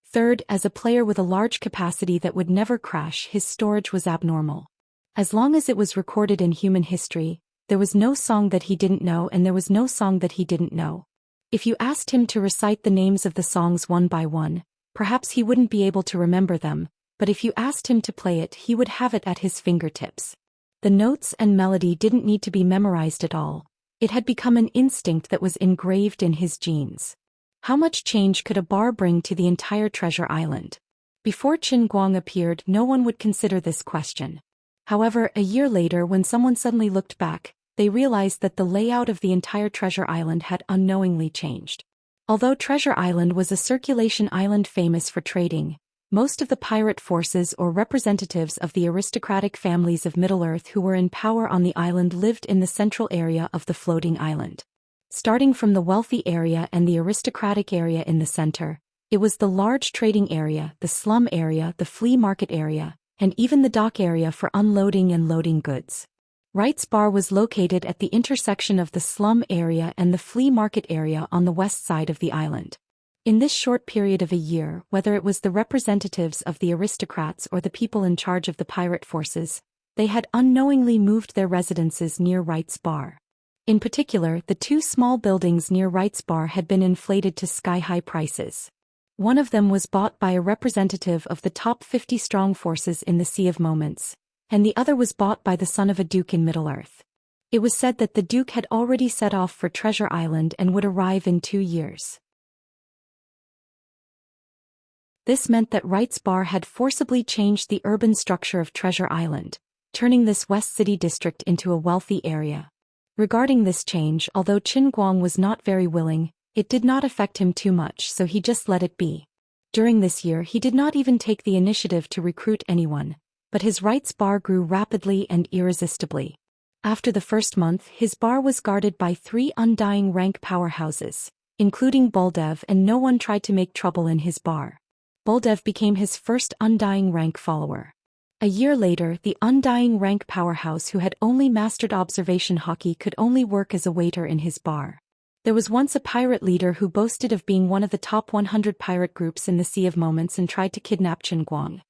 Third, as a player with a large capacity that would never crash, his storage was abnormal. As long as it was recorded in human history, there was no song that he didn't know and there was no song that he didn't know. If you asked him to recite the names of the songs one by one, perhaps he wouldn't be able to remember them, but if you asked him to play it, he would have it at his fingertips. The notes and melody didn't need to be memorized at all. It had become an instinct that was engraved in his genes. How much change could a bar bring to the entire treasure island? Before Qin Guang appeared, no one would consider this question. However, a year later, when someone suddenly looked back, they realized that the layout of the entire treasure island had unknowingly changed. Although Treasure Island was a circulation island famous for trading, most of the pirate forces or representatives of the aristocratic families of Middle-earth who were in power on the island lived in the central area of the floating island. Starting from the wealthy area and the aristocratic area in the center, it was the large trading area, the slum area, the flea market area, and even the dock area for unloading and loading goods. Wright's Bar was located at the intersection of the slum area and the flea market area on the west side of the island. In this short period of a year, whether it was the representatives of the aristocrats or the people in charge of the pirate forces, they had unknowingly moved their residences near Wright's Bar. In particular, the two small buildings near Wright's Bar had been inflated to sky-high prices. One of them was bought by a representative of the top 50 strong forces in the Sea of Moments, and the other was bought by the son of a duke in Middle-earth. It was said that the duke had already set off for Treasure Island and would arrive in 2 years. This meant that Wright's Bar had forcibly changed the urban structure of Treasure Island, turning this West City district into a wealthy area. Regarding this change, although Qin Guang was not very willing, it did not affect him too much, so he just let it be. During this year, he did not even take the initiative to recruit anyone, but his Wright's Bar grew rapidly and irresistibly. After the first month, his bar was guarded by 3 undying rank powerhouses, including Buldev, and no one tried to make trouble in his bar. Buldev became his first undying rank follower. A year later, the undying rank powerhouse who had only mastered observation hockey could only work as a waiter in his bar. There was once a pirate leader who boasted of being one of the top 100 pirate groups in the Sea of Moments and tried to kidnap Qin Guang.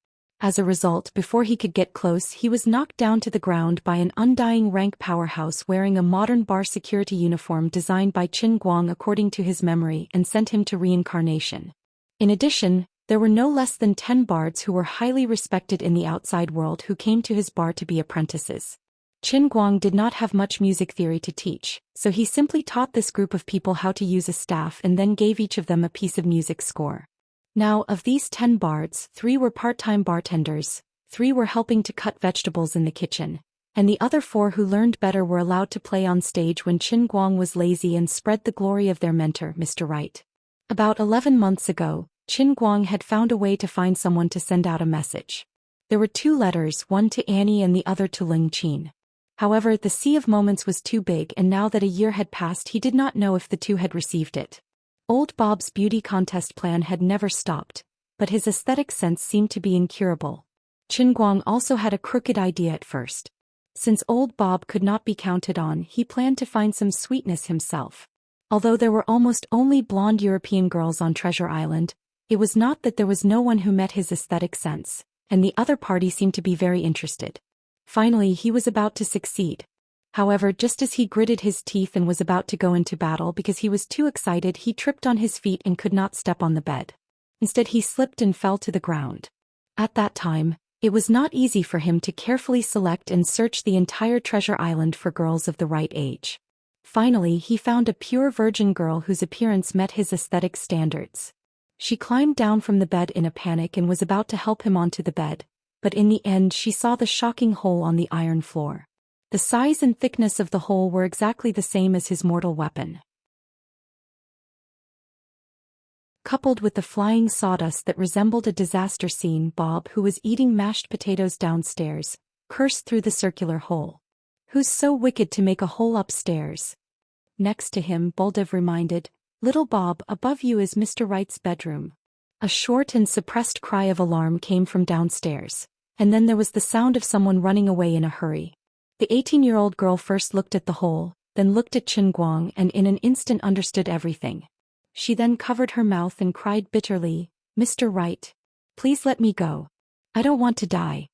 As a result, before he could get close, he was knocked down to the ground by an undying rank powerhouse wearing a modern bar security uniform designed by Qin Guang according to his memory and sent him to reincarnation. In addition, there were no less than 10 bards who were highly respected in the outside world who came to his bar to be apprentices. Qin Guang did not have much music theory to teach, so he simply taught this group of people how to use a staff and then gave each of them a piece of music score. Now, of these 10 bards, 3 were part-time bartenders, 3 were helping to cut vegetables in the kitchen, and the other 4 who learned better were allowed to play on stage when Qin Guang was lazy and spread the glory of their mentor, Mr. Right. About 11 months ago, Qin Guang had found a way to find someone to send out a message. There were 2 letters, one to Annie and the other to Ling Qin. However, the Sea of Moments was too big, and now that a year had passed, he did not know if the 2 had received it. Old Bob's beauty contest plan had never stopped, but his aesthetic sense seemed to be incurable. Qin Guang also had a crooked idea at first. Since Old Bob could not be counted on, he planned to find some sweetness himself. Although there were almost only blonde European girls on Treasure Island, it was not that there was no one who met his aesthetic sense, and the other party seemed to be very interested. Finally, he was about to succeed. However, just as he gritted his teeth and was about to go into battle because he was too excited, he tripped on his feet and could not step on the bed. Instead, he slipped and fell to the ground. At that time, it was not easy for him to carefully select and search the entire treasure island for girls of the right age. Finally, he found a pure virgin girl whose appearance met his aesthetic standards. She climbed down from the bed in a panic and was about to help him onto the bed, but in the end she saw the shocking hole on the iron floor. The size and thickness of the hole were exactly the same as his mortal weapon. Coupled with the flying sawdust that resembled a disaster scene, Bob, who was eating mashed potatoes downstairs, cursed through the circular hole. "Who's so wicked to make a hole upstairs?" Next to him, Boldev reminded, "Little Bob, above you is Mr. Wright's bedroom." A short and suppressed cry of alarm came from downstairs, and then there was the sound of someone running away in a hurry. The 18-year-old girl first looked at the hole, then looked at Qin Guang and in an instant understood everything. She then covered her mouth and cried bitterly, "Mr. Wright, please let me go. I don't want to die."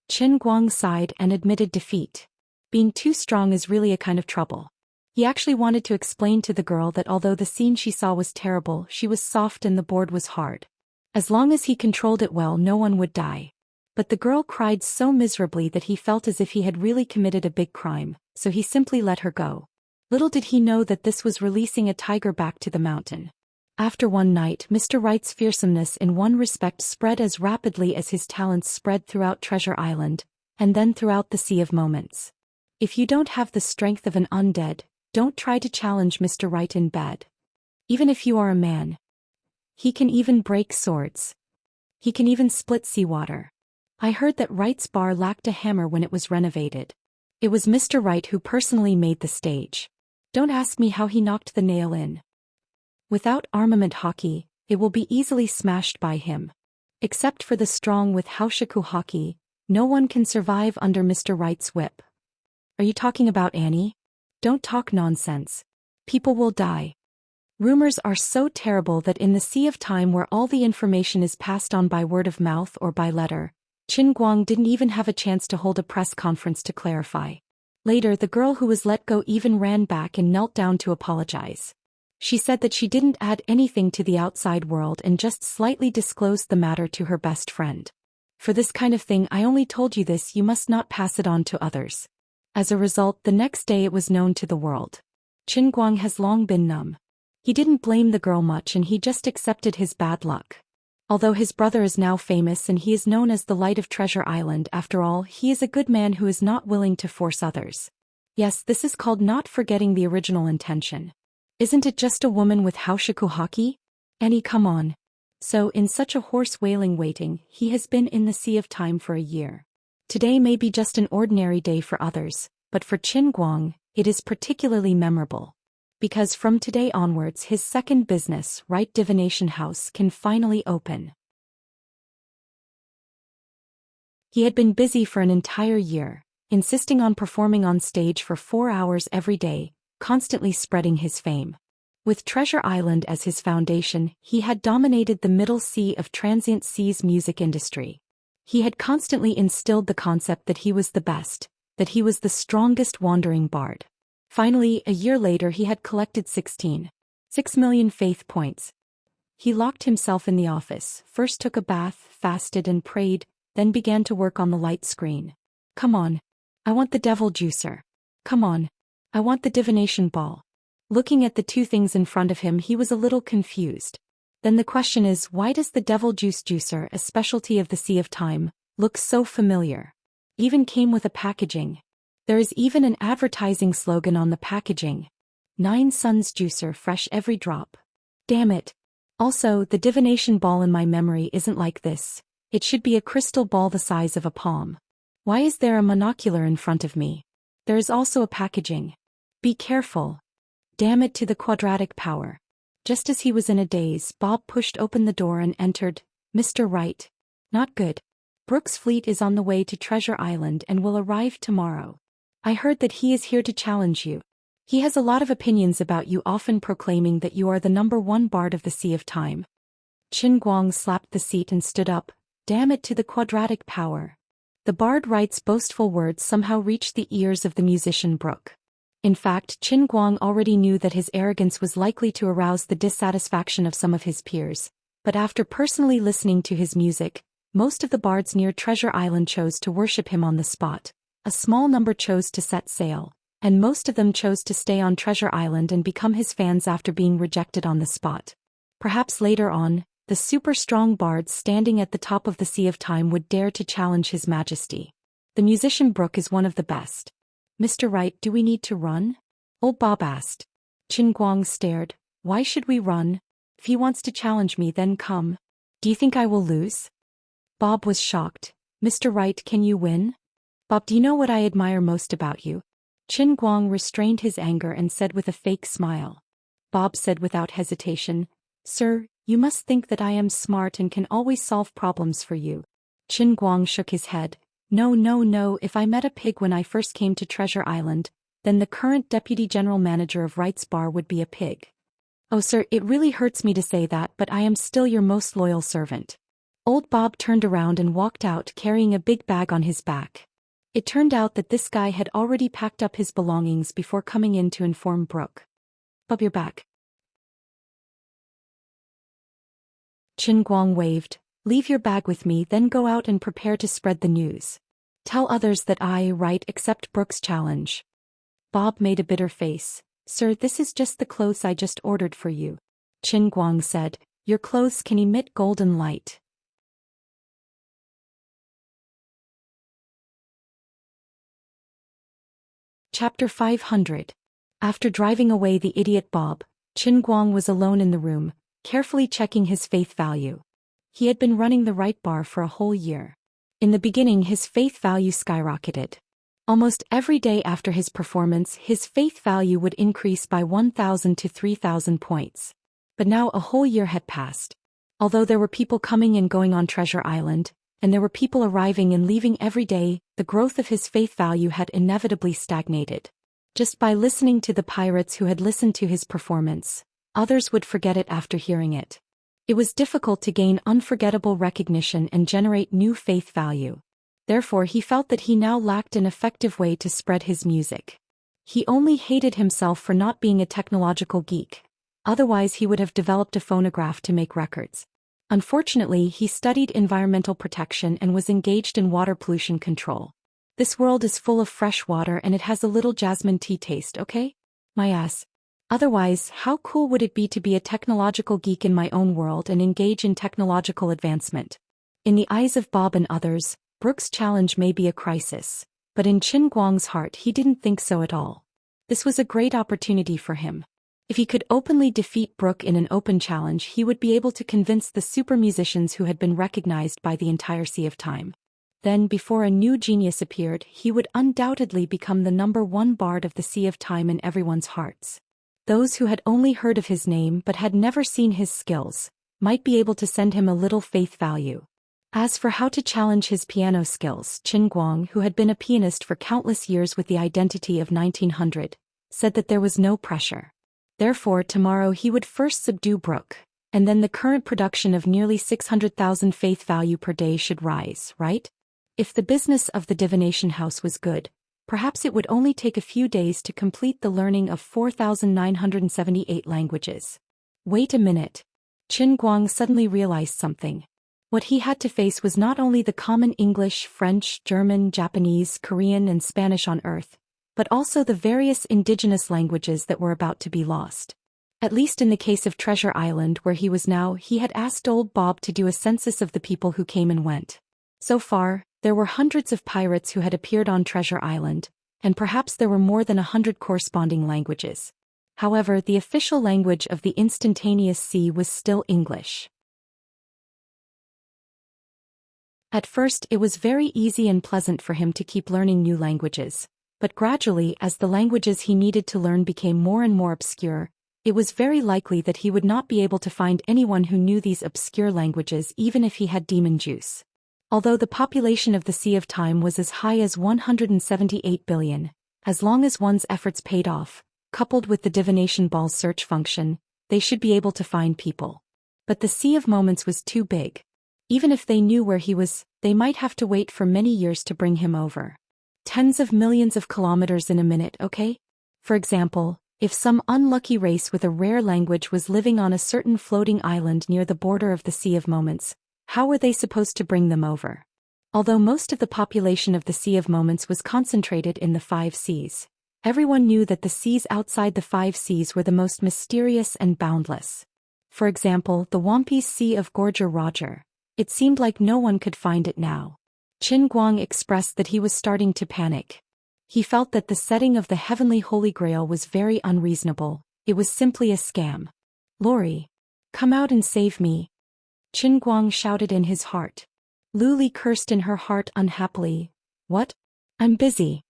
Qin Guang sighed and admitted defeat. Being too strong is really a kind of trouble. He actually wanted to explain to the girl that although the scene she saw was terrible, she was soft and the board was hard. As long as he controlled it well, no one would die. But the girl cried so miserably that he felt as if he had really committed a big crime, so he simply let her go. Little did he know that this was releasing a tiger back to the mountain. After one night, Mr. Wright's fearsomeness in one respect spread as rapidly as his talents spread throughout Treasure Island, and then throughout the Sea of Moments. If you don't have the strength of an undead, don't try to challenge Mr. Wright in bed. Even if you are a man. He can even break swords. He can even split seawater. I heard that Wright's bar lacked a hammer when it was renovated. It was Mr. Wright who personally made the stage. Don't ask me how he knocked the nail in. Without armament hockey, it will be easily smashed by him. Except for the strong with Haoshiku hockey, no one can survive under Mr. Wright's whip. Are you talking about Annie? Don't talk nonsense. People will die. Rumors are so terrible that in the Sea of Time where all the information is passed on by word of mouth or by letter, Qin Guang didn't even have a chance to hold a press conference to clarify. Later, the girl who was let go even ran back and knelt down to apologize. She said that she didn't add anything to the outside world and just slightly disclosed the matter to her best friend. For this kind of thing, I only told you this, you must not pass it on to others. As a result, the next day it was known to the world. Qin Guang has long been numb. He didn't blame the girl much and he just accepted his bad luck. Although his brother is now famous and he is known as the Light of Treasure Island, after all, he is a good man who is not willing to force others. Yes, this is called not forgetting the original intention. Isn't it just a woman with Haoshiku hockey? Annie, come on. So, in such a hoarse wailing waiting, he has been in the Sea of Time for a year. Today may be just an ordinary day for others, but for Qin Guang, it is particularly memorable. Because from today onwards his second business, Wright Divination House, can finally open. He had been busy for an entire year, insisting on performing on stage for 4 hours every day, constantly spreading his fame. With Treasure Island as his foundation, he had dominated the middle sea of Transient Sea's music industry. He had constantly instilled the concept that he was the best, that he was the strongest wandering bard. Finally, a year later he had collected 6 million faith points. He locked himself in the office, first took a bath, fasted and prayed, then began to work on the light screen. Come on. I want the devil juicer. Come on. I want the divination ball. Looking at the two things in front of him, he was a little confused. Then the question is, why does the devil juice juicer, a specialty of the Sea of Time, look so familiar? Even came with a packaging. There is even an advertising slogan on the packaging. 9 Suns Juicer, fresh every drop. Damn it. Also, the divination ball in my memory isn't like this. It should be a crystal ball the size of a palm. Why is there a monocular in front of me? There is also a packaging. Be careful. Damn it to the quadratic power. Just as he was in a daze, Bob pushed open the door and entered. Mr. Wright. Not good. Brooks' fleet is on the way to Treasure Island and will arrive tomorrow. I heard that he is here to challenge you. He has a lot of opinions about you, often proclaiming that you are the #1 bard of the Sea of Time. Qin Guang slapped the seat and stood up. Damn it to the quadratic power. The bard Wright's boastful words somehow reached the ears of the musician Brook. In fact, Qin Guang already knew that his arrogance was likely to arouse the dissatisfaction of some of his peers, but after personally listening to his music, most of the bards near Treasure Island chose to worship him on the spot. A small number chose to set sail, and most of them chose to stay on Treasure Island and become his fans after being rejected on the spot. Perhaps later on, the super-strong bards standing at the top of the Sea of Time would dare to challenge His Majesty. The musician Brook is one of the best. Mr. Wright, do we need to run? Old Bob asked. Qin Guang stared. Why should we run? If he wants to challenge me, then come. Do you think I will lose? Bob was shocked. Mr. Wright, can you win? Bob, do you know what I admire most about you? Qin Guang restrained his anger and said with a fake smile. Bob said without hesitation, Sir, you must think that I am smart and can always solve problems for you. Qin Guang shook his head. No, if I met a pig when I first came to Treasure Island, then the current deputy general manager of Wright's Bar would be a pig. Oh sir, it really hurts me to say that, but I am still your most loyal servant. Old Bob turned around and walked out carrying a big bag on his back. It turned out that this guy had already packed up his belongings before coming in to inform Brook. Bob, you're back. Qin Guang waved. Leave your bag with me, then go out and prepare to spread the news. Tell others that I, Wright, accept Brook's challenge. Bob made a bitter face. Sir, this is just the clothes I just ordered for you. Qin Guang said, your clothes can emit golden light. Chapter 500. After driving away the idiot Bob, Qin Guang was alone in the room, carefully checking his faith value. He had been running the Wright Bar for a whole year. In the beginning, his faith value skyrocketed. Almost every day after his performance, his faith value would increase by 1,000 to 3,000 points. But now a whole year had passed. Although there were people coming and going on Treasure Island, and there were people arriving and leaving every day, the growth of his faith value had inevitably stagnated. Just by listening to the pirates who had listened to his performance, others would forget it after hearing it. It was difficult to gain unforgettable recognition and generate new faith value. Therefore, he felt that he now lacked an effective way to spread his music. He only hated himself for not being a technological geek. Otherwise, he would have developed a phonograph to make records. Unfortunately, he studied environmental protection and was engaged in water pollution control. This world is full of fresh water and it has a little jasmine tea taste, okay? My ass. Otherwise, how cool would it be to be a technological geek in my own world and engage in technological advancement? In the eyes of Bob and others, Brook's challenge may be a crisis, but in Qin Guang's heart he didn't think so at all. This was a great opportunity for him. If he could openly defeat Brook in an open challenge, he would be able to convince the super musicians who had been recognized by the entire Sea of Time. Then, before a new genius appeared, he would undoubtedly become the #1 bard of the Sea of Time in everyone's hearts. Those who had only heard of his name but had never seen his skills might be able to send him a little faith value. As for how to challenge his piano skills, Qin Guang, who had been a pianist for countless years with the identity of 1900, said that there was no pressure. Therefore, tomorrow he would first subdue Brook, and then the current production of nearly 600,000 faith value per day should rise, right? If the business of the divination house was good, perhaps it would only take a few days to complete the learning of 4,978 languages. Wait a minute. Qin Guang suddenly realized something. What he had to face was not only the common English, French, German, Japanese, Korean, and Spanish on Earth, but also the various indigenous languages that were about to be lost. At least in the case of Treasure Island where he was now, he had asked old Bob to do a census of the people who came and went. So far, there were hundreds of pirates who had appeared on Treasure Island, and perhaps there were more than 100 corresponding languages. However, the official language of the instantaneous sea was still English. At first, it was very easy and pleasant for him to keep learning new languages, but gradually, as the languages he needed to learn became more and more obscure, it was very likely that he would not be able to find anyone who knew these obscure languages even if he had demon juice. Although the population of the Sea of Time was as high as 178 billion, as long as one's efforts paid off, coupled with the divination ball's search function, they should be able to find people. But the Sea of Moments was too big. Even if they knew where he was, they might have to wait for many years to bring him over. Tens of millions of kilometers in a minute, okay? For example, if some unlucky race with a rare language was living on a certain floating island near the border of the Sea of Moments, how were they supposed to bring them over? Although most of the population of the Sea of Moments was concentrated in the five seas, everyone knew that the seas outside the five seas were the most mysterious and boundless. For example, the Wampy's Sea of Gorger Roger. It seemed like no one could find it now. Qin Guang expressed that he was starting to panic. He felt that the setting of the Heavenly Holy Grail was very unreasonable. It was simply a scam. "Lori, come out and save me," Qin Guang shouted in his heart. Luli cursed in her heart unhappily. "What? I'm busy.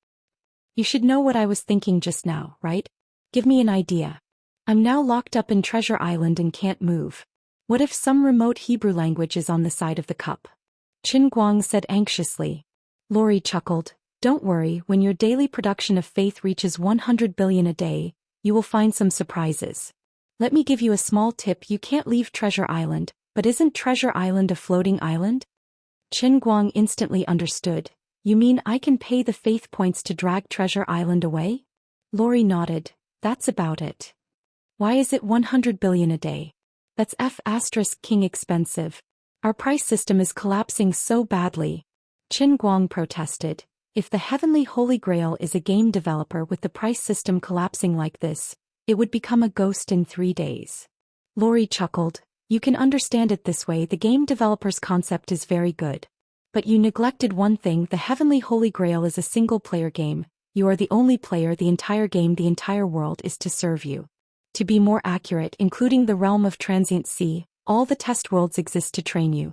You should know what I was thinking just now, right? Give me an idea. I'm now locked up in Treasure Island and can't move. What if some remote Hebrew language is on the side of the cup?" Qin Guang said anxiously. Lori chuckled. "Don't worry, when your daily production of faith reaches 100 billion a day, you will find some surprises. Let me give you a small tip: you can't leave Treasure Island, but isn't Treasure Island a floating island?" Qin Guang instantly understood. "You mean I can pay the faith points to drag Treasure Island away?" Lori nodded. "That's about it." "Why is it 100 billion a day? That's King expensive. Our price system is collapsing so badly." Qin Guang protested. "If the Heavenly Holy Grail is a game developer with the price system collapsing like this, it would become a ghost in 3 days. Lori chuckled. "You can understand it this way: the game developer's concept is very good. But you neglected one thing: the Heavenly Holy Grail is a single-player game. You are the only player. The entire game, the entire world is to serve you. To be more accurate, including the realm of Transient Sea, all the test worlds exist to train you.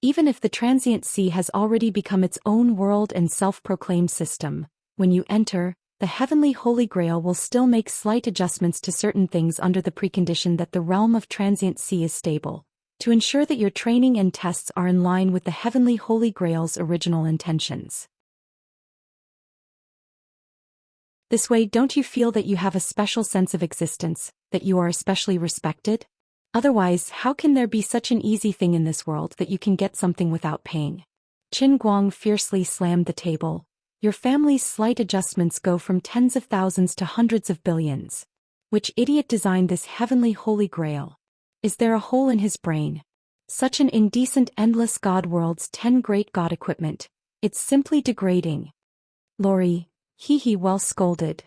Even if the Transient Sea has already become its own world and self-proclaimed system, when you enter, the Heavenly Holy Grail will still make slight adjustments to certain things under the precondition that the realm of Transient Sea is stable, to ensure that your training and tests are in line with the Heavenly Holy Grail's original intentions. This way, don't you feel that you have a special sense of existence, that you are especially respected? Otherwise, how can there be such an easy thing in this world that you can get something without paying?" Qin Guang fiercely slammed the table. "Your family's slight adjustments go from tens of thousands to hundreds of billions. Which idiot designed this Heavenly Holy Grail? Is there a hole in his brain? Such an indecent endless god world's 10 great god equipment. It's simply degrading." Lori, well scolded.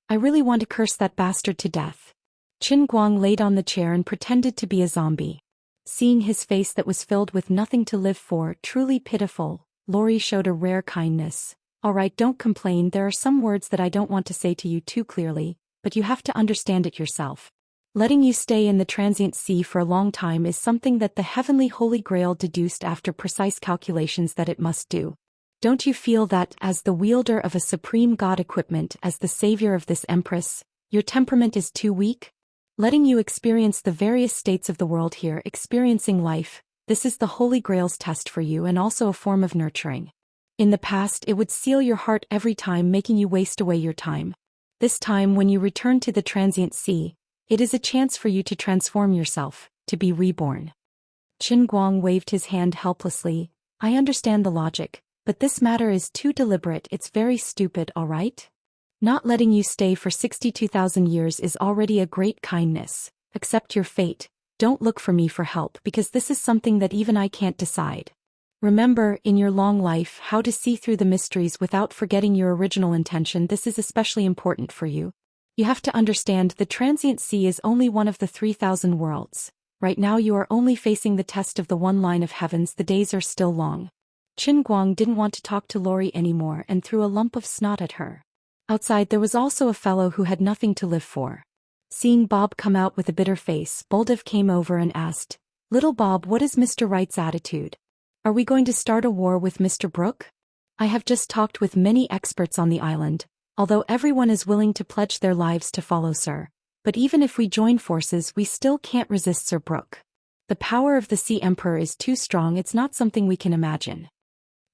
"I really want to curse that bastard to death." Qin Guang laid on the chair and pretended to be a zombie. Seeing his face that was filled with nothing to live for, truly pitiful, Lori showed a rare kindness. "All right, don't complain. There are some words that I don't want to say to you too clearly, but you have to understand it yourself. Letting you stay in the Transient Sea for a long time is something that the Heavenly Holy Grail deduced after precise calculations that it must do. Don't you feel that, as the wielder of a supreme god equipment, as the savior of this empress, your temperament is too weak? Letting you experience the various states of the world here, experiencing life, this is the Holy Grail's test for you and also a form of nurturing. In the past, it would seal your heart every time, making you waste away your time. This time, when you return to the Transient Sea, it is a chance for you to transform yourself, to be reborn." Qin Guang waved his hand helplessly. "I understand the logic, but this matter is too deliberate. It's very stupid, all right? Not letting you stay for 62,000 years is already a great kindness. Accept your fate. Don't look for me for help, because this is something that even I can't decide. Remember, in your long life, how to see through the mysteries without forgetting your original intention. This is especially important for you. You have to understand the Transient Sea is only one of the 3,000 worlds. Right now you are only facing the test of the one line of heavens. The days are still long." Qin Guang didn't want to talk to Lori anymore and threw a lump of snot at her. Outside there was also a fellow who had nothing to live for. Seeing Bob come out with a bitter face, Boldev came over and asked, "Little Bob, what is Mr. Wright's attitude? Are we going to start a war with Mr. Brooke? I have just talked with many experts on the island, although everyone is willing to pledge their lives to follow Sir. But even if we join forces, we still can't resist Sir Brooke. The power of the Sea Emperor is too strong. It's not something we can imagine."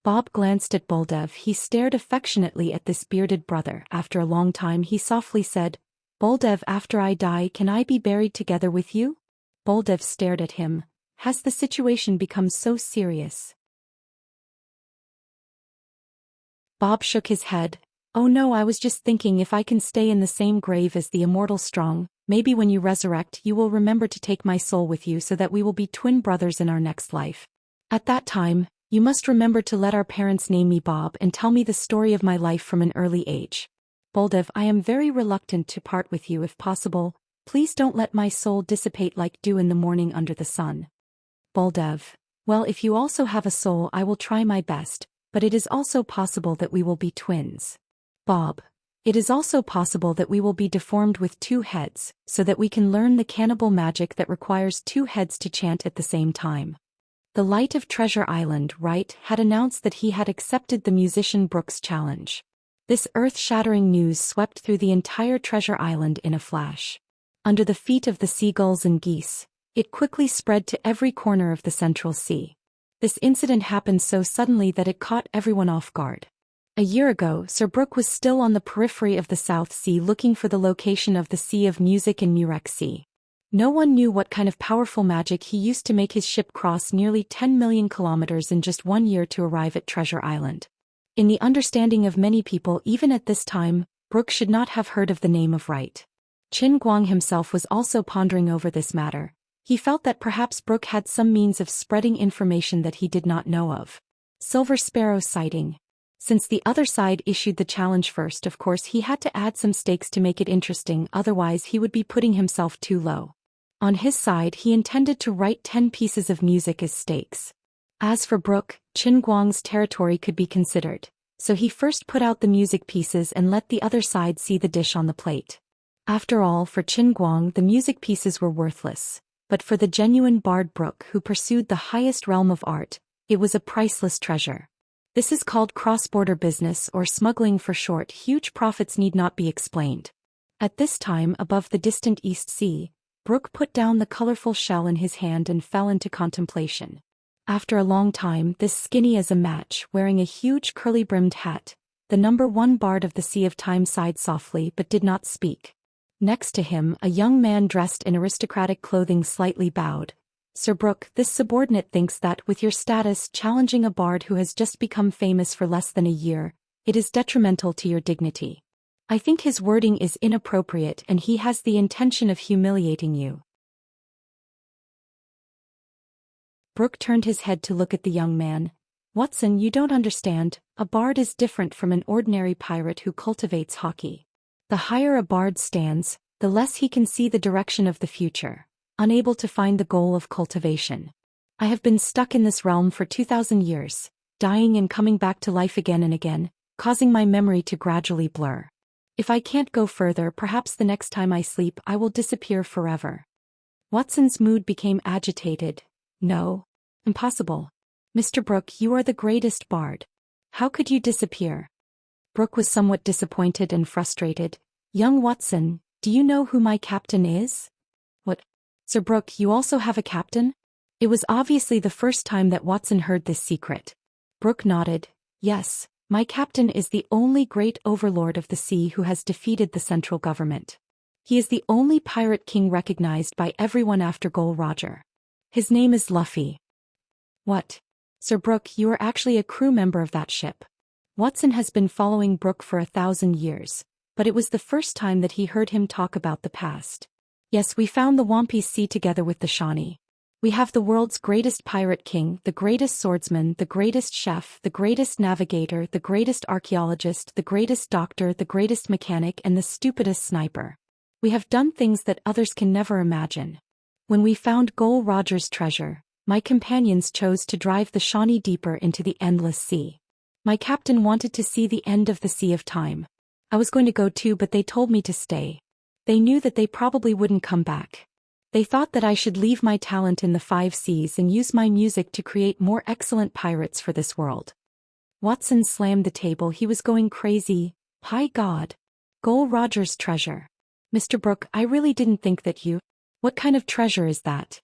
Bob glanced at Boldev. He stared affectionately at this bearded brother. After a long time he softly said, "Boldev, after I die, can I be buried together with you?" Boldev stared at him. Has the situation become so serious? Bob shook his head. Oh no, I was just thinking if I can stay in the same grave as the Immortal strong, maybe when you resurrect you will remember to take my soul with you so that we will be twin brothers in our next life. At that time, you must remember to let our parents name me Bob and tell me the story of my life from an early age. Boldev, I am very reluctant to part with you if possible. Please don't let my soul dissipate like dew in the morning under the sun. Boldev, well, if you also have a soul I will try my best, but it is also possible that we will be twins. Bob, it is also possible that we will be deformed with 2 heads, so that we can learn the cannibal magic that requires 2 heads to chant at the same time. The Light of Treasure Island, Wright, had announced that he had accepted the musician Brooks' challenge. This earth-shattering news swept through the entire Treasure Island in a flash. Under the feet of the seagulls and geese, it quickly spread to every corner of the Central Sea. This incident happened so suddenly that it caught everyone off guard. A year ago, Sir Brooke was still on the periphery of the South Sea looking for the location of the Sea of Music in Murex Sea. No one knew what kind of powerful magic he used to make his ship cross nearly 10 million kilometers in just 1 year to arrive at Treasure Island. In the understanding of many people even at this time, Brooke should not have heard of the name of Wright. Qin Guang himself was also pondering over this matter. He felt that perhaps Brooke had some means of spreading information that he did not know of. Silver Sparrow sighting. Since the other side issued the challenge first, of course he had to add some stakes to make it interesting, otherwise he would be putting himself too low. On his side he intended to write 10 pieces of music as stakes. As for Brooke, Qin Guang's territory could be considered, so he first put out the music pieces and let the other side see the dish on the plate. After all, for Qin Guang the music pieces were worthless, but for the genuine bard Brooke who pursued the highest realm of art, it was a priceless treasure. This is called cross-border business or smuggling for short. Huge profits need not be explained. At this time above the distant East Sea, Brooke put down the colorful shell in his hand and fell into contemplation. After a long time, this skinny as a match, wearing a huge curly-brimmed hat, the #1 bard of the Sea of Time sighed softly but did not speak. Next to him, a young man dressed in aristocratic clothing slightly bowed. Sir Brooke, this subordinate thinks that, with your status challenging a bard who has just become famous for less than a year, it is detrimental to your dignity. I think his wording is inappropriate and he has the intention of humiliating you. Brooke turned his head to look at the young man. Watson, you don't understand. A bard is different from an ordinary pirate who cultivates hockey. The higher a bard stands, the less he can see the direction of the future, unable to find the goal of cultivation. I have been stuck in this realm for 2,000 years, dying and coming back to life again and again, causing my memory to gradually blur. If I can't go further, perhaps the next time I sleep I will disappear forever. Watson's mood became agitated. No. Impossible. Mr. Brooke, you are the greatest bard. How could you disappear? Brooke was somewhat disappointed and frustrated. Young Watson, do you know who my captain is? What? Sir Brooke, you also have a captain? It was obviously the first time that Watson heard this secret. Brooke nodded. Yes, my captain is the only great overlord of the sea who has defeated the central government. He is the only pirate king recognized by everyone after Gol Roger. His name is Luffy. What? Sir Brooke, you are actually a crew member of that ship. Watson has been following Brooke for 1,000 years, but it was the first time that he heard him talk about the past. Yes, we found the Wampy Sea together with the Shawnee. We have the world's greatest pirate king, the greatest swordsman, the greatest chef, the greatest navigator, the greatest archaeologist, the greatest doctor, the greatest mechanic, and the stupidest sniper. We have done things that others can never imagine. When we found Gol Roger's treasure, my companions chose to drive the Shawnee deeper into the endless sea. My captain wanted to see the end of the Sea of Time. I was going to go too, but they told me to stay. They knew that they probably wouldn't come back. They thought that I should leave my talent in the 5 seas and use my music to create more excellent pirates for this world. Watson slammed the table. He was going crazy. By God. Gol Roger's treasure. Mr. Brooke, I really didn't think that you... What kind of treasure is that?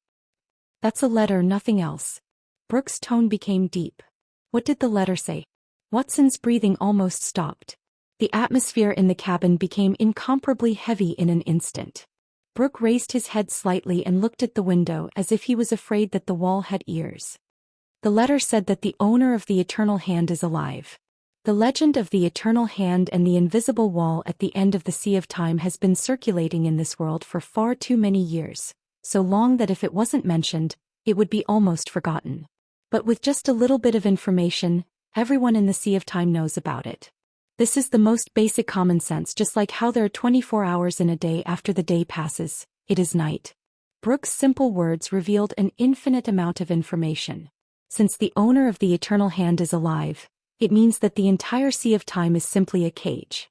That's a letter, nothing else. Brooke's tone became deep. What did the letter say? Watson's breathing almost stopped. The atmosphere in the cabin became incomparably heavy in an instant. Brooke raised his head slightly and looked at the window as if he was afraid that the wall had ears. The letter said that the owner of the Eternal Hand is alive. The legend of the eternal hand and the invisible wall at the end of the Sea of Time has been circulating in this world for far too many years, so long that if it wasn't mentioned, it would be almost forgotten. But with just a little bit of information, everyone in the Sea of Time knows about it. This is the most basic common sense, just like how there are 24 hours in a day. After the day passes, it is night. Brooke's simple words revealed an infinite amount of information. Since the owner of the eternal hand is alive, it means that the entire Sea of Time is simply a cage.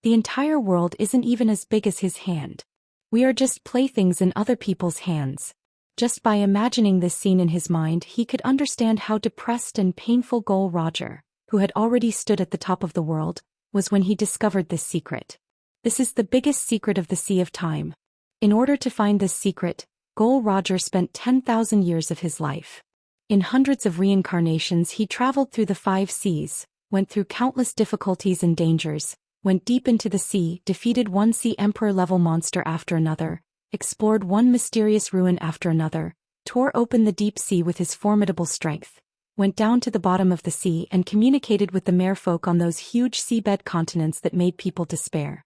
The entire world isn't even as big as his hand. We are just playthings in other people's hands. Just by imagining this scene in his mind, he could understand how depressed and painful Gol Roger, who had already stood at the top of the world, was when he discovered this secret. This is the biggest secret of the Sea of Time. In order to find this secret, Gol Roger spent 10,000 years of his life. In hundreds of reincarnations he traveled through the 5 seas, went through countless difficulties and dangers, went deep into the sea, defeated one sea emperor-level monster after another, explored one mysterious ruin after another, tore open the deep sea with his formidable strength, went down to the bottom of the sea and communicated with the merfolk on those huge seabed continents that made people despair.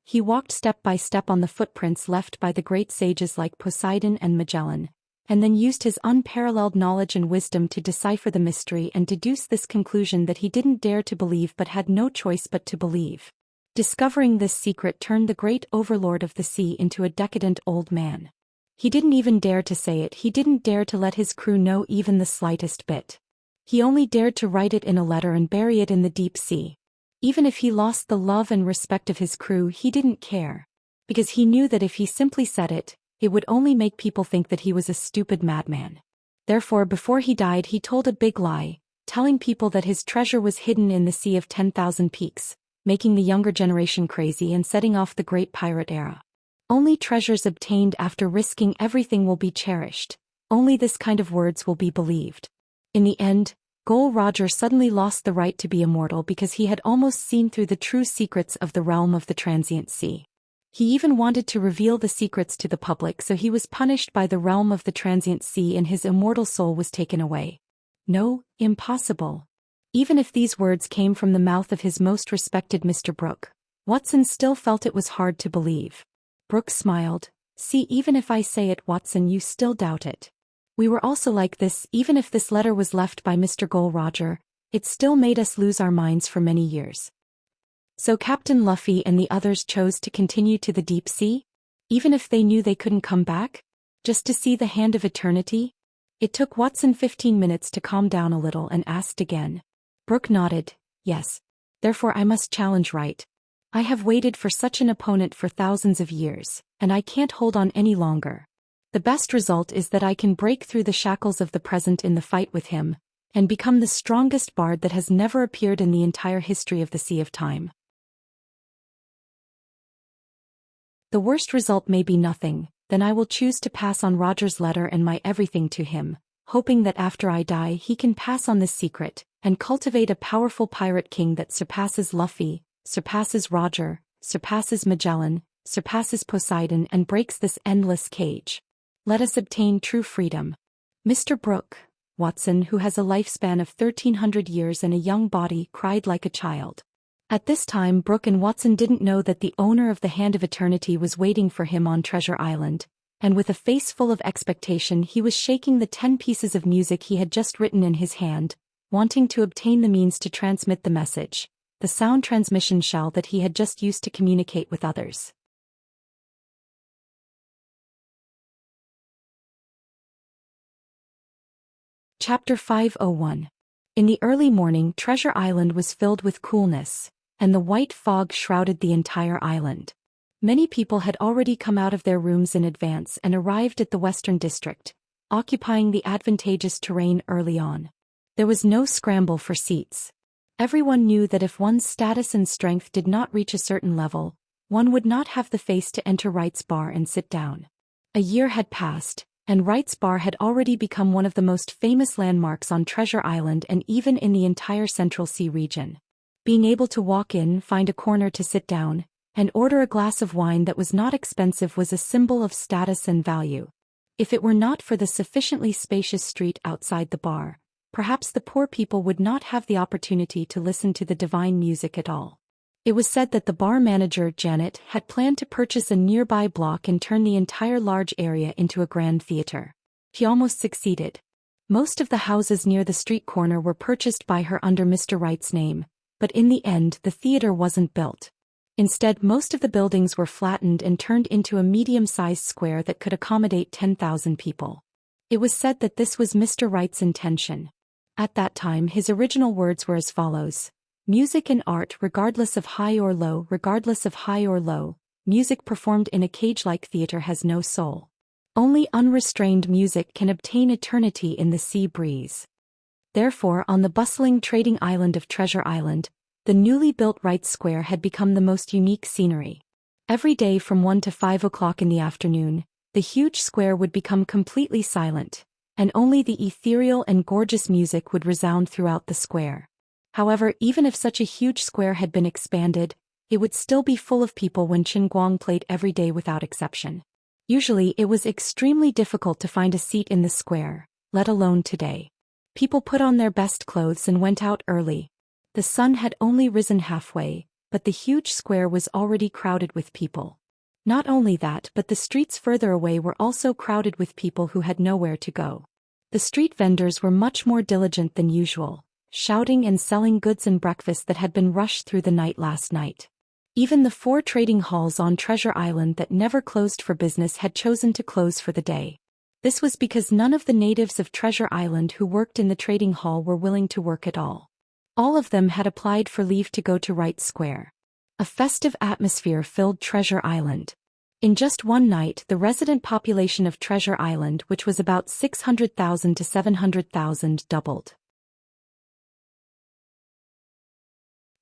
He walked step by step on the footprints left by the great sages like Poseidon and Magellan, and then used his unparalleled knowledge and wisdom to decipher the mystery and deduce this conclusion that he didn't dare to believe but had no choice but to believe. Discovering this secret turned the great overlord of the sea into a decadent old man. He didn't even dare to say it. He didn't dare to let his crew know even the slightest bit. He only dared to write it in a letter and bury it in the deep sea. Even if he lost the love and respect of his crew, he didn't care. Because he knew that if he simply said it, it would only make people think that he was a stupid madman. Therefore, before he died, he told a big lie, telling people that his treasure was hidden in the Sea of 10,000 Peaks, making the younger generation crazy and setting off the great pirate era. Only treasures obtained after risking everything will be cherished. Only this kind of words will be believed. In the end, Gol Roger suddenly lost the right to be immortal because he had almost seen through the true secrets of the realm of the transient sea. He even wanted to reveal the secrets to the public, so he was punished by the realm of the transient sea and his immortal soul was taken away. No, impossible. Even if these words came from the mouth of his most respected Mr. Brooke, Watson still felt it was hard to believe. Brooke smiled. See, even if I say it, Watson, you still doubt it. We were also like this. Even if this letter was left by Mr. Gol Roger, it still made us lose our minds for many years. So Captain Luffy and the others chose to continue to the deep sea? Even if they knew they couldn't come back? Just to see the hand of eternity? It took Watson 15 minutes to calm down a little and asked again. Brooke nodded. Yes. Therefore I must challenge right. I have waited for such an opponent for thousands of years, and I can't hold on any longer. The best result is that I can break through the shackles of the present in the fight with him, and become the strongest bard that has never appeared in the entire history of the Sea of Time. The worst result may be nothing, then I will choose to pass on Roger's letter and my everything to him, hoping that after I die he can pass on this secret, and cultivate a powerful pirate king that surpasses Luffy, surpasses Roger, surpasses Magellan, surpasses Poseidon and breaks this endless cage. Let us obtain true freedom. Mr. Brooke, Watson, who has a lifespan of 1,300 years and a young body, cried like a child. At this time Brooke and Watson didn't know that the owner of the Hand of Eternity was waiting for him on Treasure Island, and with a face full of expectation he was shaking the 10 pieces of music he had just written in his hand, wanting to obtain the means to transmit the message, the sound transmission shell that he had just used to communicate with others. Chapter 501. In the early morning, Treasure Island was filled with coolness, and the white fog shrouded the entire island. Many people had already come out of their rooms in advance and arrived at the Western District, occupying the advantageous terrain early on. There was no scramble for seats. Everyone knew that if one's status and strength did not reach a certain level, one would not have the face to enter Wright's Bar and sit down. A year had passed, and Wright's Bar had already become one of the most famous landmarks on Treasure Island and even in the entire Central Sea region. Being able to walk in, find a corner to sit down, and order a glass of wine that was not expensive was a symbol of status and value. If it were not for the sufficiently spacious street outside the bar, perhaps the poor people would not have the opportunity to listen to the divine music at all. It was said that the bar manager, Janet, had planned to purchase a nearby block and turn the entire large area into a grand theater. She almost succeeded. Most of the houses near the street corner were purchased by her under Mr. Wright's name, but in the end the theater wasn't built. Instead, most of the buildings were flattened and turned into a medium-sized square that could accommodate 10,000 people. It was said that this was Mr. Wright's intention. At that time, his original words were as follows: "Music and art, regardless of high or low, regardless of high or low, music performed in a cage-like theater has no soul. Only unrestrained music can obtain eternity in the sea breeze." Therefore, on the bustling trading island of Treasure Island, the newly built Wright Square had become the most unique scenery. Every day from 1 to 5 o'clock in the afternoon, the huge square would become completely silent, and only the ethereal and gorgeous music would resound throughout the square. However, even if such a huge square had been expanded, it would still be full of people when Qin Guang played every day without exception. Usually it was extremely difficult to find a seat in the square, let alone today. People put on their best clothes and went out early. The sun had only risen halfway, but the huge square was already crowded with people. Not only that, but the streets further away were also crowded with people who had nowhere to go. The street vendors were much more diligent than usual, shouting and selling goods and breakfast that had been rushed through the night last night. Even the 4 trading halls on Treasure Island that never closed for business had chosen to close for the day. This was because none of the natives of Treasure Island who worked in the trading hall were willing to work at all. All of them had applied for leave to go to Wright Square. A festive atmosphere filled Treasure Island. In just one night, the resident population of Treasure Island, which was about 600,000 to 700,000, doubled.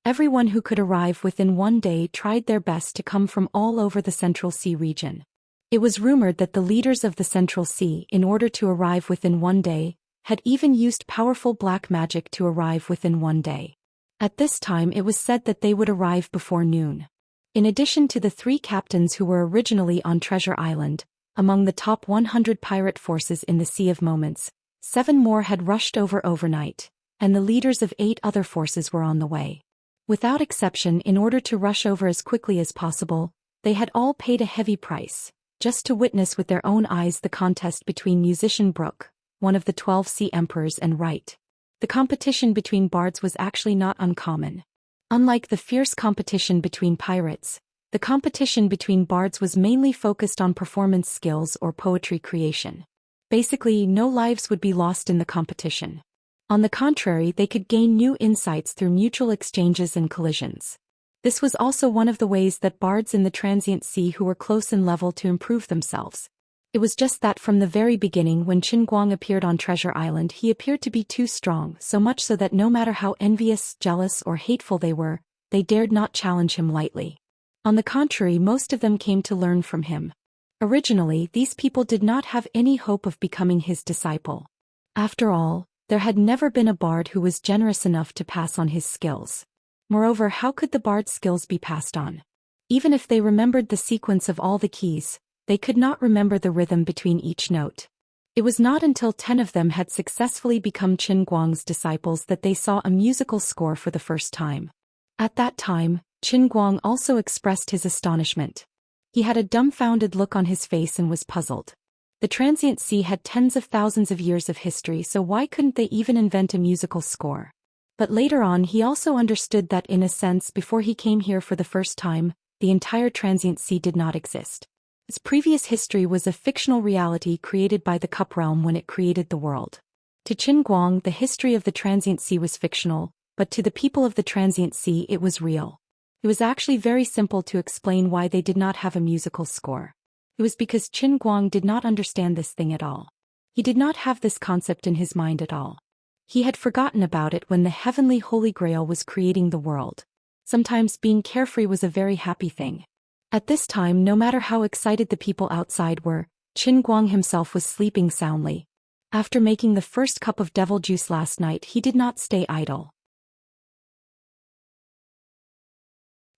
Everyone who could arrive within one day tried their best to come from all over the Central Sea region. It was rumored that the leaders of the Central Sea, in order to arrive within one day, had even used powerful black magic to arrive within one day. At this time it was said that they would arrive before noon. In addition to the 3 captains who were originally on Treasure Island, among the top 100 pirate forces in the Sea of Moments, 7 more had rushed over overnight, and the leaders of 8 other forces were on the way. Without exception, in order to rush over as quickly as possible, they had all paid a heavy price, just to witness with their own eyes the contest between Musician Brook, one of the 12 Sea Emperors, and Wright. The competition between bards was actually not uncommon. Unlike the fierce competition between pirates, the competition between bards was mainly focused on performance skills or poetry creation. Basically, no lives would be lost in the competition. On the contrary, they could gain new insights through mutual exchanges and collisions. This was also one of the ways that bards in the transient sea who were close in level to improve themselves. It was just that from the very beginning when Qin Guang appeared on Treasure Island, he appeared to be too strong, so much so that no matter how envious, jealous, or hateful they were, they dared not challenge him lightly. On the contrary, most of them came to learn from him. Originally, these people did not have any hope of becoming his disciple. After all, there had never been a bard who was generous enough to pass on his skills. Moreover, how could the bard's skills be passed on? Even if they remembered the sequence of all the keys, they could not remember the rhythm between each note. It was not until 10 of them had successfully become Qin Guang's disciples that they saw a musical score for the first time. At that time, Qin Guang also expressed his astonishment. He had a dumbfounded look on his face and was puzzled. The transient sea had tens of thousands of years of history, so why couldn't they even invent a musical score? But later on he also understood that in a sense, before he came here for the first time, the entire transient sea did not exist. Its previous history was a fictional reality created by the Cup Realm when it created the world. To Qin Guang, the history of the transient sea was fictional, but to the people of the transient sea it was real. It was actually very simple to explain why they did not have a musical score. It was because Qin Guang did not understand this thing at all. He did not have this concept in his mind at all. He had forgotten about it when the heavenly Holy Grail was creating the world. Sometimes being carefree was a very happy thing. At this time, no matter how excited the people outside were, Qin Guang himself was sleeping soundly. After making the first cup of devil juice last night, he did not stay idle.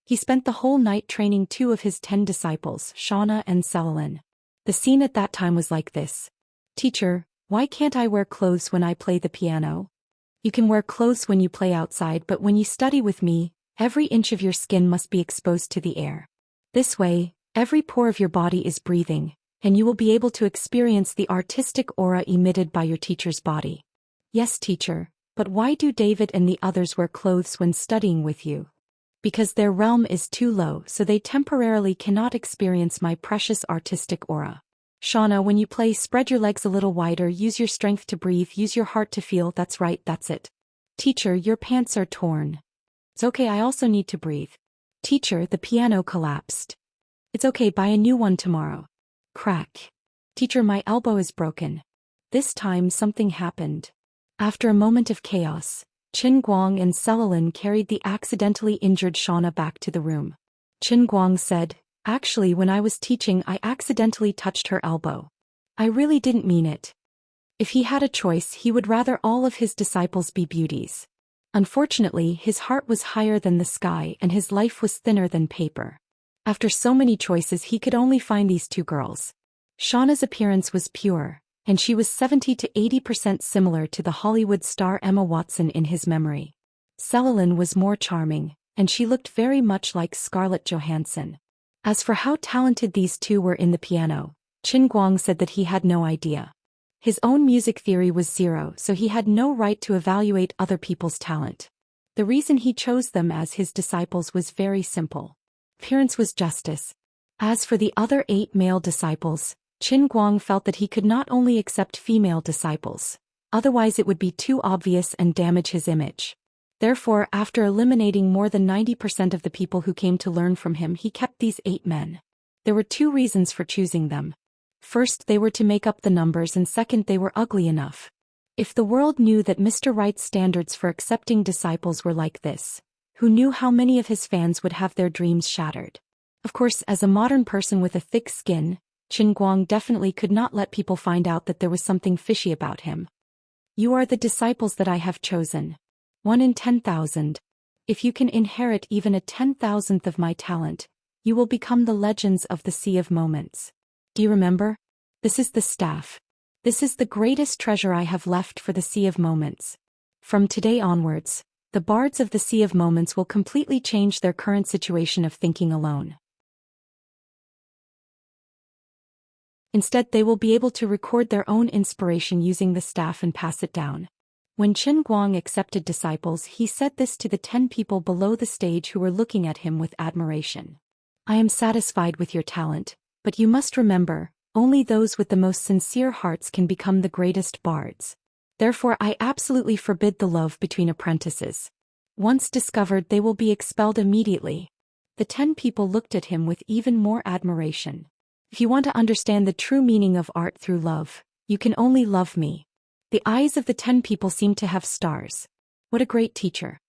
He spent the whole night training 2 of his 10 disciples, Shauna and Celine. The scene at that time was like this. "Teacher, why can't I wear clothes when I play the piano?" You can wear clothes when you play outside, but when you study with me, every inch of your skin must be exposed to the air. This way, every pore of your body is breathing, and you will be able to experience the artistic aura emitted by your teacher's body. Yes, teacher, but why do David and the others wear clothes when studying with you? Because their realm is too low, so they temporarily cannot experience my precious artistic aura. Shauna, when you play, spread your legs a little wider, use your strength to breathe, use your heart to feel. That's right, that's it. Teacher, your pants are torn. It's okay, I also need to breathe. Teacher, the piano collapsed. It's okay, buy a new one tomorrow. Crack. Teacher, my elbow is broken. This time something happened. After a moment of chaos, Qin Guang and Celalin carried the accidentally injured Shauna back to the room. Qin Guang said, "Actually, when I was teaching, I accidentally touched her elbow. I really didn't mean it." If he had a choice, he would rather all of his disciples be beauties. Unfortunately, his heart was higher than the sky and his life was thinner than paper. After so many choices, he could only find these two girls. Shauna's appearance was pure, and she was 70 to 80% similar to the Hollywood star Emma Watson in his memory. Celalin was more charming, and she looked very much like Scarlett Johansson. As for how talented these two were in the piano, Qin Guang said that he had no idea. His own music theory was zero, so he had no right to evaluate other people's talent. The reason he chose them as his disciples was very simple. Appearance was justice. As for the other 8 male disciples, Qin Guang felt that he could not only accept female disciples, otherwise it would be too obvious and damage his image. Therefore, after eliminating more than 90% of the people who came to learn from him, he kept these 8 men. There were 2 reasons for choosing them. First, they were to make up the numbers, and second, they were ugly enough. If the world knew that Mr. Wright's standards for accepting disciples were like this, who knew how many of his fans would have their dreams shattered? Of course, as a modern person with a thick skin, Qin Guang definitely could not let people find out that there was something fishy about him. "You are the disciples that I have chosen. 1 in 10,000. If you can inherit even a 10,000th of my talent, you will become the legends of the Sea of Moments. Do you remember? This is the staff. This is the greatest treasure I have left for the Sea of Moments. From today onwards, the bards of the Sea of Moments will completely change their current situation of thinking alone. Instead, they will be able to record their own inspiration using the staff and pass it down." When Qin Guang accepted disciples, he said this to the 10 people below the stage who were looking at him with admiration. "I am satisfied with your talent, but you must remember, only those with the most sincere hearts can become the greatest bards. Therefore, I absolutely forbid the love between apprentices. Once discovered, they will be expelled immediately." The 10 people looked at him with even more admiration. "If you want to understand the true meaning of art through love, you can only love me." The eyes of the 10 people seemed to have stars. What a great teacher.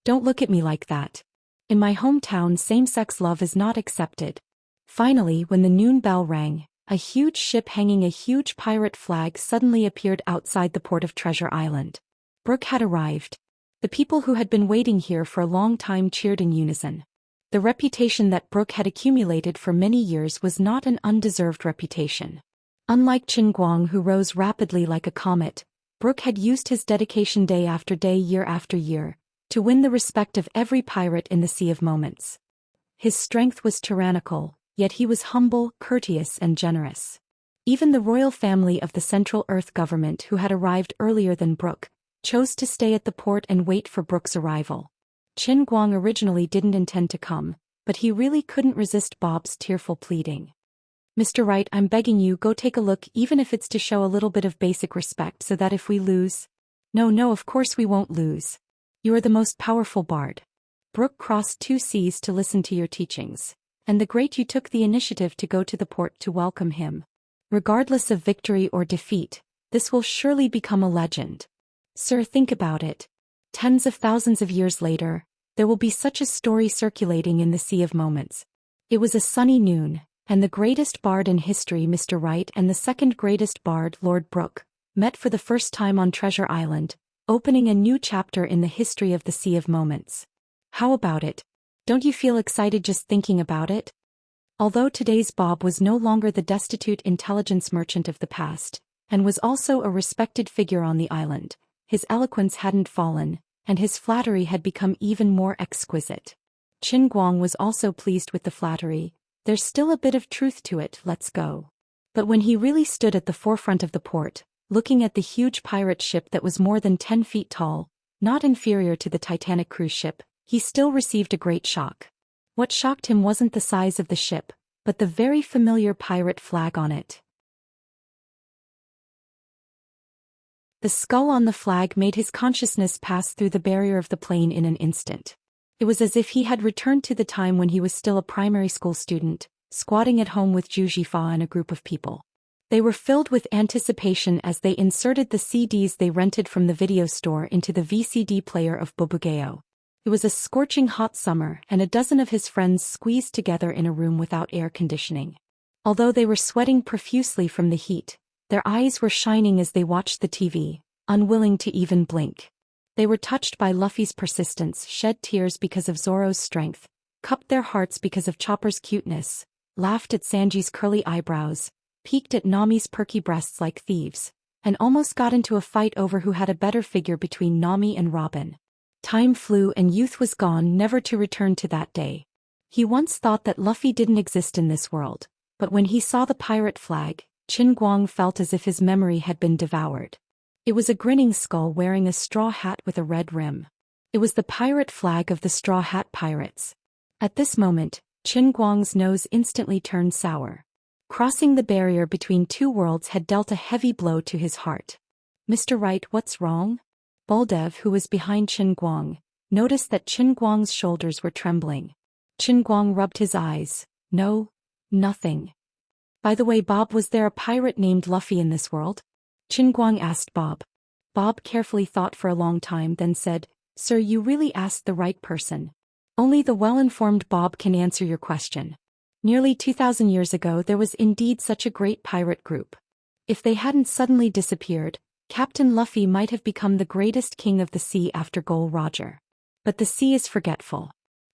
"Don't look at me like that. In my hometown, same-sex love is not accepted." Finally, when the noon bell rang, a huge ship hanging a huge pirate flag suddenly appeared outside the port of Treasure Island. Brooke had arrived. The people who had been waiting here for a long time cheered in unison. The reputation that Brooke had accumulated for many years was not an undeserved reputation. Unlike Qin Guang, who rose rapidly like a comet, Brooke had used his dedication day after day, year after year, to win the respect of every pirate in the Sea of Moments. His strength was tyrannical, yet he was humble, courteous, and generous. Even the royal family of the Central Earth government, who had arrived earlier than Brooke, chose to stay at the port and wait for Brooke's arrival. Qin Guang originally didn't intend to come, but he really couldn't resist Bob's tearful pleading. "Mr. Wright, I'm begging you, go take a look, even if it's to show a little bit of basic respect, so that if we lose—" No, of course we won't lose. You are the most powerful bard. Brooke crossed 2 seas to listen to your teachings, and the great you took the initiative to go to the port to welcome him. Regardless of victory or defeat, this will surely become a legend. Sir, think about it. Tens of thousands of years later, there will be such a story circulating in the Sea of Moments." It was a sunny noon, and the greatest bard in history, Mr. Wright, and the second greatest bard, Lord Brooke, met for the first time on Treasure Island, opening a new chapter in the history of the Sea of Moments. How about it? Don't you feel excited just thinking about it? Although today's Bob was no longer the destitute intelligence merchant of the past, and was also a respected figure on the island, his eloquence hadn't fallen, and his flattery had become even more exquisite. Qin Guang was also pleased with the flattery. There's still a bit of truth to it, let's go. But when he really stood at the forefront of the port, looking at the huge pirate ship that was more than 10 feet tall, not inferior to the Titanic cruise ship, he still received a great shock. What shocked him wasn't the size of the ship, but the very familiar pirate flag on it. The skull on the flag made his consciousness pass through the barrier of the plane in an instant. It was as if he had returned to the time when he was still a primary school student, squatting at home with Zhu Xian and a group of people. They were filled with anticipation as they inserted the CDs they rented from the video store into the VCD player of Bobugeo. It was a scorching hot summer, and a dozen of his friends squeezed together in a room without air conditioning. Although they were sweating profusely from the heat, their eyes were shining as they watched the TV, unwilling to even blink. They were touched by Luffy's persistence, shed tears because of Zoro's strength, cupped their hearts because of Chopper's cuteness, laughed at Sanji's curly eyebrows, peeked at Nami's perky breasts like thieves, and almost got into a fight over who had a better figure between Nami and Robin. Time flew and youth was gone, never to return to that day. He once thought that Luffy didn't exist in this world, but when he saw the pirate flag, Qin Guang felt as if his memory had been devoured. It was a grinning skull wearing a straw hat with a red rim. It was the pirate flag of the Straw Hat Pirates. At this moment, Qin Guang's nose instantly turned sour. Crossing the barrier between two worlds had dealt a heavy blow to his heart. "Mr. Wright, what's wrong?" Baldev, who was behind Qin Guang, noticed that Qin Guang's shoulders were trembling. Qin Guang rubbed his eyes. "No, nothing." "By the way, Bob, was there a pirate named Luffy in this world?" Qin Guang asked Bob. Bob carefully thought for a long time, then said, "Sir, you really asked the right person. Only the well-informed Bob can answer your question. Nearly 2,000 years ago there was indeed such a great pirate group. If they hadn't suddenly disappeared, Captain Luffy might have become the greatest king of the sea after Gol Roger. But the sea is forgetful.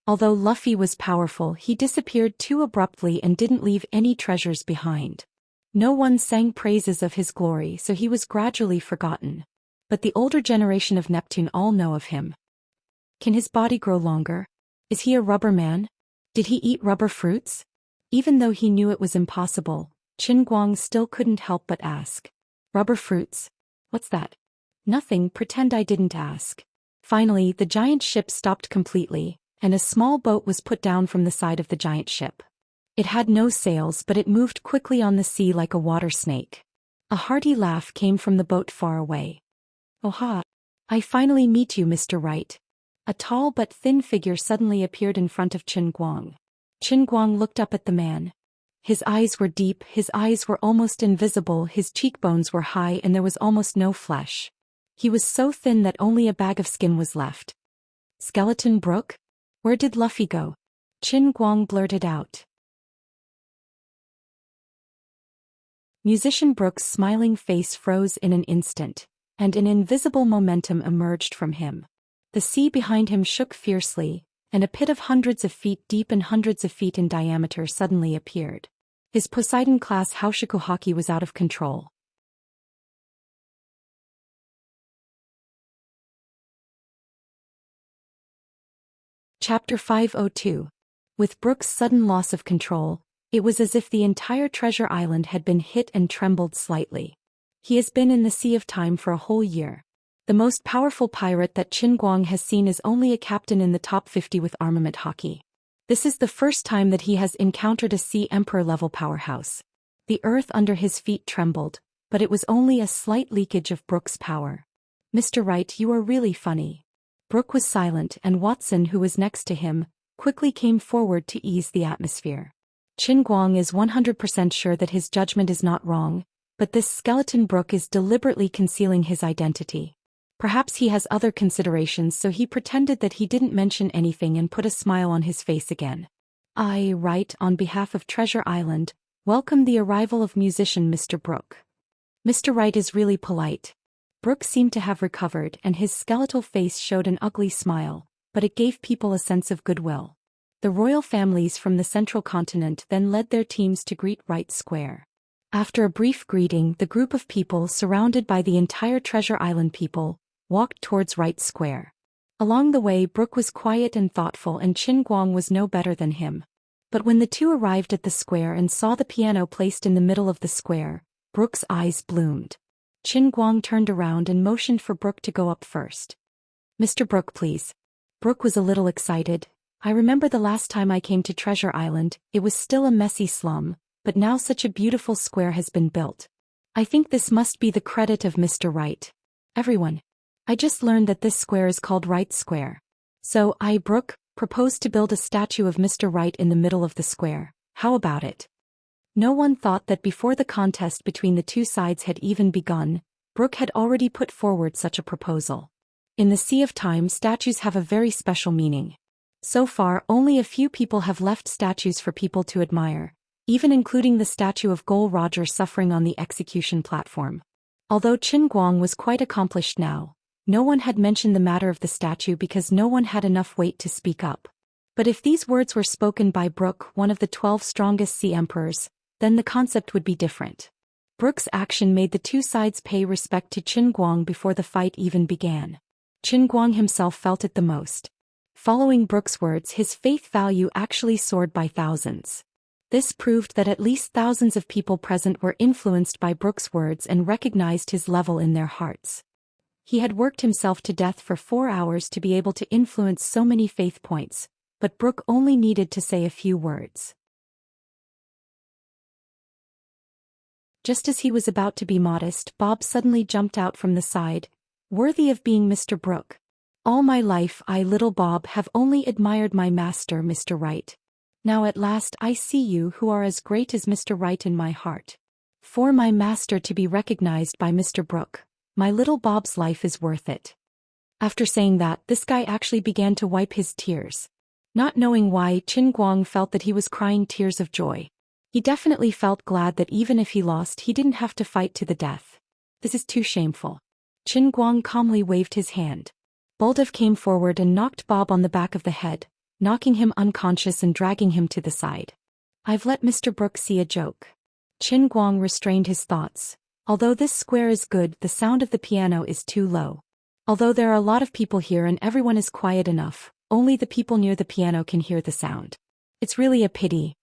Although Luffy was powerful, he disappeared too abruptly and didn't leave any treasures behind. No one sang praises of his glory, so he was gradually forgotten. But the older generation of Neptune all know of him. Can his body grow longer? Is he a rubber man? Did he eat rubber fruits?" Even though he knew it was impossible, Qin Guang still couldn't help but ask. "Rubber fruits? What's that?" "Nothing, pretend I didn't ask." Finally, the giant ship stopped completely, and a small boat was put down from the side of the giant ship. It had no sails, but it moved quickly on the sea like a water snake. A hearty laugh came from the boat far away. "Oh ha! I finally meet you, Mr. Wright." A tall but thin figure suddenly appeared in front of Qin Guang. Qin Guang looked up at the man. His eyes were deep, his eyes were almost invisible, his cheekbones were high, and there was almost no flesh. He was so thin that only a bag of skin was left. "Skeleton Brook? Where did Luffy go?" Qin Guang blurted out. Musician Brook's smiling face froze in an instant, and an invisible momentum emerged from him. The sea behind him shook fiercely, and a pit of hundreds of feet deep and hundreds of feet in diameter suddenly appeared. His Poseidon-class Haushiku haki was out of control. Chapter 502. With Brook's sudden loss of control, it was as if the entire treasure island had been hit and trembled slightly. He has been in the Sea of Time for a whole year. The most powerful pirate that Qin Guang has seen is only a captain in the top 50 with armament haki. This is the first time that he has encountered a Sea Emperor-level powerhouse. The earth under his feet trembled, but it was only a slight leakage of Brook's power. "Mr. Wright, you are really funny." Brook was silent, and Watson, who was next to him, quickly came forward to ease the atmosphere. Qin Guang is 100% sure that his judgment is not wrong, but this skeleton Brook is deliberately concealing his identity. Perhaps he has other considerations, so he pretended that he didn't mention anything and put a smile on his face again. "I, Wright, on behalf of Treasure Island, welcome the arrival of musician Mr. Brook." Mr. Wright is really polite. Brook seemed to have recovered, and his skeletal face showed an ugly smile, but it gave people a sense of goodwill. The royal families from the central continent then led their teams to greet Wright Square. After a brief greeting, the group of people surrounded by the entire Treasure Island people walked towards Right Square. Along the way, Brooke was quiet and thoughtful, and Qin Guang was no better than him. But when the two arrived at the square and saw the piano placed in the middle of the square, Brooke's eyes bloomed. Qin Guang turned around and motioned for Brooke to go up first. "Mr. Brooke, please." Brooke was a little excited. "I remember the last time I came to Treasure Island, it was still a messy slum, but now such a beautiful square has been built. I think this must be the credit of Mr. Right. Everyone. I just learned that this square is called Right Square. So I, Brooke, propose to build a statue of Mr. Right in the middle of the square. How about it?" No one thought that before the contest between the two sides had even begun, Brooke had already put forward such a proposal. In the Sea of Time, statues have a very special meaning. So far, only a few people have left statues for people to admire, even including the statue of Gol Roger suffering on the execution platform. Although Qin Guang was quite accomplished now, no one had mentioned the matter of the statue because no one had enough weight to speak up. But if these words were spoken by Brooke, one of the 12 strongest sea emperors, then the concept would be different. Brooke's action made the two sides pay respect to Qin Guang before the fight even began. Qin Guang himself felt it the most. Following Brooke's words, his faith value actually soared by thousands. This proved that at least thousands of people present were influenced by Brooke's words and recognized his level in their hearts. He had worked himself to death for 4 hours to be able to influence so many faith points, but Brooke only needed to say a few words. Just as he was about to be modest, Bob suddenly jumped out from the side. "Worthy of being Mr. Brooke. All my life I, little Bob, have only admired my master, Mr. Right. Now at last I see you who are as great as Mr. Right in my heart. For my master to be recognized by Mr. Brooke, my little Bob's life is worth it." After saying that, this guy actually began to wipe his tears. Not knowing why, Qin Guang felt that he was crying tears of joy. He definitely felt glad that even if he lost, he didn't have to fight to the death. This is too shameful. Qin Guang calmly waved his hand. Boldev came forward and knocked Bob on the back of the head, knocking him unconscious and dragging him to the side. "I've let Mr. Brooke see a joke." Qin Guang restrained his thoughts. Although this square is good, the sound of the piano is too low. Although there are a lot of people here and everyone is quiet enough, only the people near the piano can hear the sound. It's really a pity.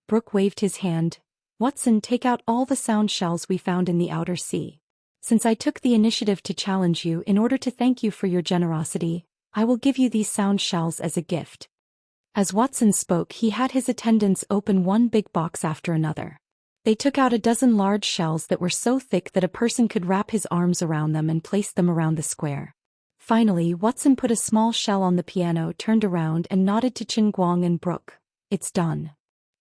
Brooke waved his hand. "Watson, take out all the sound shells we found in the outer sea. Since I took the initiative to challenge you in order to thank you for your generosity, I will give you these sound shells as a gift." As Watson spoke, he had his attendants open one big box after another. They took out a dozen large shells that were so thick that a person could wrap his arms around them and place them around the square. Finally, Watson put a small shell on the piano, turned around and nodded to Qin Guang and Brooke. "It's done."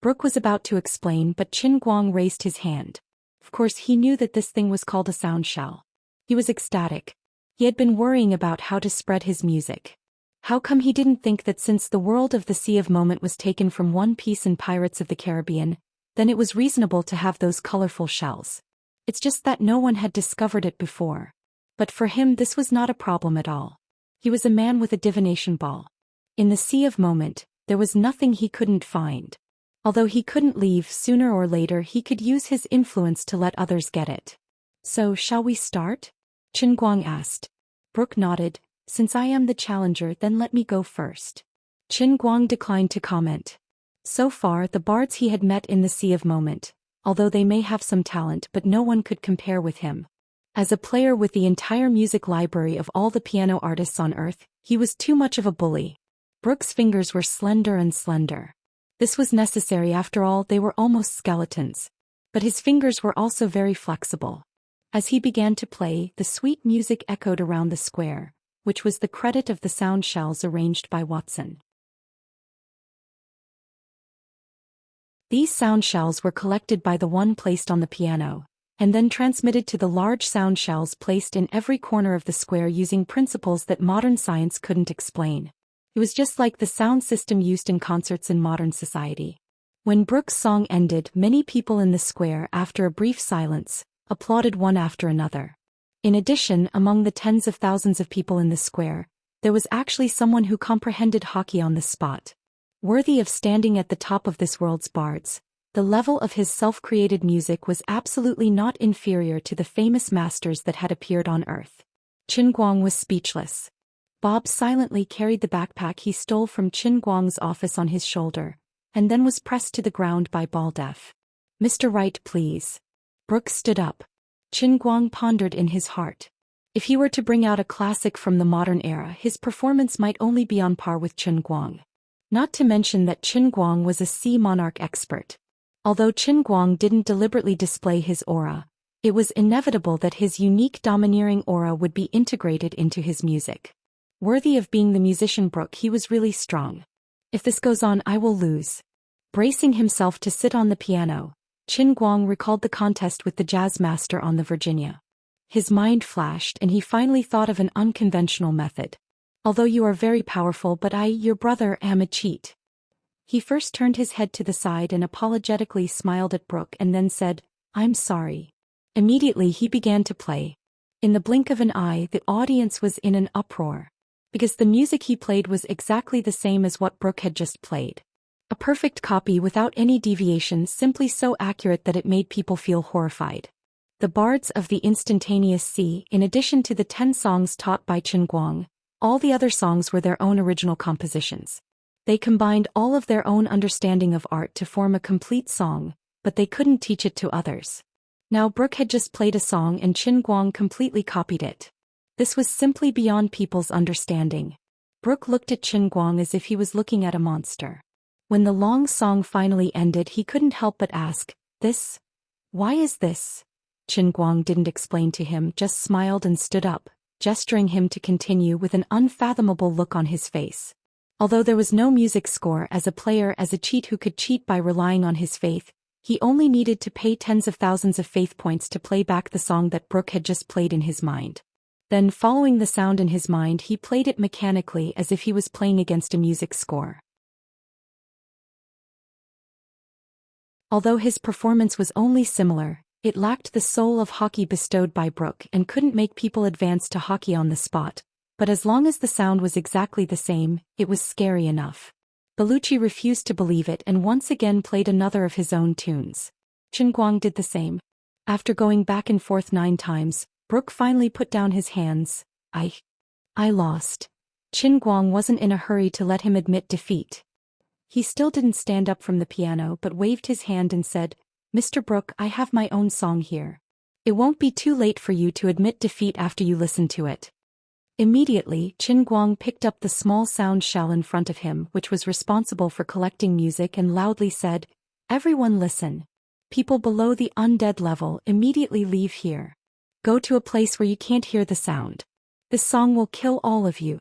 Brooke was about to explain, but Qin Guang raised his hand. Of course, he knew that this thing was called a sound shell. He was ecstatic. He had been worrying about how to spread his music. How come he didn't think that since the world of the Sea of Moment was taken from One Piece and Pirates of the Caribbean, then it was reasonable to have those colorful shells. It's just that no one had discovered it before. But for him this was not a problem at all. He was a man with a divination ball. In the Sea of Moment, there was nothing he couldn't find. Although he couldn't leave, sooner or later he could use his influence to let others get it. "So shall we start?" Qin Guang asked. Brooke nodded. "Since I am the challenger, then let me go first." Qin Guang declined to comment. So far, the bards he had met in the Sea of Moment, although they may have some talent, but no one could compare with him. As a player with the entire music library of all the piano artists on Earth, he was too much of a bully. Brooke's fingers were slender and slender. This was necessary, after all, they were almost skeletons. But his fingers were also very flexible. As he began to play, the sweet music echoed around the square, which was the credit of the sound shells arranged by Watson. These sound shells were collected by the one placed on the piano, and then transmitted to the large sound shells placed in every corner of the square using principles that modern science couldn't explain. It was just like the sound system used in concerts in modern society. When Brooke's song ended, many people in the square, after a brief silence, applauded one after another. In addition, among the tens of thousands of people in the square, there was actually someone who comprehended hockey on the spot. Worthy of standing at the top of this world's bards, the level of his self-created music was absolutely not inferior to the famous masters that had appeared on Earth. Qin Guang was speechless. Bob silently carried the backpack he stole from Qin Guang's office on his shoulder, and then was pressed to the ground by Baldev. "Mr. Wright, please." Brooke stood up. Qin Guang pondered in his heart. If he were to bring out a classic from the modern era, his performance might only be on par with Qin Guang. Not to mention that Qin Guang was a sea monarch expert. Although Qin Guang didn't deliberately display his aura, it was inevitable that his unique domineering aura would be integrated into his music. Worthy of being the musician Brooke, he was really strong. If this goes on, I will lose. Bracing himself to sit on the piano, Qin Guang recalled the contest with the jazz master on the Virginia. His mind flashed and he finally thought of an unconventional method. "Although you are very powerful, but I, your brother, am a cheat." He first turned his head to the side and apologetically smiled at Brooke and then said, "I'm sorry." Immediately he began to play. In the blink of an eye, the audience was in an uproar. Because the music he played was exactly the same as what Brooke had just played. A perfect copy without any deviation, simply so accurate that it made people feel horrified. The bards of the instantaneous sea, in addition to the 10 songs taught by Qin Guang, all the other songs were their own original compositions. They combined all of their own understanding of art to form a complete song, but they couldn't teach it to others. Now Brooke had just played a song and Qin Guang completely copied it. This was simply beyond people's understanding. Brooke looked at Qin Guang as if he was looking at a monster. When the long song finally ended, he couldn't help but ask, "This? Why is this?" Qin Guang didn't explain to him, just smiled and stood up, gesturing him to continue with an unfathomable look on his face. Although there was no music score, as a player, as a cheat who could cheat by relying on his faith, he only needed to pay tens of thousands of faith points to play back the song that Brooke had just played in his mind. Then, following the sound in his mind, he played it mechanically as if he was playing against a music score. Although his performance was only similar, it lacked the soul of hockey bestowed by Brooke and couldn't make people advance to hockey on the spot. But as long as the sound was exactly the same, it was scary enough. Bellucci refused to believe it and once again played another of his own tunes. Qin Guang did the same. After going back and forth 9 times, Brooke finally put down his hands. I lost." Qin Guang wasn't in a hurry to let him admit defeat. He still didn't stand up from the piano but waved his hand and said, "Mr. Brooke, I have my own song here. It won't be too late for you to admit defeat after you listen to it." Immediately, Qin Guang picked up the small sound shell in front of him, which was responsible for collecting music, and loudly said, "Everyone listen. People below the undead level, immediately leave here. Go to a place where you can't hear the sound. This song will kill all of you."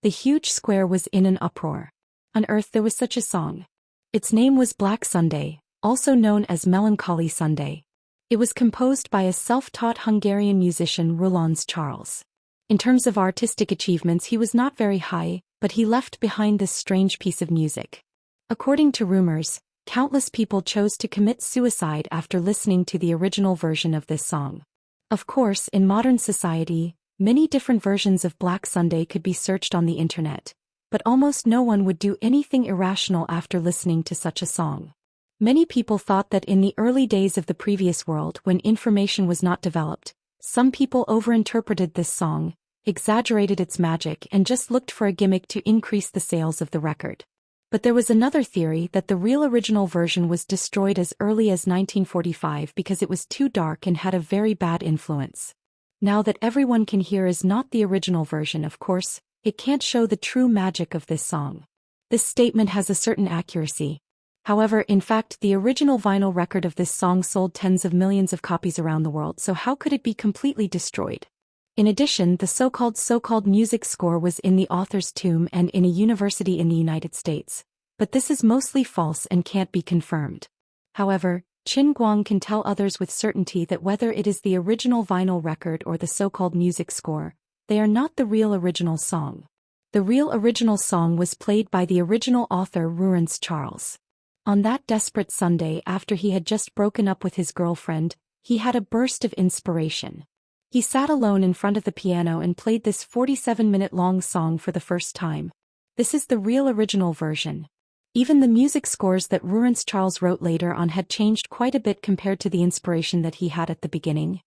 The huge square was in an uproar. On Earth there was such a song. Its name was Black Sunday, also known as Melancholy Sunday. It was composed by a self-taught Hungarian musician, Zhou Xian. In terms of artistic achievements, he was not very high, but he left behind this strange piece of music. According to rumors, countless people chose to commit suicide after listening to the original version of this song. Of course, in modern society, many different versions of Black Sunday could be searched on the internet, but almost no one would do anything irrational after listening to such a song. Many people thought that in the early days of the previous world, when information was not developed, some people overinterpreted this song, exaggerated its magic, and just looked for a gimmick to increase the sales of the record. But there was another theory that the real original version was destroyed as early as 1945 because it was too dark and had a very bad influence. Now that everyone can hear is not the original version, of course, it can't show the true magic of this song. This statement has a certain accuracy. However, in fact, the original vinyl record of this song sold tens of millions of copies around the world, so how could it be completely destroyed? In addition, the so-called music score was in the author's tomb and in a university in the United States. But this is mostly false and can't be confirmed. However, Qin Guang can tell others with certainty that whether it is the original vinyl record or the so-called music score, they are not the real original song. The real original song was played by the original author, Zhou Xian. On that desperate Sunday, after he had just broken up with his girlfriend, he had a burst of inspiration. He sat alone in front of the piano and played this 47-minute-long song for the first time. This is the real original version. Even the music scores that Zhou Xian wrote later on had changed quite a bit compared to the inspiration that he had at the beginning.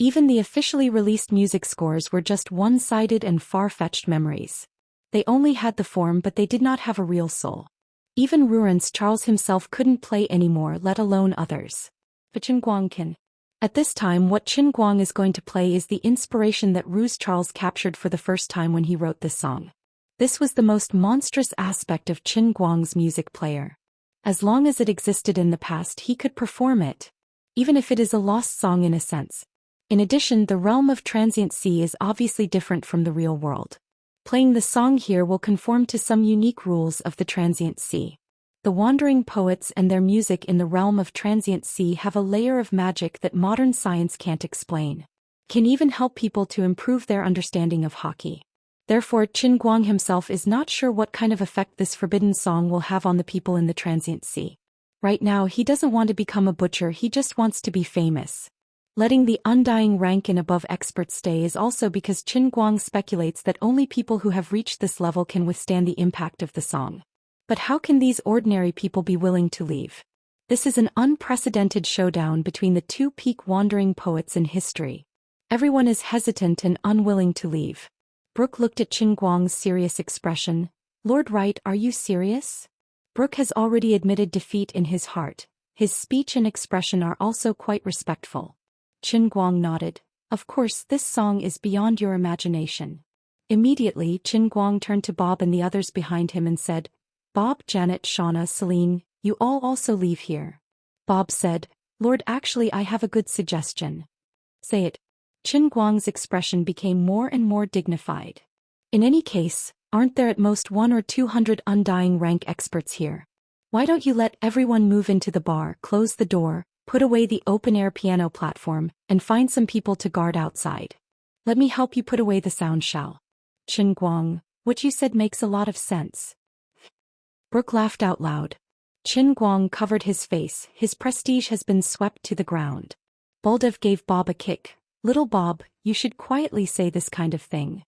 Even the officially released music scores were just one-sided and far-fetched memories. They only had the form, but they did not have a real soul. Even Ruren's Charles himself couldn't play anymore, let alone others. But Qin Guang can. At this time, what Qin Guang is going to play is the inspiration that Ru's Charles captured for the first time when he wrote this song. This was the most monstrous aspect of Qin Guang's music player. As long as it existed in the past, he could perform it, even if it is a lost song in a sense. In addition, the realm of transient sea is obviously different from the real world. Playing the song here will conform to some unique rules of the transient sea. The wandering poets and their music in the realm of transient sea have a layer of magic that modern science can't explain. Can even help people to improve their understanding of hockey. Therefore, Qin Guang himself is not sure what kind of effect this forbidden song will have on the people in the transient sea. Right now, he doesn't want to become a butcher, he just wants to be famous. Letting the undying rank and above experts stay is also because Qin Guang speculates that only people who have reached this level can withstand the impact of the song. But how can these ordinary people be willing to leave? This is an unprecedented showdown between the two peak wandering poets in history. Everyone is hesitant and unwilling to leave. Brooke looked at Qin Guang's serious expression. Lord Wright, are you serious? Brooke has already admitted defeat in his heart. His speech and expression are also quite respectful. Qin Guang nodded. Of course, this song is beyond your imagination. Immediately, Qin Guang turned to Bob and the others behind him and said, Bob, Janet, Shauna, Celine, you all also leave here. Bob said, Lord, actually I have a good suggestion. Say it. Qin Guang's expression became more and more dignified. In any case, aren't there at most 100 or 200 undying rank experts here? Why don't you let everyone move into the bar, close the door, put away the open-air piano platform, and find some people to guard outside? Let me help you put away the sound, shall? Qin Guang, what you said makes a lot of sense. Brooke laughed out loud. Qin Guang covered his face, his prestige has been swept to the ground. Buldev gave Bob a kick. Little Bob, you should quietly say this kind of thing.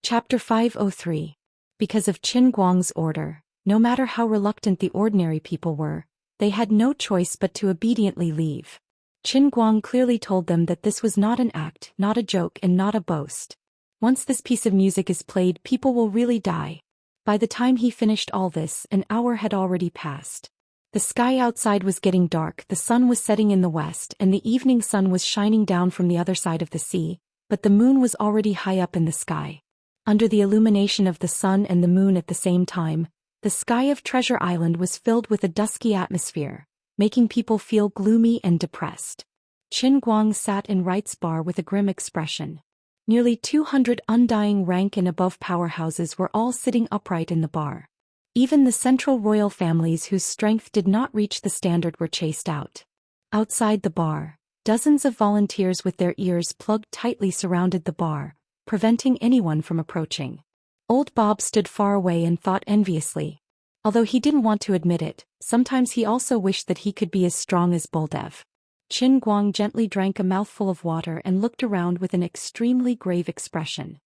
Chapter 503. Because of Qin Guang's order, no matter how reluctant the ordinary people were, they had no choice but to obediently leave. Qin Guang clearly told them that this was not an act, not a joke, and not a boast. Once this piece of music is played, people will really die. By the time he finished all this, an hour had already passed. The sky outside was getting dark, the sun was setting in the west, and the evening sun was shining down from the other side of the sea, but the moon was already high up in the sky. Under the illumination of the sun and the moon at the same time, the sky of Treasure Island was filled with a dusky atmosphere, making people feel gloomy and depressed. Qin Guang sat in Wright's bar with a grim expression. Nearly 200 undying rank and above powerhouses were all sitting upright in the bar. Even the central royal families whose strength did not reach the standard were chased out. Outside the bar, dozens of volunteers with their ears plugged tightly surrounded the bar, preventing anyone from approaching. Old Bob stood far away and thought enviously. Although he didn't want to admit it, sometimes he also wished that he could be as strong as Buldev. Qin Guang gently drank a mouthful of water and looked around with an extremely grave expression.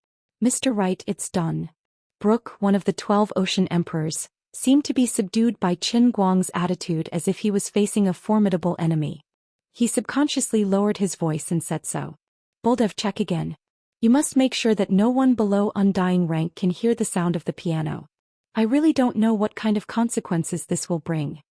Mr. Wright, it's done. Brooke, one of the 12 Ocean Emperors, seemed to be subdued by Qin Guang's attitude as if he was facing a formidable enemy. He subconsciously lowered his voice and said so. Buldev, check again. You must make sure that no one below undying rank can hear the sound of the piano. I really don't know what kind of consequences this will bring.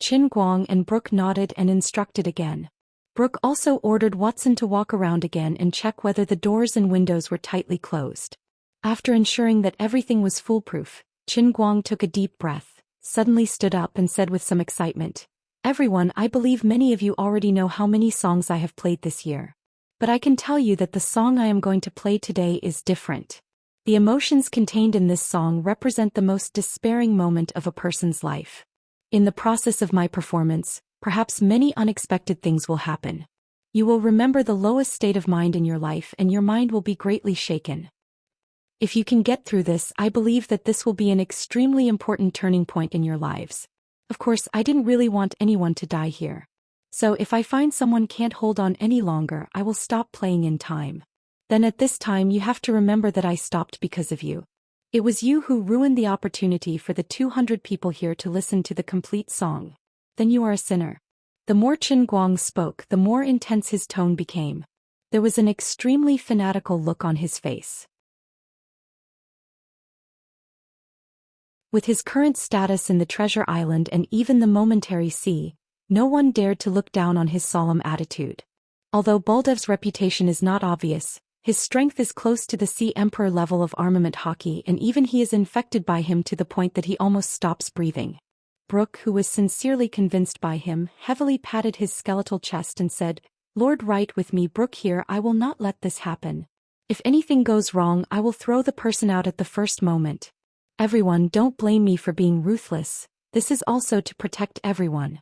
Qin Guang and Brooke nodded and instructed again. Brooke also ordered Watson to walk around again and check whether the doors and windows were tightly closed. After ensuring that everything was foolproof, Qin Guang took a deep breath, suddenly stood up and said with some excitement, Everyone, I believe many of you already know how many songs I have played this year. But I can tell you that the song I am going to play today is different. The emotions contained in this song represent the most despairing moment of a person's life. In the process of my performance, perhaps many unexpected things will happen. You will remember the lowest state of mind in your life and your mind will be greatly shaken. If you can get through this, I believe that this will be an extremely important turning point in your lives. Of course, I didn't really want anyone to die here. So if I find someone can't hold on any longer, I will stop playing in time. Then at this time you have to remember that I stopped because of you. It was you who ruined the opportunity for the 200 people here to listen to the complete song. Then you are a sinner. The more Qin Guang spoke, the more intense his tone became. There was an extremely fanatical look on his face. With his current status in the Treasure Island and even the Momentary Sea, no one dared to look down on his solemn attitude. Although Buldev's reputation is not obvious, his strength is close to the Sea Emperor level of armament hockey, and even he is infected by him to the point that he almost stops breathing. Brooke, who was sincerely convinced by him, heavily patted his skeletal chest and said, "Lord, right with me, Brooke here, I will not let this happen. If anything goes wrong, I will throw the person out at the first moment. Everyone, don't blame me for being ruthless. This is also to protect everyone."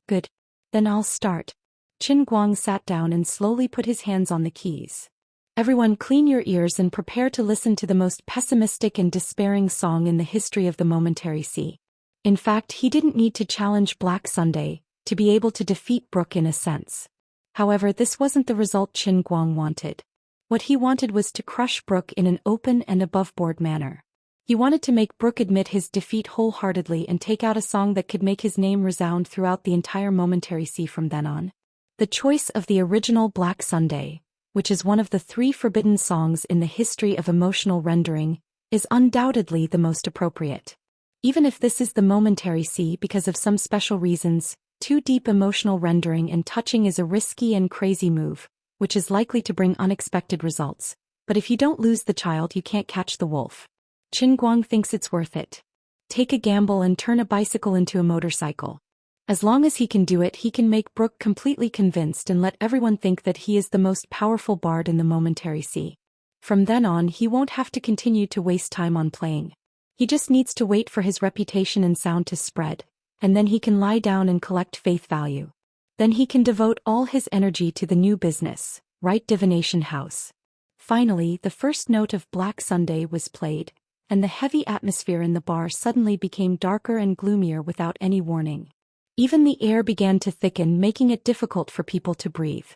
"Good. Then I'll start." Qin Guang sat down and slowly put his hands on the keys. "Everyone, clean your ears and prepare to listen to the most pessimistic and despairing song in the history of the Momentary Sea." In fact, he didn't need to challenge Black Sunday to be able to defeat Brooke in a sense. However, this wasn't the result Qin Guang wanted. What he wanted was to crush Brooke in an open and above-board manner. He wanted to make Brooke admit his defeat wholeheartedly and take out a song that could make his name resound throughout the entire Momentary Sea from then on. The choice of the original Black Sunday, which is one of the 3 forbidden songs in the history of emotional rendering, is undoubtedly the most appropriate. Even if this is the Momentary Sea because of some special reasons, too deep emotional rendering and touching is a risky and crazy move, which is likely to bring unexpected results. But if you don't lose the child, you can't catch the wolf. Qin Guang thinks it's worth it. Take a gamble and turn a bicycle into a motorcycle. As long as he can do it, he can make Brooke completely convinced and let everyone think that he is the most powerful bard in the Momentary Sea. From then on, he won't have to continue to waste time on playing. He just needs to wait for his reputation and sound to spread, and then he can lie down and collect faith value. Then he can devote all his energy to the new business, right? Divination House. Finally, the first note of Black Sunday was played, and the heavy atmosphere in the bar suddenly became darker and gloomier without any warning. Even the air began to thicken, making it difficult for people to breathe.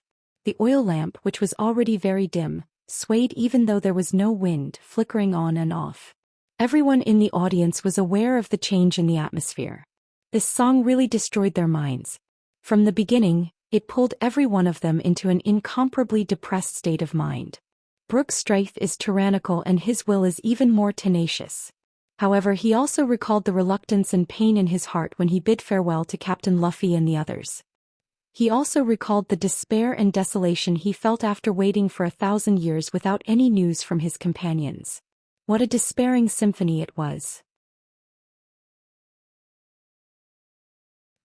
The oil lamp, which was already very dim, swayed even though there was no wind, flickering on and off. Everyone in the audience was aware of the change in the atmosphere. This song really destroyed their minds. From the beginning, it pulled every one of them into an incomparably depressed state of mind. Brooke's strength is tyrannical and his will is even more tenacious. However, he also recalled the reluctance and pain in his heart when he bid farewell to Captain Luffy and the others. He also recalled the despair and desolation he felt after waiting for 1,000 years without any news from his companions. What a despairing symphony it was.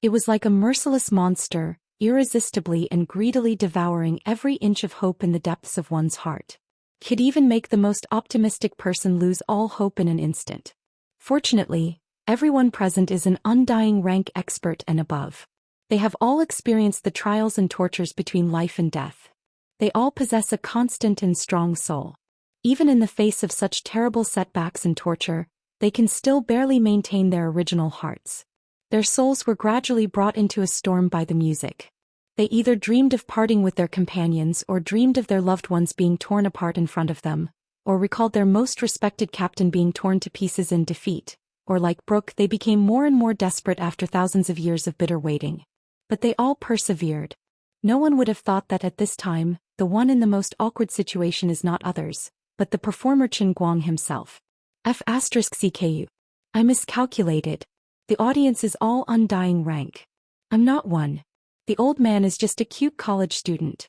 It was like a merciless monster, irresistibly and greedily devouring every inch of hope in the depths of one's heart. It could even make the most optimistic person lose all hope in an instant. Fortunately, everyone present is an undying rank expert and above. They have all experienced the trials and tortures between life and death. They all possess a constant and strong soul. Even in the face of such terrible setbacks and torture, they can still barely maintain their original hearts. Their souls were gradually brought into a storm by the music. They either dreamed of parting with their companions or dreamed of their loved ones being torn apart in front of them, or recalled their most respected captain being torn to pieces in defeat, or like Brooke, they became more and more desperate after thousands of years of bitter waiting. But they all persevered. No one would have thought that at this time, the one in the most awkward situation is not others, but the performer Qin Guang himself. F***CKU. I miscalculated. The audience is all undying rank. I'm not one. The old man is just a cute college student.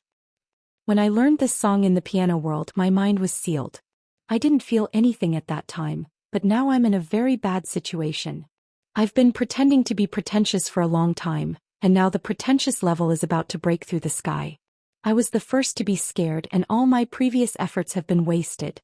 When I learned this song in the piano world, my mind was sealed. I didn't feel anything at that time, but now I'm in a very bad situation. I've been pretending to be pretentious for a long time, and now the pretentious level is about to break through the sky. I was the first to be scared and all my previous efforts have been wasted.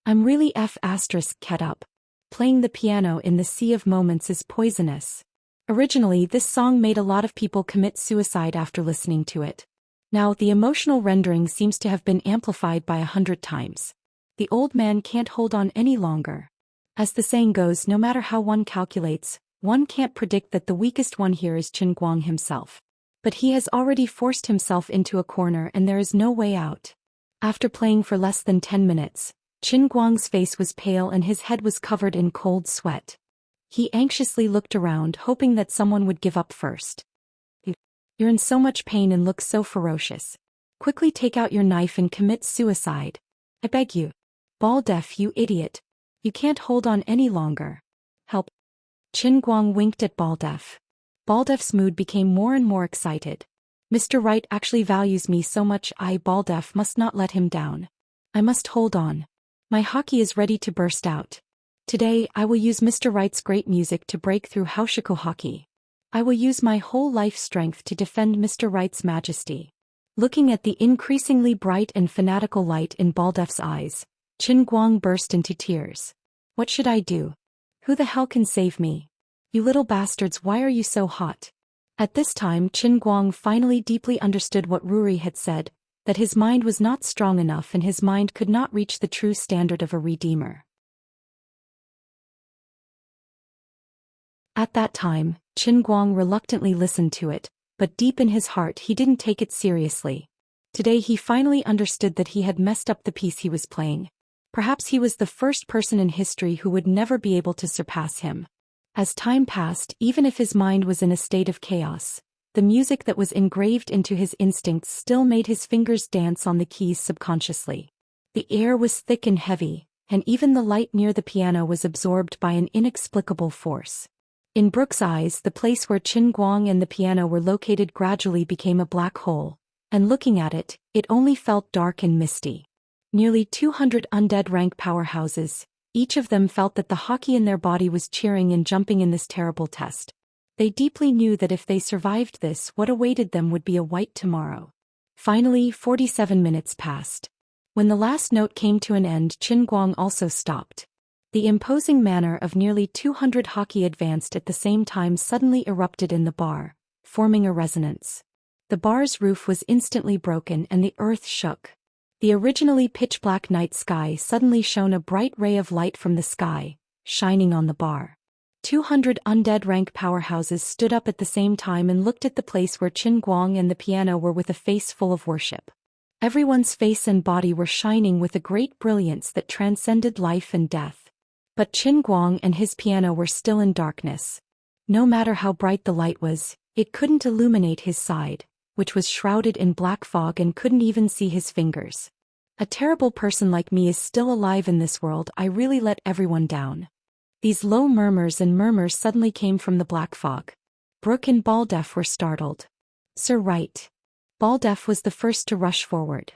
I'm really **ket up. Playing the piano in the sea of moments is poisonous. Originally, this song made a lot of people commit suicide after listening to it. Now, the emotional rendering seems to have been amplified by 100 times. The old man can't hold on any longer. As the saying goes, no matter how one calculates, one can't predict that the weakest one here is Qin Guang himself. But he has already forced himself into a corner and there is no way out. After playing for less than 10 minutes, Qin Guang's face was pale and his head was covered in cold sweat. He anxiously looked around, hoping that someone would give up first. You're in so much pain and look so ferocious. Quickly take out your knife and commit suicide. I beg you. Ball deaf, you idiot. You can't hold on any longer. Help. Qin Guang winked at Ball deaf. Ball deaf's mood became more and more excited. Mr. Right actually values me so much, Ball deaf must not let him down. I must hold on. My hockey is ready to burst out. Today, I will use Mr. Right's great music to break through Haoshiku hockey. I will use my whole life strength to defend Mr. Right's majesty. Looking at the increasingly bright and fanatical light in Ball deaf's eyes, Qin Guang burst into tears. What should I do? Who the hell can save me? You little bastards, why are you so hot? At this time Qin Guang finally deeply understood what Ruri had said, that his mind was not strong enough and his mind could not reach the true standard of a redeemer. At that time, Qin Guang reluctantly listened to it, but deep in his heart he didn't take it seriously. Today he finally understood that he had messed up the piece he was playing. Perhaps he was the first person in history who would never be able to surpass him. As time passed, even if his mind was in a state of chaos, the music that was engraved into his instincts still made his fingers dance on the keys subconsciously. The air was thick and heavy, and even the light near the piano was absorbed by an inexplicable force. In Brooke's eyes, the place where Qin Guang and the piano were located gradually became a black hole, and looking at it, it only felt dark and misty. Nearly 200 undead rank powerhouses, each of them felt that the hockey in their body was cheering and jumping in this terrible test. They deeply knew that if they survived this, what awaited them would be a white tomorrow. Finally, 47 minutes passed. When the last note came to an end, Qin Guang also stopped. The imposing manner of nearly 200 hockey advanced at the same time suddenly erupted in the bar, forming a resonance. The bar's roof was instantly broken and the earth shook. The originally pitch-black night sky suddenly shone a bright ray of light from the sky, shining on the bar. 200 undead rank powerhouses stood up at the same time and looked at the place where Qin Guang and the piano were with a face full of worship. Everyone's face and body were shining with a great brilliance that transcended life and death. But Qin Guang and his piano were still in darkness. No matter how bright the light was, it couldn't illuminate his side, which was shrouded in black fog and couldn't even see his fingers. A terrible person like me is still alive in this world. I really let everyone down. These low murmurs and murmurs suddenly came from the black fog. Brooke and Ball deaf were startled. Sir Right. Ball deaf was the first to rush forward.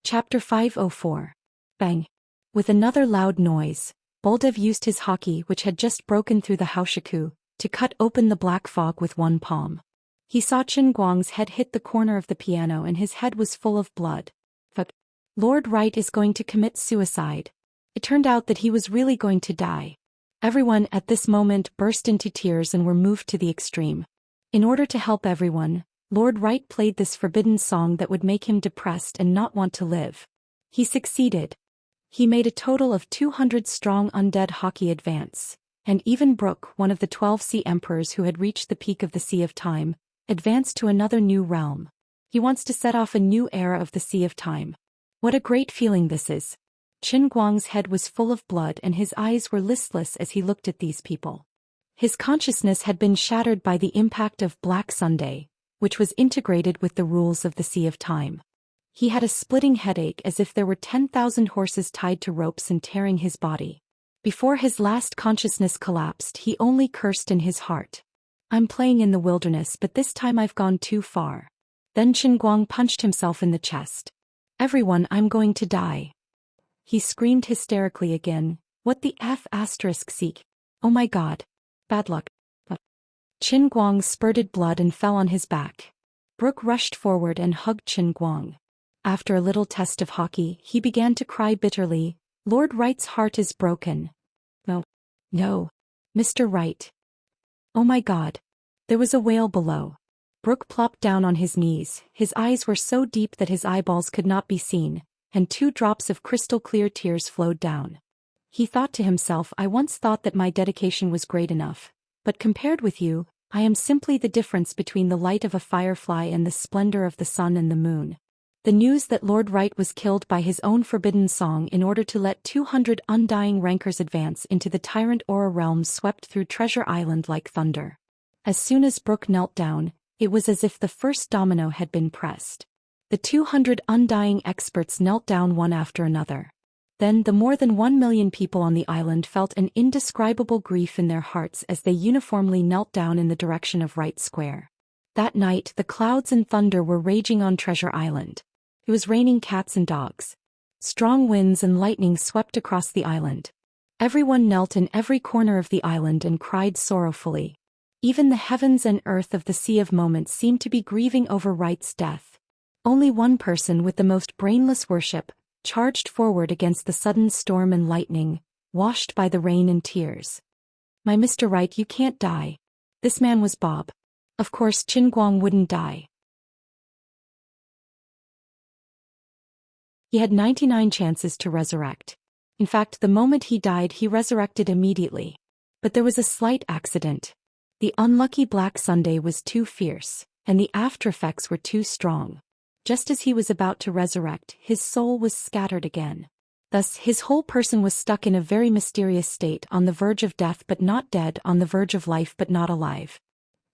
Chapter 504. Bang. With another loud noise, Boldev used his hockey, which had just broken through the Haoshiku, to cut open the black fog with one palm. He saw Qin Guang's head hit the corner of the piano and his head was full of blood. But Lord Right is going to commit suicide. It turned out that he was really going to die. Everyone at this moment burst into tears and were moved to the extreme. In order to help everyone, Lord Right played this forbidden song that would make him depressed and not want to live. He succeeded. He made a total of 200 strong undead hockey advance, and even Brooke, one of the 12 sea emperors who had reached the peak of the Sea of Time, advanced to another new realm. He wants to set off a new era of the Sea of Time. What a great feeling this is. Qin Guang's head was full of blood and his eyes were listless as he looked at these people. His consciousness had been shattered by the impact of Black Sunday, which was integrated with the rules of the Sea of Time. He had a splitting headache as if there were 10,000 horses tied to ropes and tearing his body. Before his last consciousness collapsed, he only cursed in his heart. I'm playing in the wilderness, but this time I've gone too far. Then Qin Guang punched himself in the chest. Everyone, I'm going to die. He screamed hysterically again. What the F***? Oh my god. Bad luck. Qin Guang spurted blood and fell on his back. Brooke rushed forward and hugged Qin Guang. After a little test of hockey, he began to cry bitterly. Lord Right's heart is broken. No. Mr. Right. Oh my god. There was a whale below. Brooke plopped down on his knees. His eyes were so deep that his eyeballs could not be seen, and 2 drops of crystal-clear tears flowed down. He thought to himself, I once thought that my dedication was great enough, but compared with you, I am simply the difference between the light of a firefly and the splendor of the sun and the moon. The news that Lord Wright was killed by his own forbidden song in order to let 200 undying rancors advance into the tyrant Aura realms swept through Treasure Island like thunder. As soon as Brooke knelt down, it was as if the first domino had been pressed. The 200 undying experts knelt down one after another. Then the more than 1 million people on the island felt an indescribable grief in their hearts as they uniformly knelt down in the direction of Wright Square. That night the clouds and thunder were raging on Treasure Island. It was raining cats and dogs. Strong winds and lightning swept across the island. Everyone knelt in every corner of the island and cried sorrowfully. Even the heavens and earth of the Sea of Moments seemed to be grieving over Wright's death. Only one person with the most brainless worship charged forward against the sudden storm and lightning, washed by the rain and tears. "My Mr. Wright, you can't die." This man was Bob. Of course Qin Guang wouldn't die. He had 99 chances to resurrect. In fact, the moment he died he resurrected immediately. But there was a slight accident. The unlucky Black Sunday was too fierce, and the aftereffects were too strong. Just as he was about to resurrect, his soul was scattered again. Thus, his whole person was stuck in a very mysterious state, on the verge of death but not dead, on the verge of life but not alive.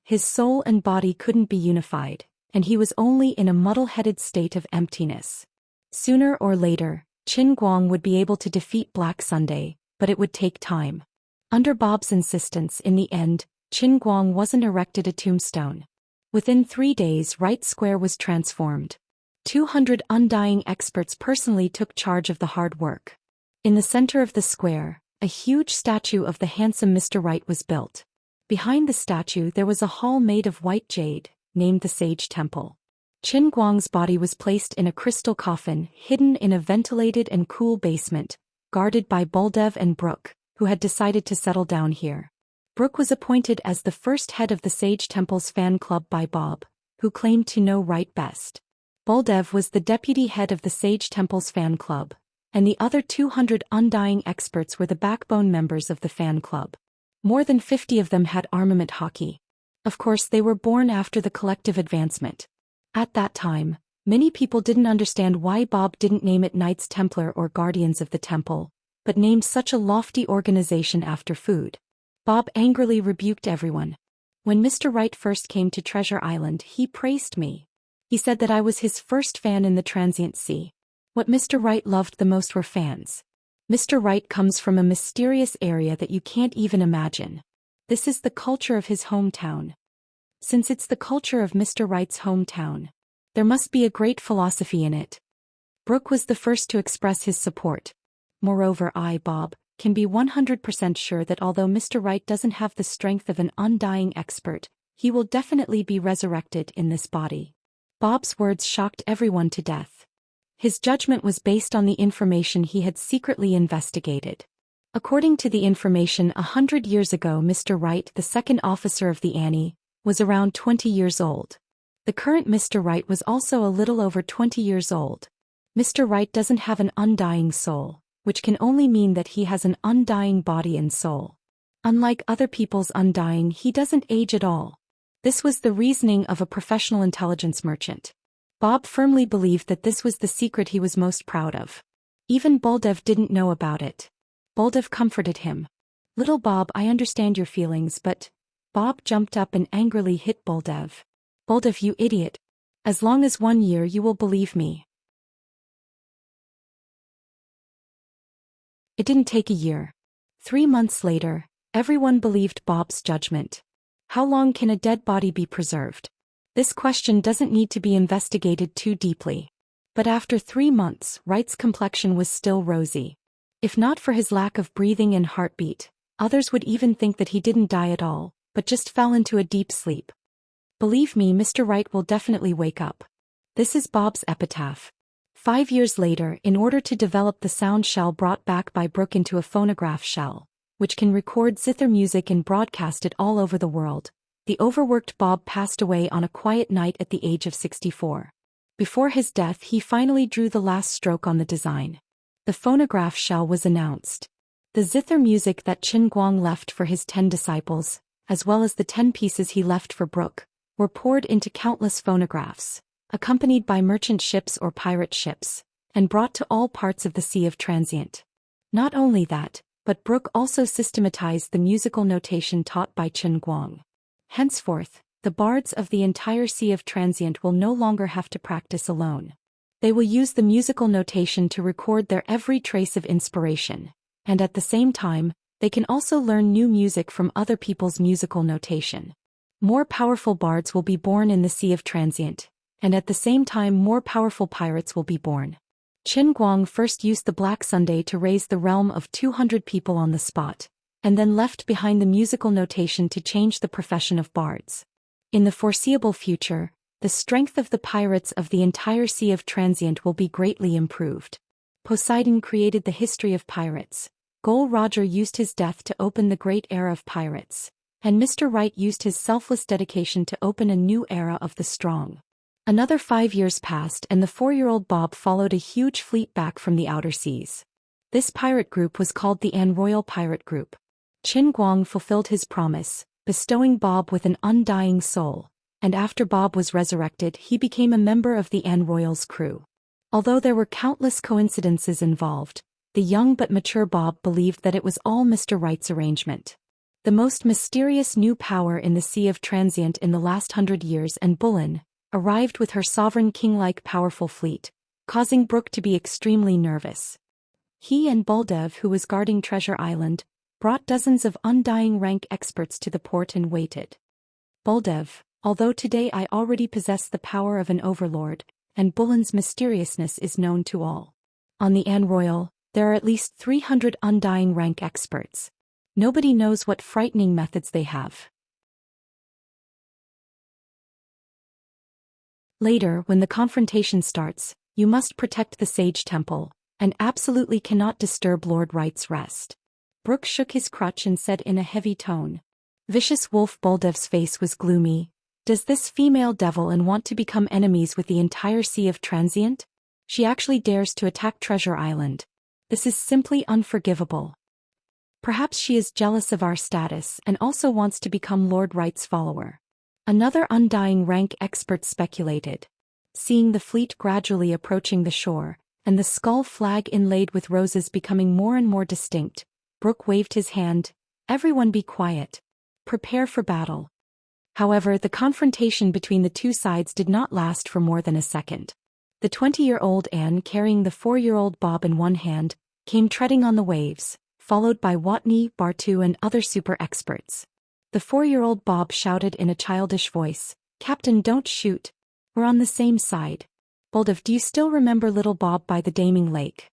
His soul and body couldn't be unified, and he was only in a muddle-headed state of emptiness. Sooner or later, Qin Guang would be able to defeat Black Sunday, but it would take time. Under Bob's insistence, in the end, Qin Guang wasn't erected a tombstone. Within 3 days Wright Square was transformed. 200 undying experts personally took charge of the hard work. In the center of the square, a huge statue of the handsome Mr. Wright was built. Behind the statue there was a hall made of white jade, named the Sage Temple. Qin Guang's body was placed in a crystal coffin, hidden in a ventilated and cool basement, guarded by Buldev and Brooke, who had decided to settle down here. Brooke was appointed as the first head of the Sage Temple's fan club by Bob, who claimed to know Wright best. Buldev was the deputy head of the Sage Temple's fan club, and the other 200 undying experts were the backbone members of the fan club. More than 50 of them had armament hockey. Of course, they were born after the collective advancement. At that time, many people didn't understand why Bob didn't name it Knights Templar or Guardians of the Temple, but named such a lofty organization after food. Bob angrily rebuked everyone. When Mr. Wright first came to Treasure Island, he praised me. He said that I was his first fan in the transient sea. What Mr. Wright loved the most were fans. Mr. Wright comes from a mysterious area that you can't even imagine. This is the culture of his hometown. Since it's the culture of Mr. Wright's hometown, there must be a great philosophy in it. Brooke was the first to express his support. Moreover, I, Bob, can be 100% sure that although Mr. Wright doesn't have the strength of an undying expert, he will definitely be resurrected in this body. Bob's words shocked everyone to death. His judgment was based on the information he had secretly investigated. According to the information 100 years ago, Mr. Wright, the second officer of the Annie, was around 20 years old. The current Mr. Wright was also a little over 20 years old. Mr. Wright doesn't have an undying soul, which can only mean that he has an undying body and soul. Unlike other people's undying, he doesn't age at all. This was the reasoning of a professional intelligence merchant. Bob firmly believed that this was the secret he was most proud of. Even Buldev didn't know about it. Buldev comforted him. "Little Bob, I understand your feelings, but..." Bob jumped up and angrily hit Buldev. "Buldev, you idiot. As long as 1 year you will believe me." It didn't take a year. 3 months later, everyone believed Bob's judgment. How long can a dead body be preserved? This question doesn't need to be investigated too deeply. But after 3 months, Wright's complexion was still rosy. If not for his lack of breathing and heartbeat, others would even think that he didn't die at all, but just fell into a deep sleep. Believe me, Mr. Wright will definitely wake up. This is Bob's epitaph. 5 years later, in order to develop the sound shell brought back by Brooke into a phonograph shell, which can record zither music and broadcast it all over the world, the overworked Bob passed away on a quiet night at the age of 64. Before his death, he finally drew the last stroke on the design. The phonograph shell was announced. The zither music that Qin Guang left for his 10 disciples, as well as the 10 pieces he left for Brooke, were poured into countless phonographs, accompanied by merchant ships or pirate ships, and brought to all parts of the Sea of Transient. Not only that, but Brooke also systematized the musical notation taught by Chen Guang. Henceforth, the bards of the entire Sea of Transient will no longer have to practice alone. They will use the musical notation to record their every trace of inspiration, and at the same time, they can also learn new music from other people's musical notation. More powerful bards will be born in the Sea of Transient, and at the same time more powerful pirates will be born. Chen Guang first used the Black Sunday to raise the realm of 200 people on the spot, and then left behind the musical notation to change the profession of bards. In the foreseeable future, the strength of the pirates of the entire Sea of Transient will be greatly improved. Poseidon created the history of pirates, Gol Roger used his death to open the great era of pirates, and Mr. Right used his selfless dedication to open a new era of the strong. Another 5 years passed and the 4-year-old Bob followed a huge fleet back from the outer seas. This pirate group was called the An Royal Pirate Group. Chen Guang fulfilled his promise, bestowing Bob with an undying soul, and after Bob was resurrected he became a member of the An Royal's crew. Although there were countless coincidences involved, the young but mature Bob believed that it was all Mr. Right's arrangement. The most mysterious new power in the Sea of Transient in the last 100 years, and Bullen, arrived with her sovereign king-like powerful fleet, causing Brooke to be extremely nervous. He and Buldev, who was guarding Treasure Island, brought dozens of undying rank experts to the port and waited. Buldev, although today I already possess the power of an overlord, and Bullen's mysteriousness is known to all. On the An Royal, there are at least 300 undying rank experts. Nobody knows what frightening methods they have. Later, when the confrontation starts, you must protect the Sage Temple, and absolutely cannot disturb Lord Right's rest. Brooke shook his crutch and said in a heavy tone. Vicious Wolf Buldev's face was gloomy. Does this female devil and want to become enemies with the entire Sea of Transient? She actually dares to attack Treasure Island. This is simply unforgivable. Perhaps she is jealous of our status and also wants to become Lord Right's follower. Another undying rank expert speculated. Seeing the fleet gradually approaching the shore, and the skull flag inlaid with roses becoming more and more distinct, Brooke waved his hand. Everyone be quiet. Prepare for battle. However, the confrontation between the two sides did not last for more than a second. The 20-year-old Anne, carrying the 4-year-old Bob in one hand, came treading on the waves, followed by Watney, Bartu and other super experts. The 4-year-old Bob shouted in a childish voice, "Captain, don't shoot. We're on the same side." Buldev, do you still remember little Bob by the Daming Lake?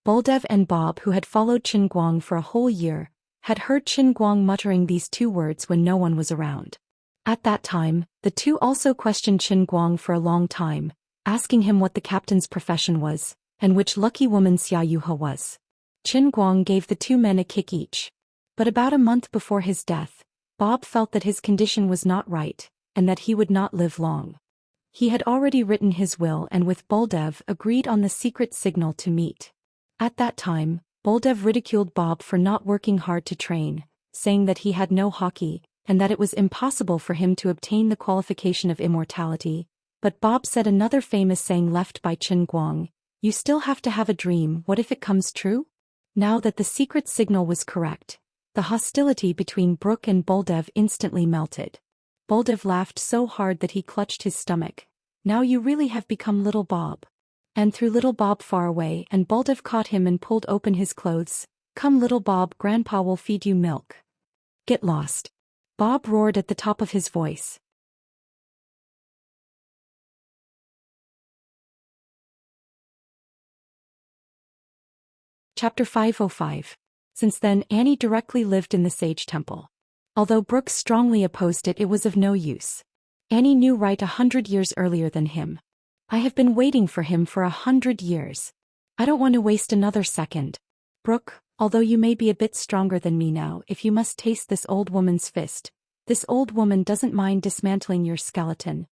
Buldev and Bob, who had followed Chen Guang for a whole year, had heard Chen Guang muttering these two words when no one was around. At that time, the two also questioned Chen Guang for a long time, asking him what the captain's profession was, and which lucky woman Xia Yuha was. Chen Guang gave the two men a kick each. But about a month before his death, Bob felt that his condition was not right, and that he would not live long. He had already written his will and with Buldev agreed on the secret signal to meet. At that time, Buldev ridiculed Bob for not working hard to train, saying that he had no hockey, and that it was impossible for him to obtain the qualification of immortality. But Bob said another famous saying left by Chen Guang, "You still have to have a dream, what if it comes true?" Now that the secret signal was correct, the hostility between Brooke and Buldev instantly melted. Buldev laughed so hard that he clutched his stomach. "Now you really have become little Bob." And threw little Bob far away, and Buldev caught him and pulled open his clothes. "Come little Bob, Grandpa will feed you milk." "Get lost." Bob roared at the top of his voice. Chapter 505. Since then, Annie directly lived in the Sage Temple. Although Brooke strongly opposed it, it was of no use. Annie knew Right 100 years earlier than him. "I have been waiting for him for 100 years. I don't want to waste another second. Brooke, although you may be a bit stronger than me now, if you must taste this old woman's fist, this old woman doesn't mind dismantling your skeleton."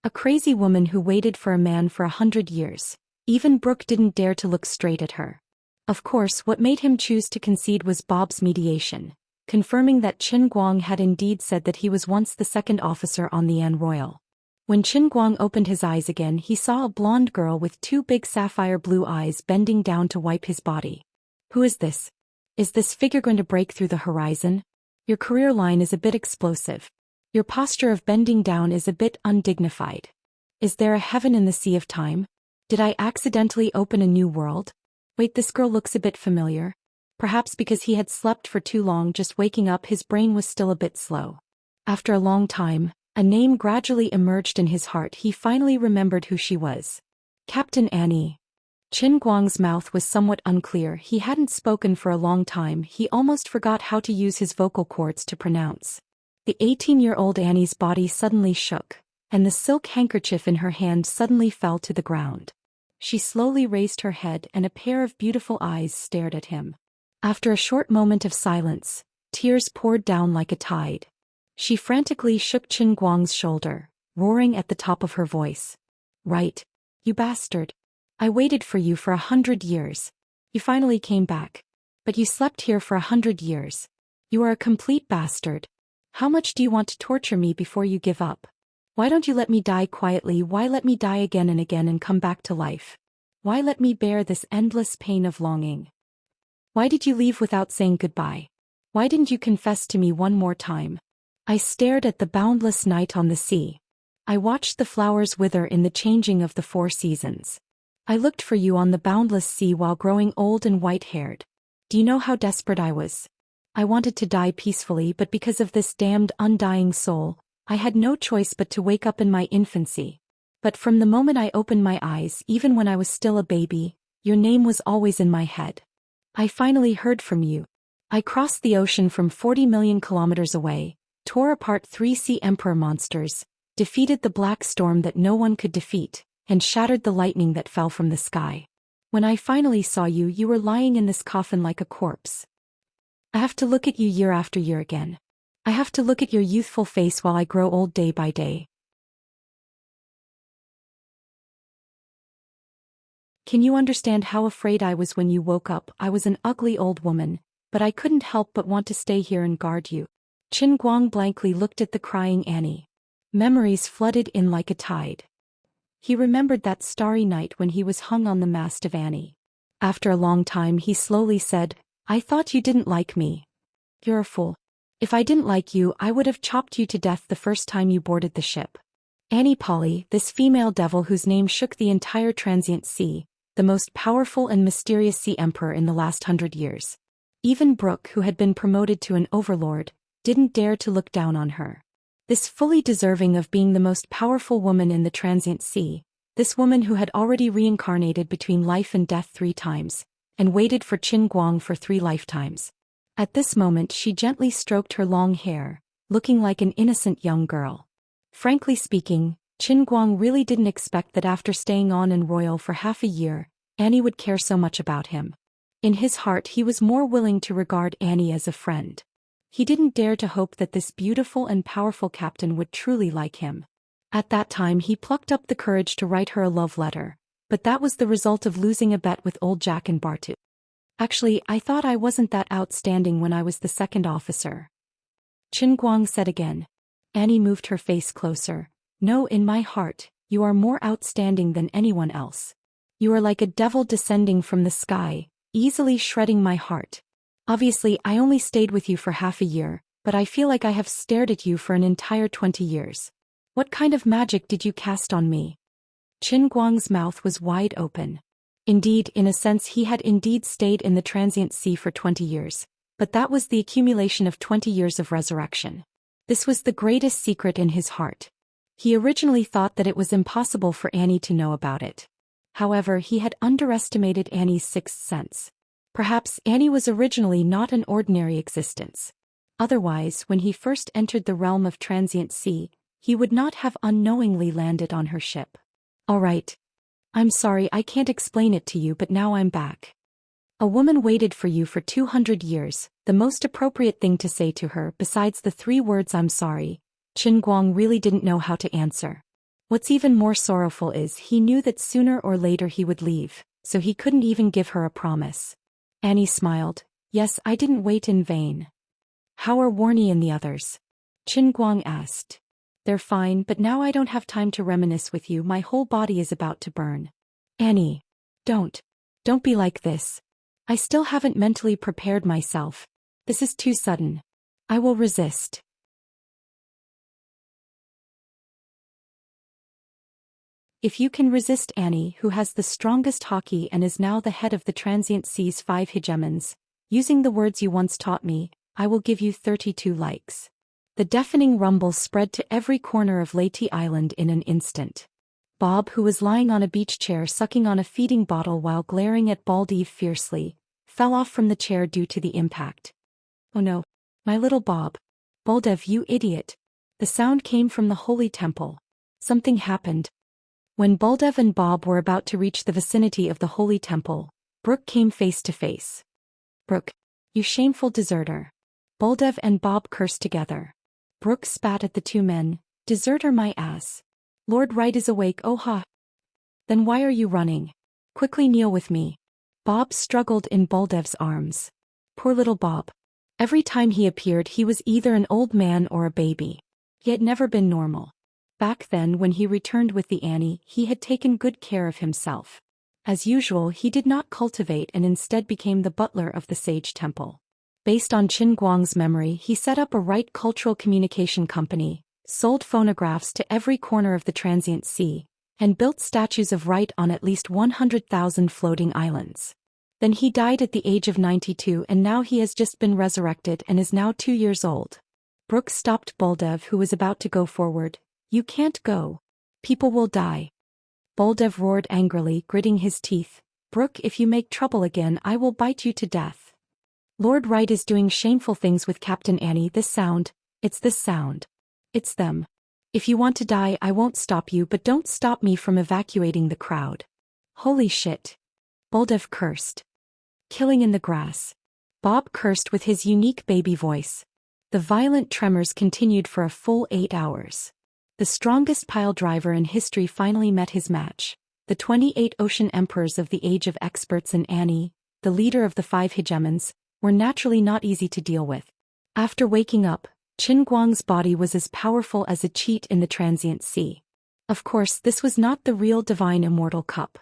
A crazy woman who waited for a man for 100 years. Even Brooke didn't dare to look straight at her. Of course, what made him choose to concede was Bob's mediation. confirming that Qin Guang had indeed said that he was once the second officer on the An Royal. When Qin Guang opened his eyes again, he saw a blonde girl with two big sapphire blue eyes bending down to wipe his body. Who is this? Is this figure going to break through the horizon? Your career line is a bit explosive. Your posture of bending down is a bit undignified. Is there a heaven in the sea of time? Did I accidentally open a new world? Wait, this girl looks a bit familiar. Perhaps because he had slept for too long, just waking up his brain was still a bit slow. After a long time, a name gradually emerged in his heart. He finally remembered who she was. Captain Annie. Qin Guang's mouth was somewhat unclear. He hadn't spoken for a long time. He almost forgot how to use his vocal cords to pronounce. The 18-year-old Annie's body suddenly shook, and the silk handkerchief in her hand suddenly fell to the ground. She slowly raised her head and a pair of beautiful eyes stared at him. After a short moment of silence, tears poured down like a tide. She frantically shook Qin Guang's shoulder, roaring at the top of her voice. Right. You bastard. I waited for you for 100 years. You finally came back. But you slept here for 100 years. You are a complete bastard. How much do you want to torture me before you give up? Why don't you let me die quietly? Why let me die again and again and come back to life? Why let me bear this endless pain of longing? Why did you leave without saying goodbye? Why didn't you confess to me one more time? I stared at the boundless night on the sea. I watched the flowers wither in the changing of the 4 seasons. I looked for you on the boundless sea while growing old and white-haired. Do you know how desperate I was? I wanted to die peacefully, but because of this damned undying soul, I had no choice but to wake up in my infancy. But from the moment I opened my eyes, even when I was still a baby, your name was always in my head. I finally heard from you. I crossed the ocean from 40 million kilometers away, tore apart 3 sea emperor monsters, defeated the black storm that no one could defeat, and shattered the lightning that fell from the sky. When I finally saw you, you were lying in this coffin like a corpse. I have to look at you year after year again. I have to look at your youthful face while I grow old day by day. Can you understand how afraid I was when you woke up? I was an ugly old woman, but I couldn't help but want to stay here and guard you. Qin Guang blankly looked at the crying Annie. Memories flooded in like a tide. He remembered that starry night when he was hung on the mast of Annie. After a long time he slowly said, I thought you didn't like me. You're a fool. If I didn't like you, I would have chopped you to death the first time you boarded the ship. Annie Polly, this female devil whose name shook the entire transient sea, the most powerful and mysterious sea emperor in the last 100 years. Even Brooke, who had been promoted to an overlord, didn't dare to look down on her. This fully deserving of being the most powerful woman in the transient sea, this woman who had already reincarnated between life and death 3 times, and waited for Qin Guang for 3 lifetimes. At this moment she gently stroked her long hair, looking like an innocent young girl. Frankly speaking, Qin Guang really didn't expect that after staying on in Royal for half a year, Annie would care so much about him. In his heart he was more willing to regard Annie as a friend. He didn't dare to hope that this beautiful and powerful captain would truly like him. At that time he plucked up the courage to write her a love letter, but that was the result of losing a bet with old Jack and Bartu. Actually, I thought I wasn't that outstanding when I was the second officer. Qin Guang said again. Annie moved her face closer. No, in my heart, you are more outstanding than anyone else. You are like a devil descending from the sky, easily shredding my heart. Obviously, I only stayed with you for half a year, but I feel like I have stared at you for an entire 20 years. What kind of magic did you cast on me? Qin Guang's mouth was wide open. Indeed, in a sense he had indeed stayed in the transient sea for 20 years, but that was the accumulation of 20 years of resurrection. This was the greatest secret in his heart. He originally thought that it was impossible for Annie to know about it. However, he had underestimated Annie's 6th sense. Perhaps Annie was originally not an ordinary existence. Otherwise, when he first entered the realm of transient sea, he would not have unknowingly landed on her ship. All right. I'm sorry I can't explain it to you, but now I'm back. A woman waited for you for 200 years, the most appropriate thing to say to her besides the 3 words I'm sorry. Qin Guang really didn't know how to answer. What's even more sorrowful is he knew that sooner or later he would leave, so he couldn't even give her a promise. Annie smiled. Yes, I didn't wait in vain. How are Warnie and the others? Qin Guang asked. They're fine, but now I don't have time to reminisce with you. My whole body is about to burn. Annie. Don't be like this. I still haven't mentally prepared myself. This is too sudden. I will resist. If you can resist Annie, who has the strongest haki and is now the head of the Transient Sea's 5 hegemons, using the words you once taught me, I will give you 32 likes. The deafening rumble spread to every corner of Leyte Island in an instant. Bob, who was lying on a beach chair sucking on a feeding bottle while glaring at Baldiv fiercely, fell off from the chair due to the impact. Oh no. My little Bob. Baldev, you idiot. The sound came from the holy temple. Something happened. When Baldev and Bob were about to reach the vicinity of the holy temple, Brooke came face to face. Brooke. You shameful deserter. Baldev and Bob cursed together. Brooke spat at the two men. Deserter my ass. Lord Wright is awake, oh ha. Then why are you running? Quickly kneel with me. Bob struggled in Baldev's arms. Poor little Bob. Every time he appeared he was either an old man or a baby. He had never been normal. Back then when he returned with the Annie, he had taken good care of himself. As usual, he did not cultivate and instead became the butler of the Sage Temple. Based on Qin Guang's memory, he set up a Wright cultural communication company, sold phonographs to every corner of the Transient Sea, and built statues of Wright on at least 100,000 floating islands. Then he died at the age of 92 and now he has just been resurrected and is now 2 years old. Brooke stopped Baldev, who was about to go forward. You can't go. People will die. Baldev roared angrily, gritting his teeth. Brooke, if you make trouble again I will bite you to death. Lord Wright is doing shameful things with Captain Annie. This sound. It's this sound. It's them. If you want to die I won't stop you, but don't stop me from evacuating the crowd. Holy shit. Baldev cursed. Killing in the grass. Bob cursed with his unique baby voice. The violent tremors continued for a full 8 hours. The strongest pile driver in history finally met his match. The 28 ocean emperors of the Age of Experts and Annie, the leader of the 5 hegemons, were naturally not easy to deal with. After waking up, Qin Guang's body was as powerful as a cheat in the Transient Sea. Of course, this was not the real divine immortal cup.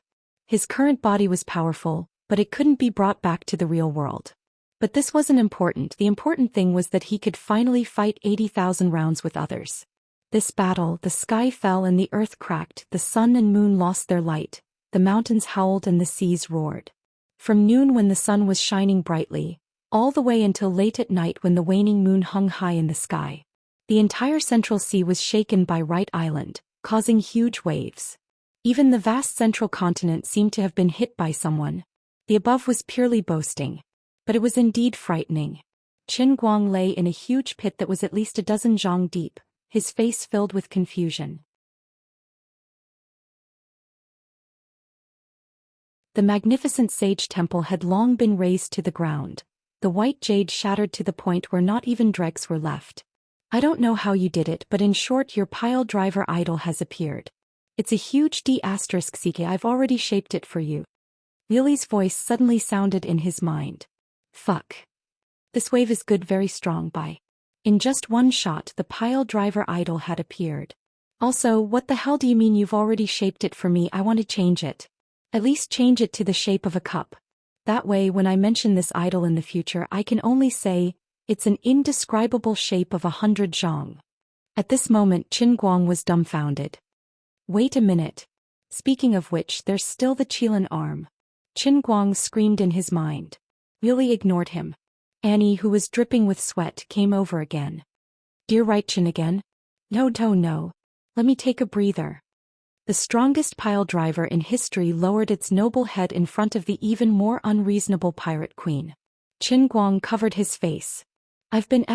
His current body was powerful, but it couldn't be brought back to the real world. But this wasn't important. The important thing was that he could finally fight 80,000 rounds with others. This battle, the sky fell and the earth cracked, the sun and moon lost their light, the mountains howled and the seas roared. From noon when the sun was shining brightly, all the way until late at night when the waning moon hung high in the sky. The entire Central Sea was shaken by Wright Island, causing huge waves. Even the vast central continent seemed to have been hit by someone. The above was purely boasting. But it was indeed frightening. Qin Guang lay in a huge pit that was at least a dozen zhang deep, his face filled with confusion. The magnificent sage temple had long been razed to the ground. The white jade shattered to the point where not even dregs were left. I don't know how you did it, but in short, your pile driver idol has appeared. It's a huge D***ck. I've already shaped it for you. Lily's voice suddenly sounded in his mind. Fuck. This wave is good, very strong. Bye. In just one shot, the pile driver idol had appeared. Also, what the hell do you mean you've already shaped it for me? I want to change it. At least change it to the shape of a cup. That way when I mention this idol in the future I can only say, it's an indescribable shape of 100 zhang. At this moment Qin Guang was dumbfounded. Wait a minute. Speaking of which, there's still the Qilin arm. Qin Guang screamed in his mind. Really ignored him. Annie, who was dripping with sweat, came over again. Dear Right Qin again? No. Let me take a breather. The strongest pile driver in history lowered its noble head in front of the even more unreasonable pirate queen. Qin Guang covered his face. I've been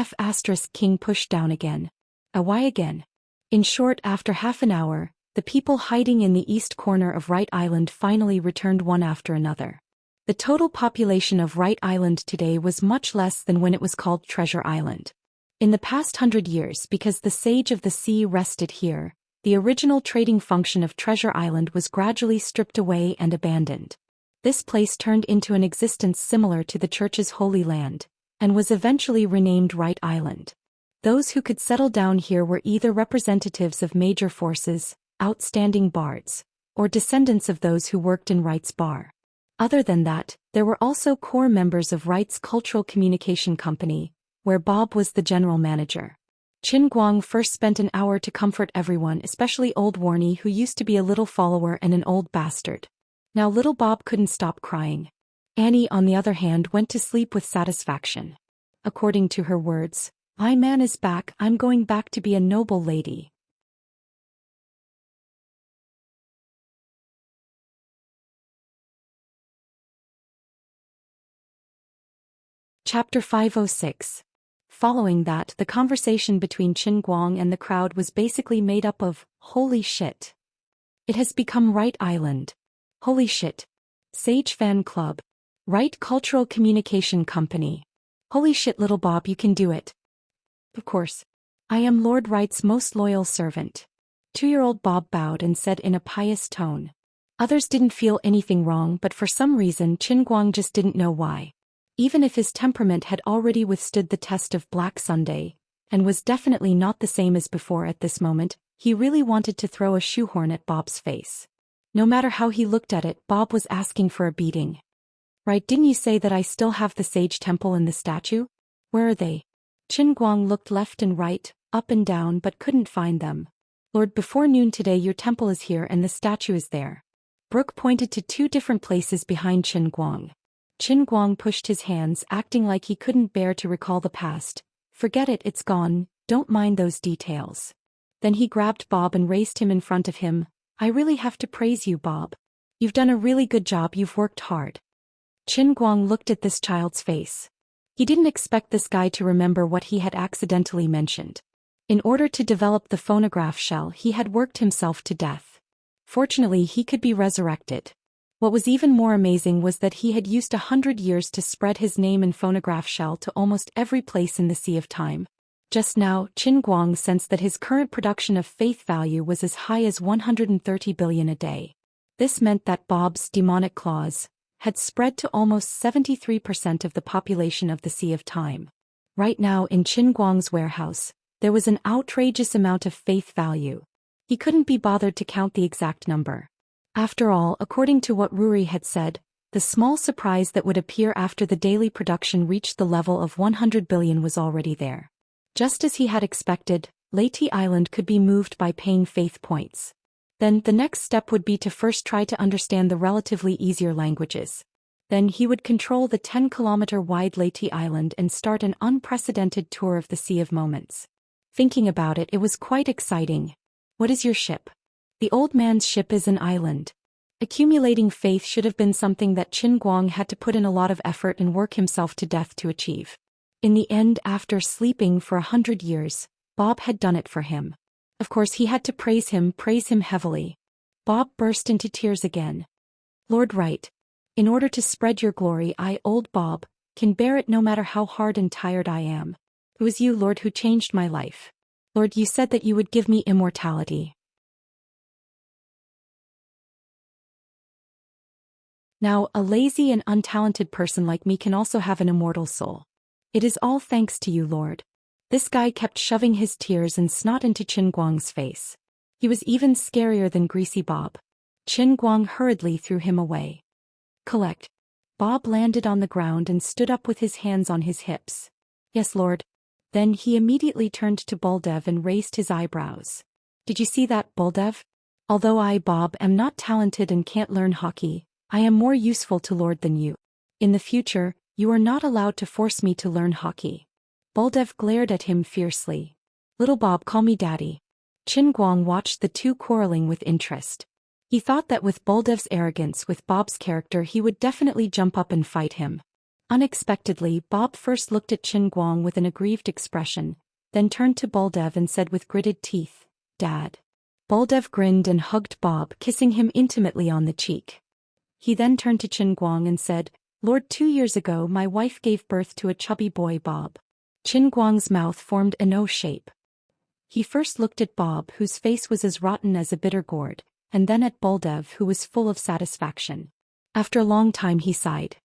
King pushed down again. Why again? In short, after half an hour, the people hiding in the east corner of Wright Island finally returned one after another. The total population of Wright Island today was much less than when it was called Treasure Island. In the past 100 years, because the Sage of the Sea rested here, the original trading function of Treasure Island was gradually stripped away and abandoned. This place turned into an existence similar to the Church's Holy Land, and was eventually renamed Right Island. Those who could settle down here were either representatives of major forces, outstanding bards, or descendants of those who worked in Wright's bar. Other than that, there were also core members of Wright's Cultural Communication Company, where Bob was the general manager. Qin Guang first spent an hour to comfort everyone, especially old Warnie, who used to be a little follower and an old bastard. Now little Bob couldn't stop crying. Annie, on the other hand, went to sleep with satisfaction. According to her words, "My man is back, I'm going back to be a noble lady." Chapter 506. Following that, the conversation between Qin Guang and the crowd was basically made up of, "Holy shit. It has become Right Island. Holy shit. Sage Fan Club. Right Cultural Communication Company. Holy shit, little Bob, you can do it. Of course. I am Lord Wright's most loyal servant." 2-year-old Bob bowed and said in a pious tone. Others didn't feel anything wrong, but for some reason Qin Guang just didn't know why. Even if his temperament had already withstood the test of Black Sunday, and was definitely not the same as before at this moment, he really wanted to throw a shoehorn at Bob's face. No matter how he looked at it, Bob was asking for a beating. "Right, didn't you say that I still have the sage temple and the statue? Where are they?" Qin Guang looked left and right, up and down, but couldn't find them. "Lord, before noon today your temple is here and the statue is there." Brooke pointed to 2 different places behind Qin Guang. Qin Guang pushed his hands, acting like he couldn't bear to recall the past. "Forget it, it's gone, don't mind those details." Then he grabbed Bob and raised him in front of him. "I really have to praise you, Bob. You've done a really good job, you've worked hard." Qin Guang looked at this child's face. He didn't expect this guy to remember what he had accidentally mentioned. In order to develop the phonograph shell, he had worked himself to death. Fortunately, he could be resurrected. What was even more amazing was that he had used 100 years to spread his name and phonograph shell to almost every place in the Sea of Time. Just now, Qin Guang sensed that his current production of faith value was as high as 130 billion a day. This meant that Bob's demonic claws had spread to almost 73% of the population of the Sea of Time. Right now in Qin Guang's warehouse, there was an outrageous amount of faith value. He couldn't be bothered to count the exact number. After all, according to what Ruri had said, the small surprise that would appear after the daily production reached the level of 100 billion was already there. Just as he had expected, Leyte Island could be moved by paying faith points. Then the next step would be to first try to understand the relatively easier languages. Then he would control the 10-kilometer-wide Leyte Island and start an unprecedented tour of the Sea of Moments. Thinking about it, it was quite exciting. "What is your ship?" The old man's ship is an island. Accumulating faith should have been something that Qin Guang had to put in a lot of effort and work himself to death to achieve. In the end, after sleeping for 100 years, Bob had done it for him. Of course he had to praise him heavily. Bob burst into tears again. "Lord Wright, in order to spread your glory, I, old Bob, can bear it no matter how hard and tired I am. It was you, Lord, who changed my life. Lord, you said that you would give me immortality. Now, a lazy and untalented person like me can also have an immortal soul. It is all thanks to you, Lord." This guy kept shoving his tears and snot into Qin Guang's face. He was even scarier than Greasy Bob. Qin Guang hurriedly threw him away. "Collect." Bob landed on the ground and stood up with his hands on his hips. "Yes, Lord." Then he immediately turned to Buldev and raised his eyebrows. "Did you see that, Buldev? Although I, Bob, am not talented and can't learn hockey, I am more useful to Lord than you. In the future, you are not allowed to force me to learn hockey." Buldev glared at him fiercely. "Little Bob, call me Daddy." Qin Guang watched the two quarreling with interest. He thought that with Buldev's arrogance, with Bob's character, he would definitely jump up and fight him. Unexpectedly, Bob first looked at Qin Guang with an aggrieved expression, then turned to Buldev and said with gritted teeth, "Dad." Buldev grinned and hugged Bob, kissing him intimately on the cheek. He then turned to Qin Guang and said, "Lord, 2 years ago my wife gave birth to a chubby boy, Bob." Qin Guang's mouth formed an O shape. He first looked at Bob, whose face was as rotten as a bitter gourd, and then at Buldev, who was full of satisfaction. After a long time he sighed.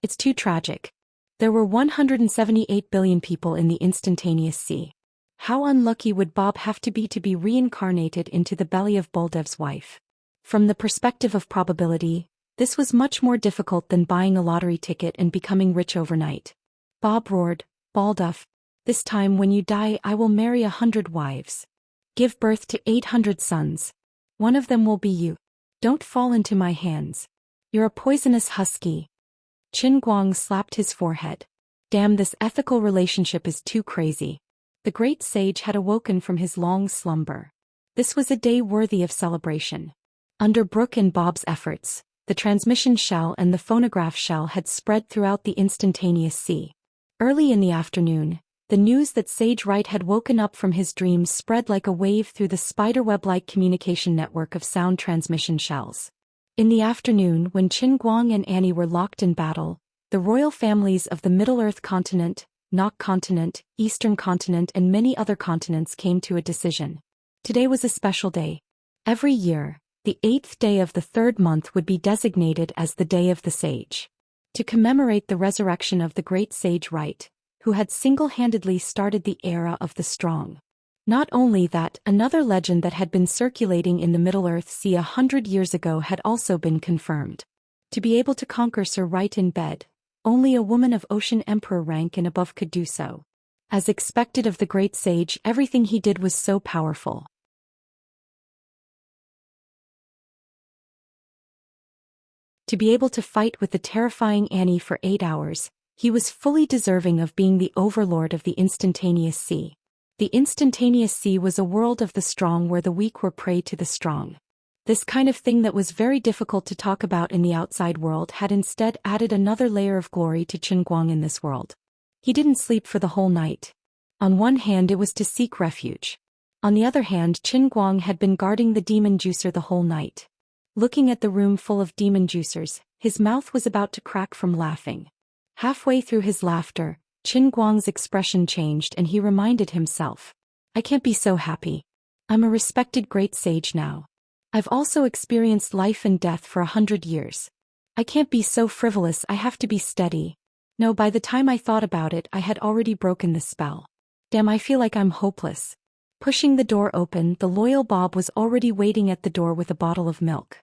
"It's too tragic. There were 178 billion people in the instantaneous sea. How unlucky would Bob have to be reincarnated into the belly of Buldev's wife? From the perspective of probability, this was much more difficult than buying a lottery ticket and becoming rich overnight. Bob roared, "Balduff, this time when you die I will marry 100 wives. Give birth to 800 sons. One of them will be you. Don't fall into my hands. You're a poisonous husky." Qin Guang slapped his forehead. Damn, this ethical relationship is too crazy. The great sage had awoken from his long slumber. This was a day worthy of celebration. Under Brooke and Bob's efforts, the transmission shell and the phonograph shell had spread throughout the instantaneous sea. Early in the afternoon, the news that Sage Wright had woken up from his dreams spread like a wave through the spiderweb-like communication network of sound transmission shells. In the afternoon, when Qin Guang and Annie were locked in battle, the royal families of the Middle-earth continent, Nok continent, Eastern continent and many other continents came to a decision. Today was a special day. Every year, the 8th day of the 3rd month would be designated as the Day of the Sage. To commemorate the resurrection of the great Sage Wright, who had single-handedly started the era of the strong. Not only that, another legend that had been circulating in the Middle-earth Sea 100 years ago had also been confirmed. To be able to conquer Sir Wright in bed, only a woman of Ocean Emperor rank and above could do so. As expected of the great sage, everything he did was so powerful. To be able to fight with the terrifying Annie for 8 hours, he was fully deserving of being the overlord of the instantaneous sea. The instantaneous sea was a world of the strong where the weak were prey to the strong. This kind of thing that was very difficult to talk about in the outside world had instead added another layer of glory to Qin Guang in this world. He didn't sleep for the whole night. On one hand it was to seek refuge. On the other hand, Qin Guang had been guarding the demon juicer the whole night. Looking at the room full of demon juicers, his mouth was about to crack from laughing. Halfway through his laughter, Qin Guang's expression changed and he reminded himself, "I can't be so happy. I'm a respected great sage now. I've also experienced life and death for 100 years. I can't be so frivolous, I have to be steady. No, by the time I thought about it, I had already broken the spell. Damn, I feel like I'm hopeless." Pushing the door open, the loyal Bob was already waiting at the door with a bottle of milk.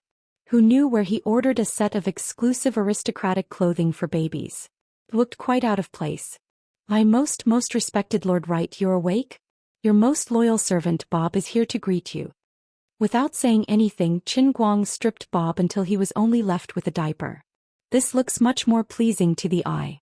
Who knew where he ordered a set of exclusive aristocratic clothing for babies. Looked quite out of place. "My most respected Lord Wright, you're awake? Your most loyal servant Bob is here to greet you." Without saying anything, Qin Guang stripped Bob until he was only left with a diaper. "This looks much more pleasing to the eye.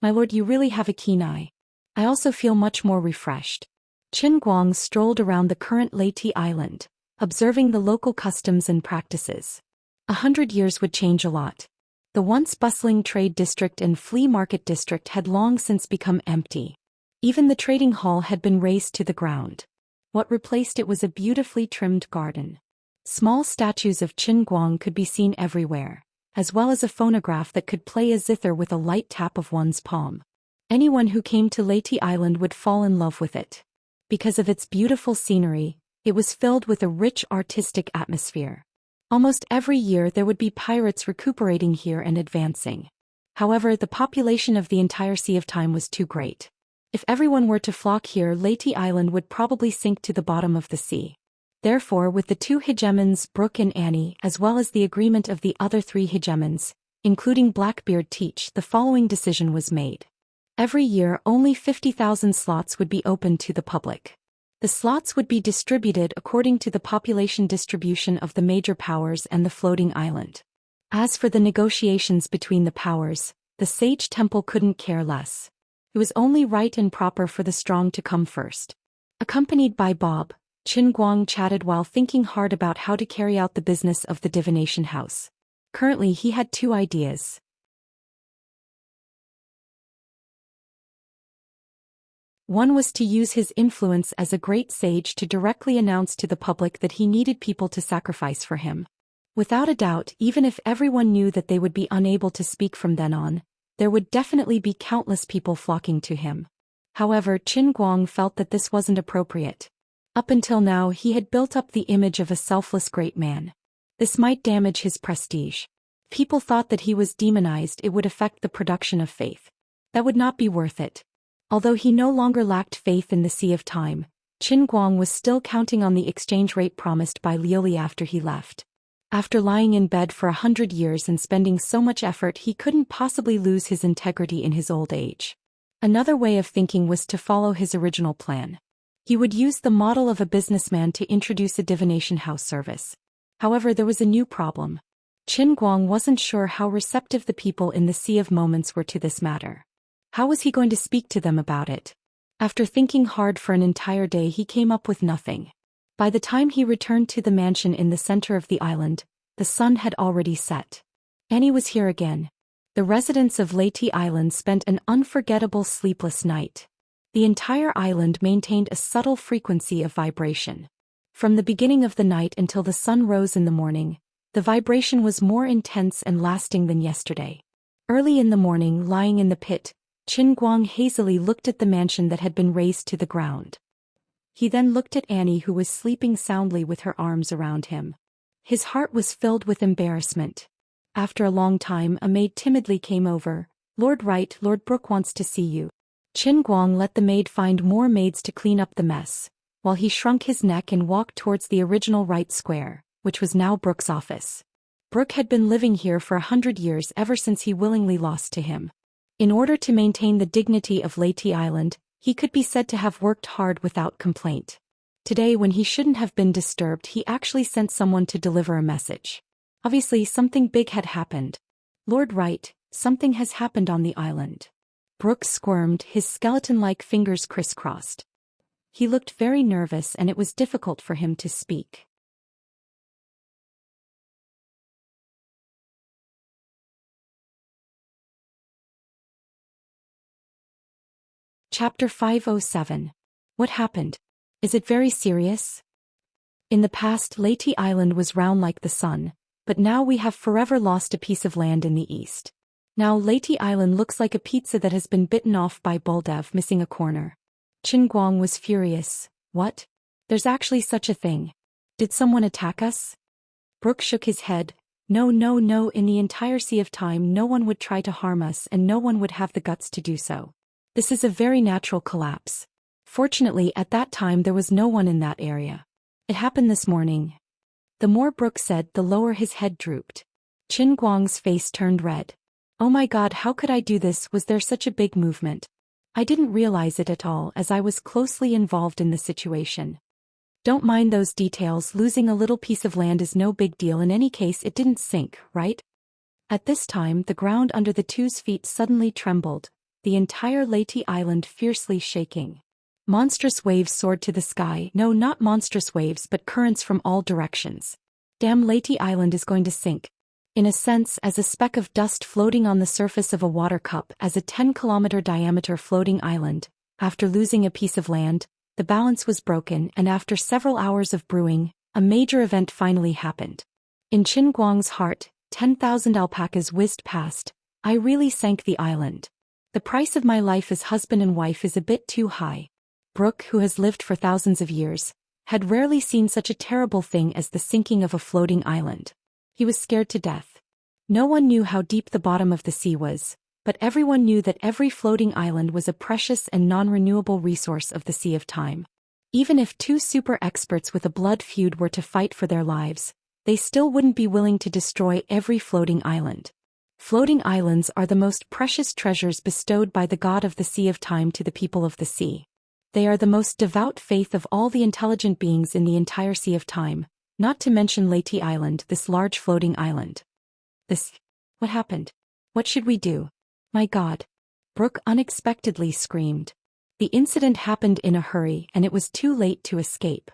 My lord, you really have a keen eye. I also feel much more refreshed." Qin Guang strolled around the current Leyte Island, observing the local customs and practices. 100 years would change a lot. The once bustling trade district and flea market district had long since become empty. Even the trading hall had been razed to the ground. What replaced it was a beautifully trimmed garden. Small statues of Qin Guang could be seen everywhere, as well as a phonograph that could play a zither with a light tap of one's palm. Anyone who came to Leyte Island would fall in love with it. Because of its beautiful scenery, it was filled with a rich artistic atmosphere. Almost every year there would be pirates recuperating here and advancing. However, the population of the entire Sea of Time was too great. If everyone were to flock here, Leyte Island would probably sink to the bottom of the sea. Therefore, with the 2 hegemons, Brooke and Annie, as well as the agreement of the other 3 hegemons, including Blackbeard Teach, the following decision was made. Every year only 50,000 slots would be open to the public. The slots would be distributed according to the population distribution of the major powers and the floating island. As for the negotiations between the powers, the Sage Temple couldn't care less. It was only right and proper for the strong to come first. Accompanied by Bob, Qin Guang chatted while thinking hard about how to carry out the business of the divination house. Currently he had 2 ideas. One was to use his influence as a great sage to directly announce to the public that he needed people to sacrifice for him. Without a doubt, even if everyone knew that they would be unable to speak from then on, there would definitely be countless people flocking to him. However, Qin Guang felt that this wasn't appropriate. Up until now he had built up the image of a selfless great man. This might damage his prestige. People thought that he was demonized, it would affect the production of faith. That would not be worth it. Although he no longer lacked faith in the Sea of Time, Qin Guang was still counting on the exchange rate promised by Liuli after he left. After lying in bed for 100 years and spending so much effort, he couldn't possibly lose his integrity in his old age. Another way of thinking was to follow his original plan. He would use the model of a businessman to introduce a divination house service. However, there was a new problem. Qin Guang wasn't sure how receptive the people in the Sea of Moments were to this matter. How was he going to speak to them about it? After thinking hard for an entire day, he came up with nothing. By the time he returned to the mansion in the center of the island, the sun had already set. Annie was here again. The residents of Leyte Island spent an unforgettable sleepless night. The entire island maintained a subtle frequency of vibration. From the beginning of the night until the sun rose in the morning, the vibration was more intense and lasting than yesterday. Early in the morning, lying in the pit, Qin Guang hazily looked at the mansion that had been razed to the ground. He then looked at Annie, who was sleeping soundly with her arms around him. His heart was filled with embarrassment. After a long time, a maid timidly came over. "Lord Wright, Lord Brooke wants to see you." Qin Guang let the maid find more maids to clean up the mess, while he shrunk his neck and walked towards the original Wright Square, which was now Brooke's office. Brooke had been living here for 100 years, ever since he willingly lost to him. In order to maintain the dignity of Leyte Island, he could be said to have worked hard without complaint. Today, when he shouldn't have been disturbed, he actually sent someone to deliver a message. Obviously, something big had happened. "Lord Wright, something has happened on the island." Brooke squirmed, his skeleton-like fingers crisscrossed. He looked very nervous, and it was difficult for him to speak. Chapter 507. What happened? Is it very serious? In the past, Leyte Island was round like the sun, but now we have forever lost a piece of land in the east. Now Leyte Island looks like a pizza that has been bitten off by Buldev, missing a corner. Qin Guang was furious. "What? There's actually such a thing. Did someone attack us?" Brooke shook his head. No, in the entire Sea of Time no one would try to harm us, and no one would have the guts to do so. This is a very natural collapse. Fortunately, at that time there was no one in that area. It happened this morning. The more Brooke said, the lower his head drooped. Qin Guang's face turned red. "Oh my God, how could I do this? Was there such a big movement? I didn't realize it at all, as I was closely involved in the situation." "Don't mind those details. Losing a little piece of land is no big deal. In any case, it didn't sink, right?" At this time, the ground under the two's feet suddenly trembled, the entire Leyte Island fiercely shaking. Monstrous waves soared to the sky. No, not monstrous waves, but currents from all directions. Damn, Leyte Island is going to sink. In a sense, as a speck of dust floating on the surface of a water cup, as a 10-kilometer diameter floating island. After losing a piece of land, the balance was broken, and after several hours of brewing, a major event finally happened. In Qin Guang's heart, 10,000 alpacas whizzed past. I really sank the island. The price of my life as husband and wife is a bit too high. Brooke, who has lived for thousands of years, had rarely seen such a terrible thing as the sinking of a floating island. He was scared to death. No one knew how deep the bottom of the sea was, but everyone knew that every floating island was a precious and non-renewable resource of the Sea of Time. Even if two super experts with a blood feud were to fight for their lives, they still wouldn't be willing to destroy every floating island. Floating islands are the most precious treasures bestowed by the god of the Sea of Time to the people of the sea. They are the most devout faith of all the intelligent beings in the entire Sea of Time, not to mention Leyte Island, this large floating island. What happened? What should we do? My God! Brooke unexpectedly screamed. The incident happened in a hurry, and it was too late to escape.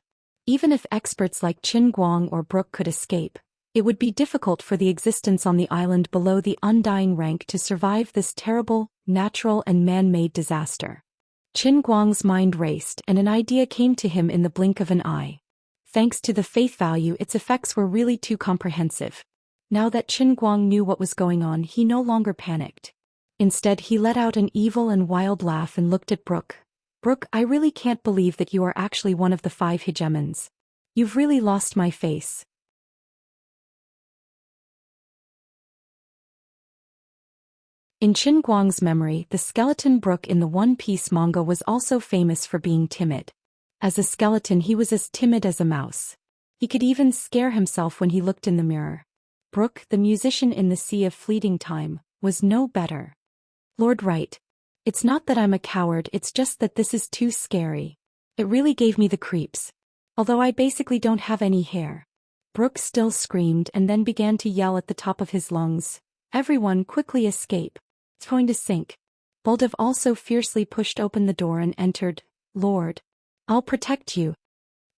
Even if experts like Qin Guang or Brooke could escape, it would be difficult for the existence on the island below the undying rank to survive this terrible, natural and man-made disaster. Qin Guang's mind raced, and an idea came to him in the blink of an eye. Thanks to the faith value, its effects were really too comprehensive. Now that Qin Guang knew what was going on, he no longer panicked. Instead, he let out an evil and wild laugh and looked at Brooke. "Brooke, I really can't believe that you are actually one of the 5 hegemons. You've really lost my face." In Qin Guang's memory, the skeleton Brook in the One Piece manga was also famous for being timid. As a skeleton, he was as timid as a mouse. He could even scare himself when he looked in the mirror. Brook, the musician in the Sea of Fleeting Time, was no better. Lord Wright. It's not that I'm a coward, it's just that this is too scary. It really gave me the creeps. Although I basically don't have any hair. Brook still screamed and then began to yell at the top of his lungs. Everyone quickly escape. It's going to sink. Buldev also fiercely pushed open the door and entered. Lord. I'll protect you.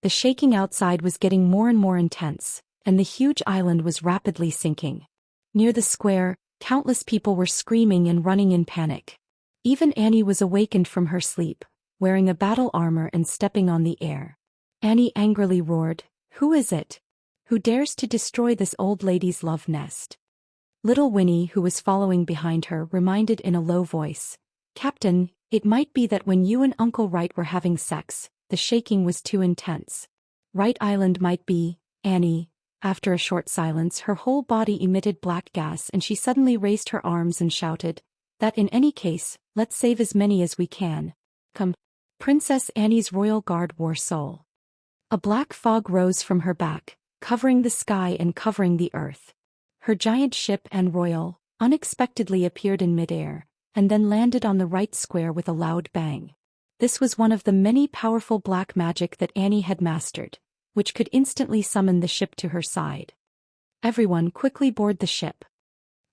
The shaking outside was getting more and more intense, and the huge island was rapidly sinking. Near the square, countless people were screaming and running in panic. Even Annie was awakened from her sleep, wearing a battle armor and stepping on the air. Annie angrily roared, "Who is it? Who dares to destroy this old lady's love nest?" Little Winnie, who was following behind her, reminded in a low voice, "Captain, it might be that when you and Uncle Wright were having sex, the shaking was too intense. Wright Island might be." Annie, after a short silence, her whole body emitted black gas and she suddenly raised her arms and shouted, "That in any case, let's save as many as we can. Come." Princess Annie's royal guard wore soul. A black fog rose from her back, covering the sky and covering the earth. Her giant ship and royal, unexpectedly appeared in midair, and then landed on the right square with a loud bang. This was one of the many powerful black magic that Annie had mastered, which could instantly summon the ship to her side. Everyone quickly board the ship.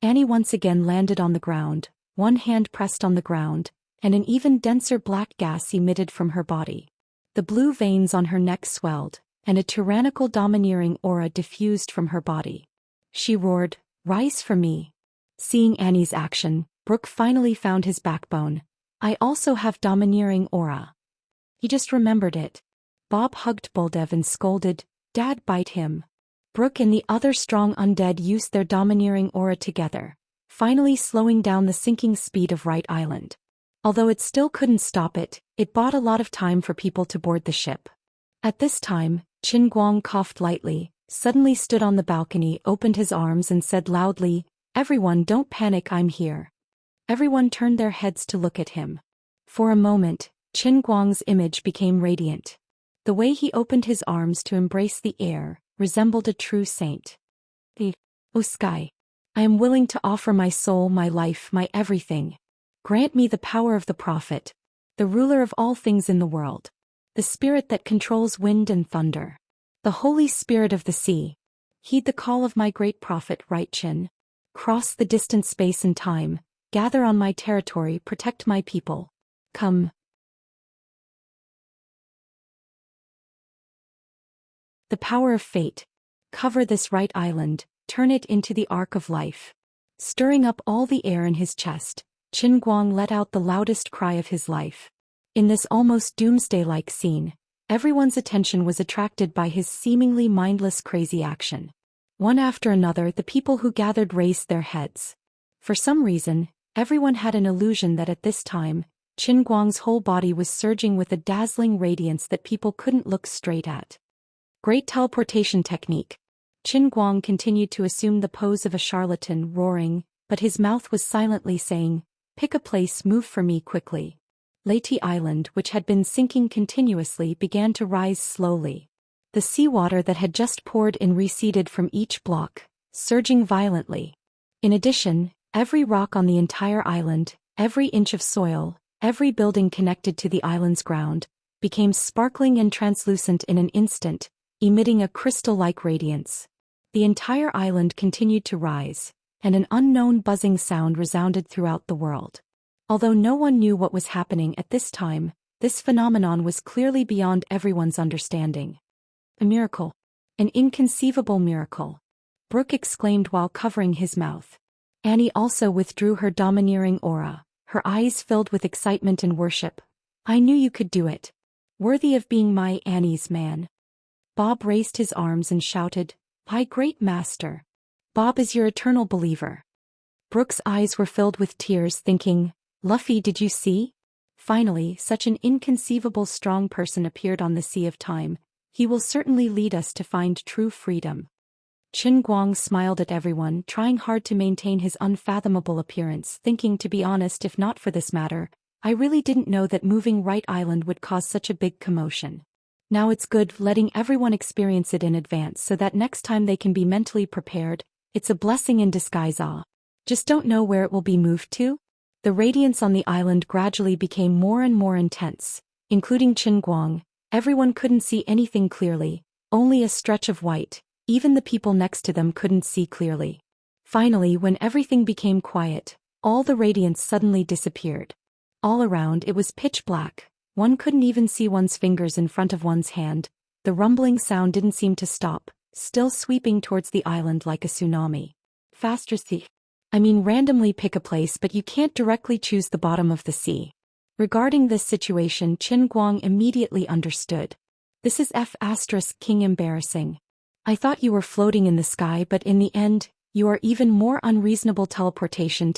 Annie once again landed on the ground, one hand pressed on the ground, and an even denser black gas emitted from her body. The blue veins on her neck swelled, and a tyrannical domineering aura diffused from her body. She roared, "Rise for me." Seeing Annie's action, Brook finally found his backbone. "I also have domineering aura." He just remembered it. Bob hugged Buldev and scolded, "Dad, bite him." Brook and the other strong undead used their domineering aura together, finally slowing down the sinking speed of Wright Island. Although it still couldn't stop it, it bought a lot of time for people to board the ship. At this time, Qin Guang coughed lightly, suddenly stood on the balcony, opened his arms and said loudly, "Everyone, don't panic, I'm here." Everyone turned their heads to look at him. For a moment, Qin Guang's image became radiant. The way he opened his arms to embrace the air resembled a true saint. "O sky, I am willing to offer my soul, my life, my everything. Grant me the power of the prophet, the ruler of all things in the world, the spirit that controls wind and thunder, the holy spirit of the sea. Heed the call of my great prophet, Right Qin. Cross the distant space and time, gather on my territory, protect my people. Come." The power of fate. Cover this Right Island, turn it into the ark of life. Stirring up all the air in his chest, Qin Guang let out the loudest cry of his life. In this almost doomsday-like scene, everyone's attention was attracted by his seemingly mindless crazy action. One after another, the people who gathered raised their heads. For some reason, everyone had an illusion that at this time, Qin Guang's whole body was surging with a dazzling radiance that people couldn't look straight at. Great teleportation technique. Qin Guang continued to assume the pose of a charlatan, roaring, but his mouth was silently saying, "Pick a place, move for me quickly." Leyte Island, which had been sinking continuously, began to rise slowly. The seawater that had just poured in receded from each block, surging violently. In addition, every rock on the entire island, every inch of soil, every building connected to the island's ground, became sparkling and translucent in an instant, emitting a crystal-like radiance. The entire island continued to rise, and an unknown buzzing sound resounded throughout the world. Although no one knew what was happening at this time, this phenomenon was clearly beyond everyone's understanding. "A miracle. An inconceivable miracle," Brook exclaimed while covering his mouth. Annie also withdrew her domineering aura, her eyes filled with excitement and worship. "I knew you could do it. Worthy of being my Annie's man." Bob raised his arms and shouted, "My great master. Bob is your eternal believer." Brook's eyes were filled with tears, thinking, "Luffy, did you see? Finally, such an inconceivable strong person appeared on the Sea of Time. He will certainly lead us to find true freedom." Qin Guang smiled at everyone, trying hard to maintain his unfathomable appearance, thinking, to be honest, if not for this matter, I really didn't know that moving Right Island would cause such a big commotion. Now it's good letting everyone experience it in advance so that next time they can be mentally prepared. It's a blessing in disguise. Just don't know where it will be moved to? The radiance on the island gradually became more and more intense, including Qin Guang. Everyone couldn't see anything clearly, only a stretch of white. Even the people next to them couldn't see clearly. Finally, when everything became quiet, all the radiance suddenly disappeared. All around it was pitch black. One couldn't even see one's fingers in front of one's hand. The rumbling sound didn't seem to stop, still sweeping towards the island like a tsunami. Faster sea. Randomly pick a place, but you can't directly choose the bottom of the sea. Regarding this situation, Qin Guang immediately understood. This is King embarrassing. I thought you were floating in the sky, but in the end, you are even more unreasonable. Teleportation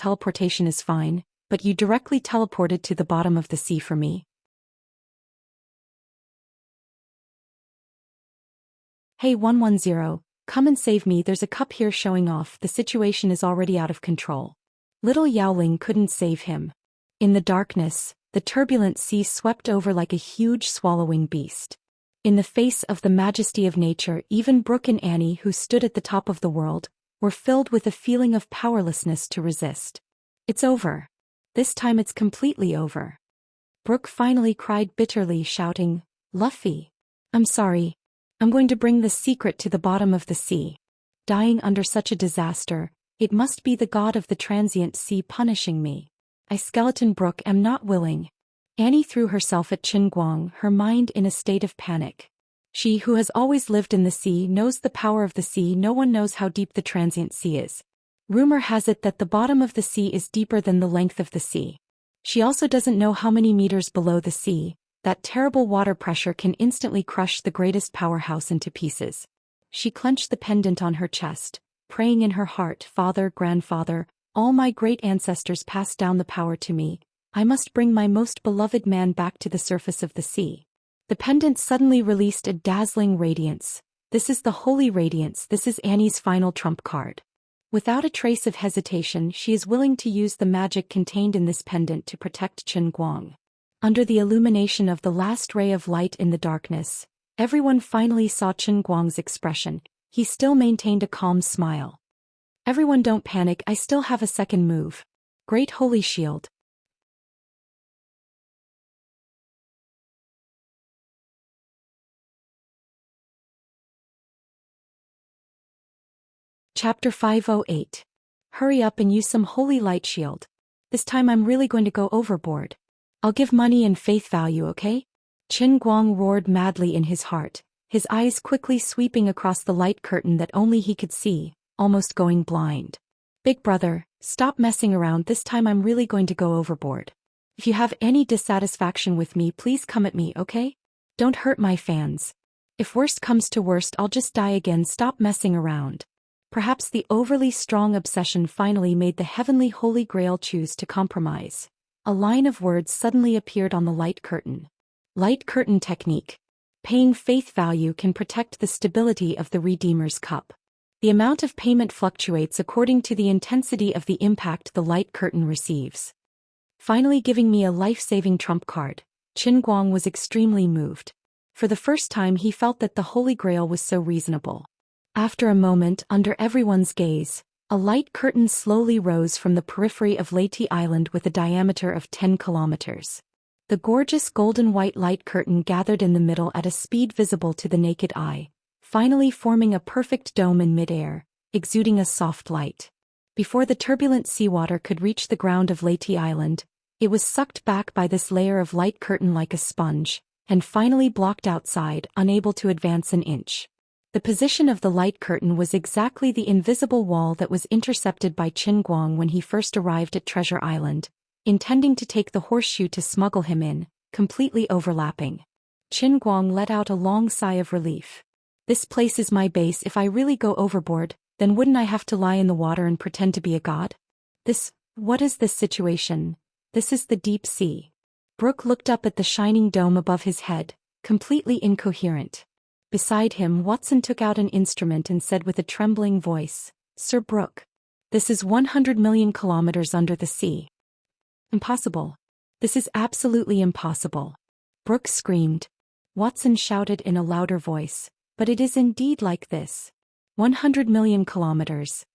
is fine, but you directly teleported to the bottom of the sea for me. Hey 110, come and save me, there's a cup here showing off, the situation is already out of control. Little Yaoling couldn't save him. In the darkness, the turbulent sea swept over like a huge swallowing beast. In the face of the majesty of nature, even Brooke and Annie, who stood at the top of the world, were filled with a feeling of powerlessness to resist. It's over. This time it's completely over. Brooke finally cried bitterly, shouting, Luffy, I'm sorry. I'm going to bring the secret to the bottom of the sea. Dying under such a disaster, it must be the god of the transient sea punishing me. I, Skeleton Brooke, am not willing. Annie threw herself at Qin Guang, her mind in a state of panic. She who has always lived in the sea knows the power of the sea. No one knows how deep the transient sea is. Rumor has it that the bottom of the sea is deeper than the length of the sea. She also doesn't know how many meters below the sea. That terrible water pressure can instantly crush the greatest powerhouse into pieces. She clenched the pendant on her chest, praying in her heart, Father, Grandfather, all my great ancestors passed down the power to me. I must bring my most beloved man back to the surface of the sea. The pendant suddenly released a dazzling radiance. This is the holy radiance. This is Annie's final trump card. Without a trace of hesitation, she is willing to use the magic contained in this pendant to protect Qin Guang. Under the illumination of the last ray of light in the darkness, everyone finally saw Qin Guang's expression. He still maintained a calm smile. Everyone, don't panic, I still have a second move. Great Holy Shield. Chapter 508. Hurry up and use some holy light shield. This time I'm really going to go overboard. I'll give money and faith value, okay? Qin Guang roared madly in his heart, his eyes quickly sweeping across the light curtain that only he could see, almost going blind. Big brother, stop messing around, this time I'm really going to go overboard. If you have any dissatisfaction with me, please come at me, okay? Don't hurt my fans. If worst comes to worst, I'll just die again, stop messing around. Perhaps the overly strong obsession finally made the heavenly Holy Grail choose to compromise. A line of words suddenly appeared on the light curtain. Light curtain technique. Paying faith value can protect the stability of the Redeemer's cup. The amount of payment fluctuates according to the intensity of the impact the light curtain receives. Finally giving me a life-saving trump card, Qin Guang was extremely moved. For the first time he felt that the Holy Grail was so reasonable. After a moment, under everyone's gaze, a light curtain slowly rose from the periphery of Leyte Island with a diameter of 10 kilometers. The gorgeous golden white light curtain gathered in the middle at a speed visible to the naked eye, finally forming a perfect dome in midair, exuding a soft light. Before the turbulent seawater could reach the ground of Leyte Island, it was sucked back by this layer of light curtain like a sponge, and finally blocked outside, unable to advance an inch. The position of the light curtain was exactly the invisible wall that was intercepted by Qin Guang when he first arrived at Treasure Island, intending to take the horseshoe to smuggle him in, completely overlapping. Qin Guang let out a long sigh of relief. This place is my base. If I really go overboard, then wouldn't I have to lie in the water and pretend to be a god? What is this situation? This is the deep sea. Brooke looked up at the shining dome above his head, completely incoherent. Beside him, Watson took out an instrument and said with a trembling voice, "Sir Brooke. This is 100 million kilometers under the sea." "Impossible. This is absolutely impossible." Brooke screamed. Watson shouted in a louder voice, "But it is indeed like this. 100 million kilometers."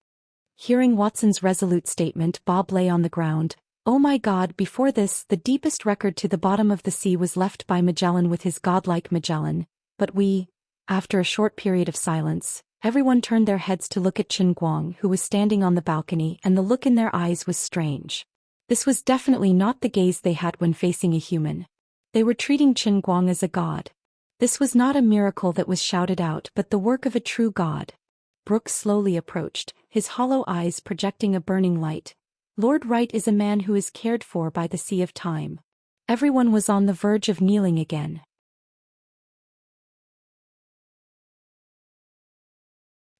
Hearing Watson's resolute statement, Bob lay on the ground. Oh my God, before this, the deepest record to the bottom of the sea was left by Magellan with his godlike Magellan. But after a short period of silence, everyone turned their heads to look at Qin Guang, who was standing on the balcony, and the look in their eyes was strange. This was definitely not the gaze they had when facing a human. They were treating Qin Guang as a god. This was not a miracle that was shouted out, but the work of a true god. Brooke slowly approached, his hollow eyes projecting a burning light. Lord Wright is a man who is cared for by the sea of time. Everyone was on the verge of kneeling again.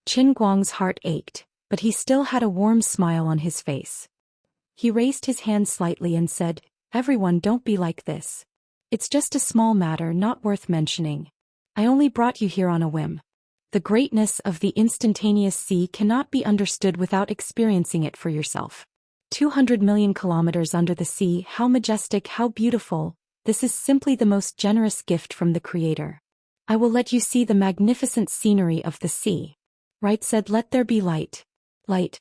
Qin Guang's heart ached, but he still had a warm smile on his face. He raised his hand slightly and said, "Everyone, don't be like this. It's just a small matter not worth mentioning. I only brought you here on a whim. The greatness of the instantaneous sea cannot be understood without experiencing it for yourself. 200 million kilometers under the sea, how majestic, how beautiful. This is simply the most generous gift from the Creator. I will let you see the magnificent scenery of the sea." Wright said, "Let there be light." Light.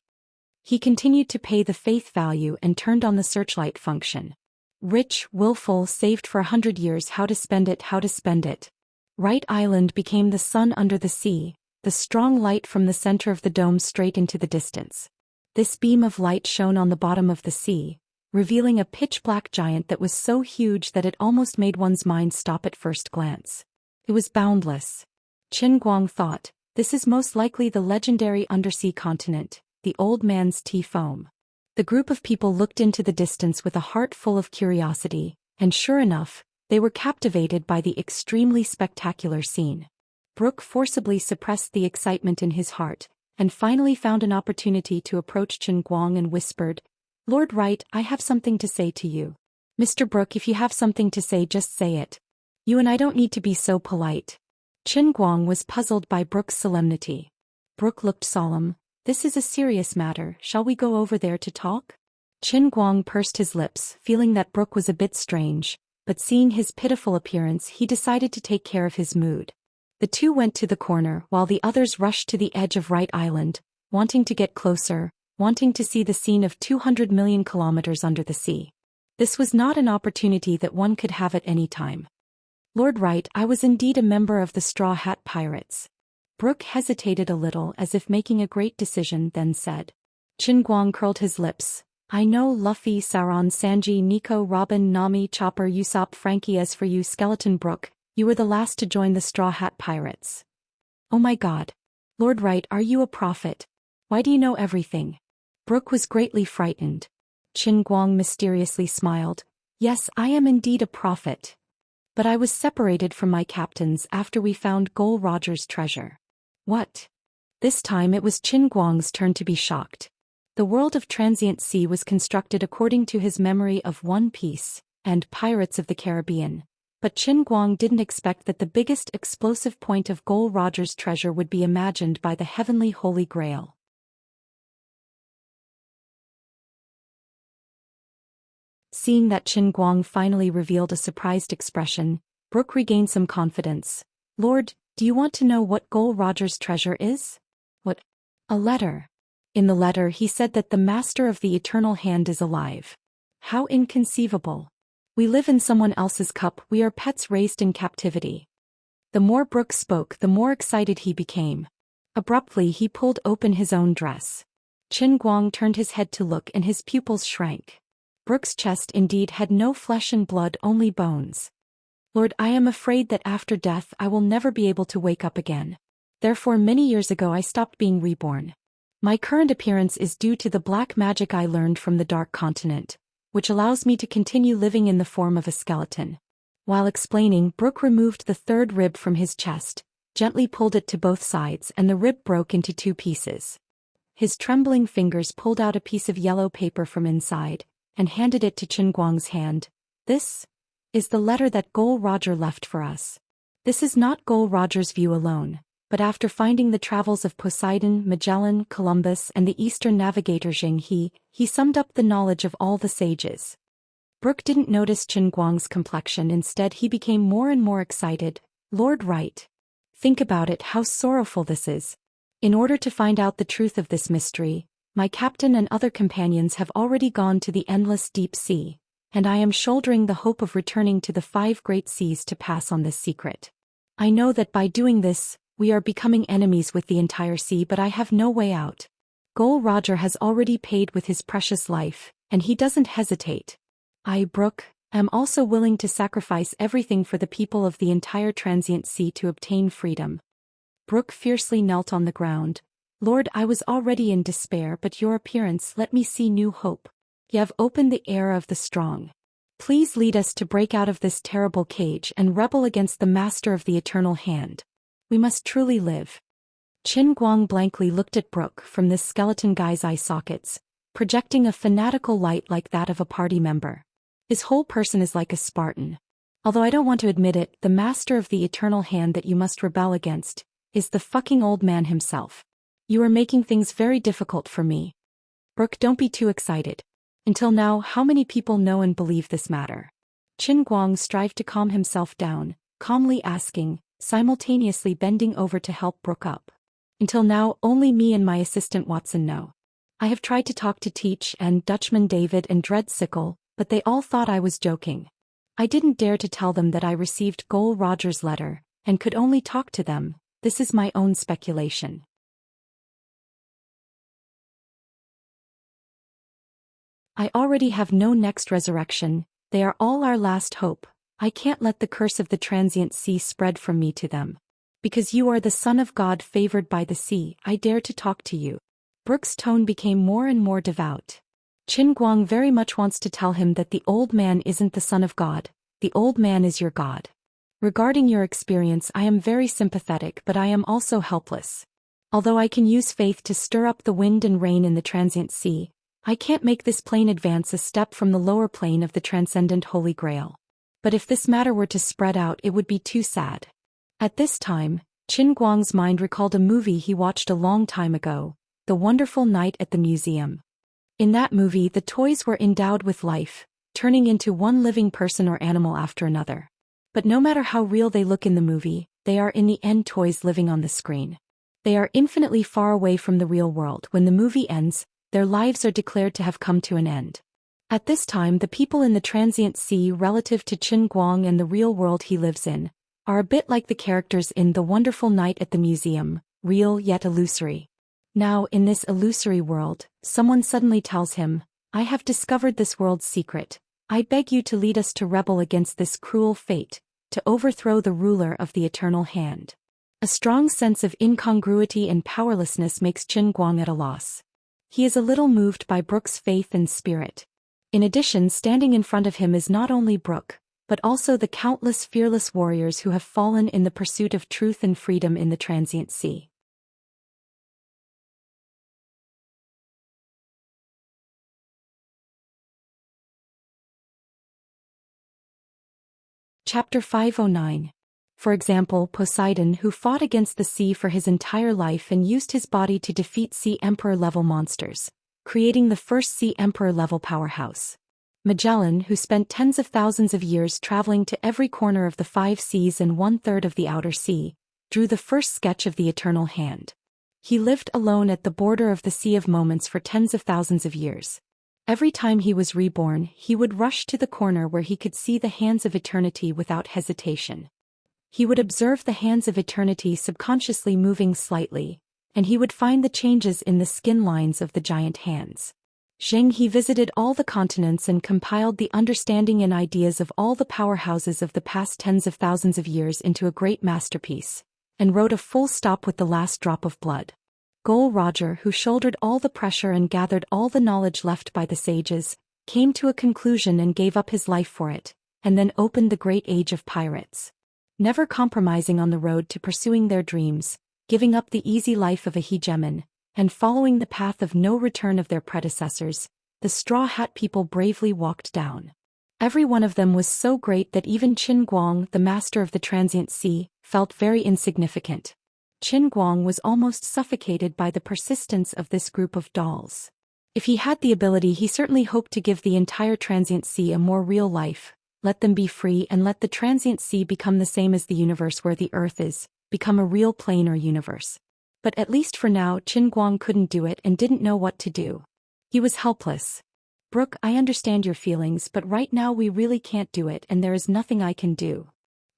He continued to pay the faith value and turned on the searchlight function. Rich, willful, saved for 100 years, how to spend it, how to spend it. Wright Island became the sun under the sea, the strong light from the center of the dome straight into the distance. This beam of light shone on the bottom of the sea, revealing a pitch-black giant that was so huge that it almost made one's mind stop at first glance. It was boundless. Qin Guang thought, this is most likely the legendary undersea continent, the old man's tea foam. The group of people looked into the distance with a heart full of curiosity, and sure enough, they were captivated by the extremely spectacular scene. Brooke forcibly suppressed the excitement in his heart, and finally found an opportunity to approach Qin Guang and whispered, "Lord Wright, I have something to say to you. Mr. Brooke, if you have something to say, just say it. You and I don't need to be so polite." Qin Guang was puzzled by Brooke's solemnity. Brooke looked solemn. "This is a serious matter, shall we go over there to talk?" Qin Guang pursed his lips, feeling that Brooke was a bit strange, but seeing his pitiful appearance he decided to take care of his mood. The two went to the corner while the others rushed to the edge of Wright Island, wanting to get closer, wanting to see the scene of 200 million kilometers under the sea. This was not an opportunity that one could have at any time. "Lord Wright, I was indeed a member of the Straw Hat Pirates." Brooke hesitated a little as if making a great decision, then said. Qin Guang curled his lips. "I know Luffy, Sauron, Sanji, Nico, Robin, Nami, Chopper, Usopp, Frankie. As for you, Skeleton Brooke, you were the last to join the Straw Hat Pirates." "Oh my God. Lord Wright, are you a prophet? Why do you know everything?" Brooke was greatly frightened. Qin Guang mysteriously smiled. "Yes, I am indeed a prophet. But I was separated from my captains after we found Gol Roger's treasure." "What?" This time it was Qin Guang's turn to be shocked. The world of Transient Sea was constructed according to his memory of One Piece and Pirates of the Caribbean, but Qin Guang didn't expect that the biggest explosive point of Gol Roger's treasure would be imagined by the heavenly Holy Grail. Seeing that Qin Guang finally revealed a surprised expression, Brooke regained some confidence. "Lord, do you want to know what Gol Roger's treasure is?" "What?" "A letter. In the letter he said that the master of the eternal hand is alive." "How inconceivable. We live in someone else's cup, we are pets raised in captivity." The more Brooke spoke, the more excited he became. Abruptly he pulled open his own dress. Qin Guang turned his head to look and his pupils shrank. Brooke's chest indeed had no flesh and blood, only bones. "Lord, I am afraid that after death I will never be able to wake up again. Therefore many years ago I stopped being reborn. My current appearance is due to the black magic I learned from the Dark Continent, which allows me to continue living in the form of a skeleton." While explaining, Brooke removed the third rib from his chest, gently pulled it to both sides, and the rib broke into two pieces. His trembling fingers pulled out a piece of yellow paper from inside, and handed it to Qin Guang's hand. "This is the letter that Gol Roger left for us." This is not Gol Roger's view alone, but after finding the travels of Poseidon, Magellan, Columbus and the Eastern navigator Zheng he summed up the knowledge of all the sages. Brooke didn't notice Qin Guang's complexion, instead he became more and more excited. Lord Right. Think about it, how sorrowful this is. In order to find out the truth of this mystery, my captain and other companions have already gone to the endless deep sea, and I am shouldering the hope of returning to the 5 great seas to pass on this secret. I know that by doing this, we are becoming enemies with the entire sea, but I have no way out. Gol Roger has already paid with his precious life, and he doesn't hesitate. I, Brooke, am also willing to sacrifice everything for the people of the entire transient sea to obtain freedom. Brooke fiercely knelt on the ground. Lord, I was already in despair, but your appearance let me see new hope. You have opened the era of the strong. Please lead us to break out of this terrible cage and rebel against the master of the eternal hand. We must truly live. Qin Guang blankly looked at Brooke from this skeleton guy's eye sockets, projecting a fanatical light like that of a party member. His whole person is like a Spartan. Although I don't want to admit it, the master of the eternal hand that you must rebel against is the fucking old man himself. You are making things very difficult for me. Brooke, don't be too excited. Until now, how many people know and believe this matter? Qin Guang strived to calm himself down, calmly asking, simultaneously bending over to help Brooke up. Until now, only me and my assistant Watson know. I have tried to talk to Teach and Dutchman David and Dread Sickle, but they all thought I was joking. I didn't dare to tell them that I received Gol Roger's letter, and could only talk to them. This is my own speculation. I already have no next resurrection, they are all our last hope. I can't let the curse of the transient sea spread from me to them. Because you are the son of God favored by the sea, I dare to talk to you. Brooke's tone became more and more devout. Qin Guang very much wants to tell him that the old man isn't the son of God, the old man is your God. Regarding your experience, I am very sympathetic, but I am also helpless. Although I can use faith to stir up the wind and rain in the transient sea, I can't make this plane advance a step from the lower plane of the transcendent Holy Grail. But if this matter were to spread out, it would be too sad. At this time, Qin Guang's mind recalled a movie he watched a long time ago, The Wonderful Night at the Museum. In that movie, the toys were endowed with life, turning into one living person or animal after another. But no matter how real they look in the movie, they are in the end toys living on the screen. They are infinitely far away from the real world. When the movie ends, their lives are declared to have come to an end. At this time, the people in the transient sea relative to Qin Guang and the real world he lives in, are a bit like the characters in The Wonderful Night at the Museum, real yet illusory. Now, in this illusory world, someone suddenly tells him, I have discovered this world's secret. I beg you to lead us to rebel against this cruel fate, to overthrow the ruler of the eternal hand. A strong sense of incongruity and powerlessness makes Qin Guang at a loss. He is a little moved by Brooke's faith and spirit. In addition, standing in front of him is not only Brooke, but also the countless fearless warriors who have fallen in the pursuit of truth and freedom in the transient sea. Chapter 509. For example, Poseidon, who fought against the sea for his entire life and used his body to defeat Sea Emperor-level monsters, creating the first Sea Emperor-level powerhouse. Magellan, who spent tens of thousands of years traveling to every corner of the 5 seas and 1/3 of the outer sea, drew the first sketch of the eternal hand. He lived alone at the border of the Sea of Moments for tens of thousands of years. Every time he was reborn, he would rush to the corner where he could see the hands of eternity without hesitation. He would observe the hands of eternity subconsciously moving slightly, and he would find the changes in the skin lines of the giant hands. He visited all the continents and compiled the understanding and ideas of all the powerhouses of the past tens of thousands of years into a great masterpiece, and wrote a full stop with the last drop of blood. Gol Roger, who shouldered all the pressure and gathered all the knowledge left by the sages, came to a conclusion and gave up his life for it, and then opened the great age of pirates. Never compromising on the road to pursuing their dreams, giving up the easy life of a hegemon, and following the path of no return of their predecessors, the Straw Hat people bravely walked down. Every one of them was so great that even Qin Guang, the master of the transient sea, felt very insignificant. Qin Guang was almost suffocated by the persistence of this group of dolls. If he had the ability, he certainly hoped to give the entire transient sea a more real life, let them be free and let the transient sea become the same as the universe where the earth is, become a real plane or universe. But at least for now, Qin Guang couldn't do it and didn't know what to do. He was helpless. Brooke, I understand your feelings, but right now we really can't do it and there is nothing I can do.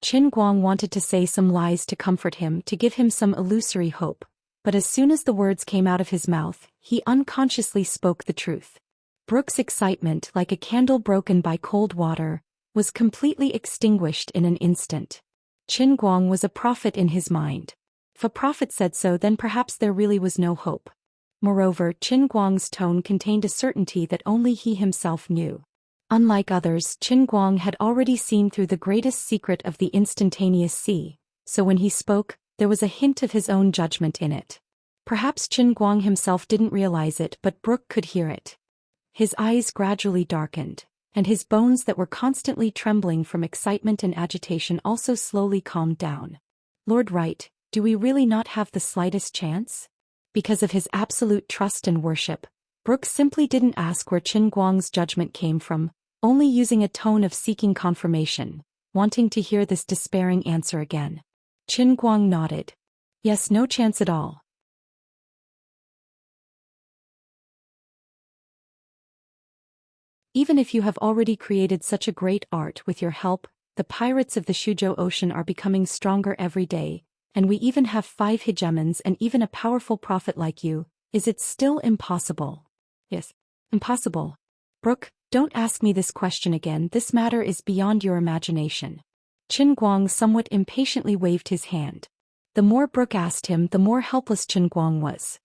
Qin Guang wanted to say some lies to comfort him, to give him some illusory hope, but as soon as the words came out of his mouth, he unconsciously spoke the truth. Brooke's excitement, like a candle broken by cold water, was completely extinguished in an instant. Qin Guang was a prophet in his mind. If a prophet said so, then perhaps there really was no hope. Moreover, Qin Guang's tone contained a certainty that only he himself knew. Unlike others, Qin Guang had already seen through the greatest secret of the instantaneous sea, so when he spoke, there was a hint of his own judgment in it. Perhaps Qin Guang himself didn't realize it, but Brooke could hear it. His eyes gradually darkened, and his bones that were constantly trembling from excitement and agitation also slowly calmed down. Lord Wright, do we really not have the slightest chance? Because of his absolute trust and worship, Brooke simply didn't ask where Qin Guang's judgment came from, only using a tone of seeking confirmation, wanting to hear this despairing answer again. Qin Guang nodded. Yes, no chance at all. Even if you have already created such a great art with your help, the pirates of the Shuzhou Ocean are becoming stronger every day, and we even have 5 hegemons and even a powerful prophet like you. Is it still impossible? Yes, impossible. Brooke, don't ask me this question again, this matter is beyond your imagination. Qin Guang somewhat impatiently waved his hand. The more Brooke asked him, the more helpless Qin Guang was.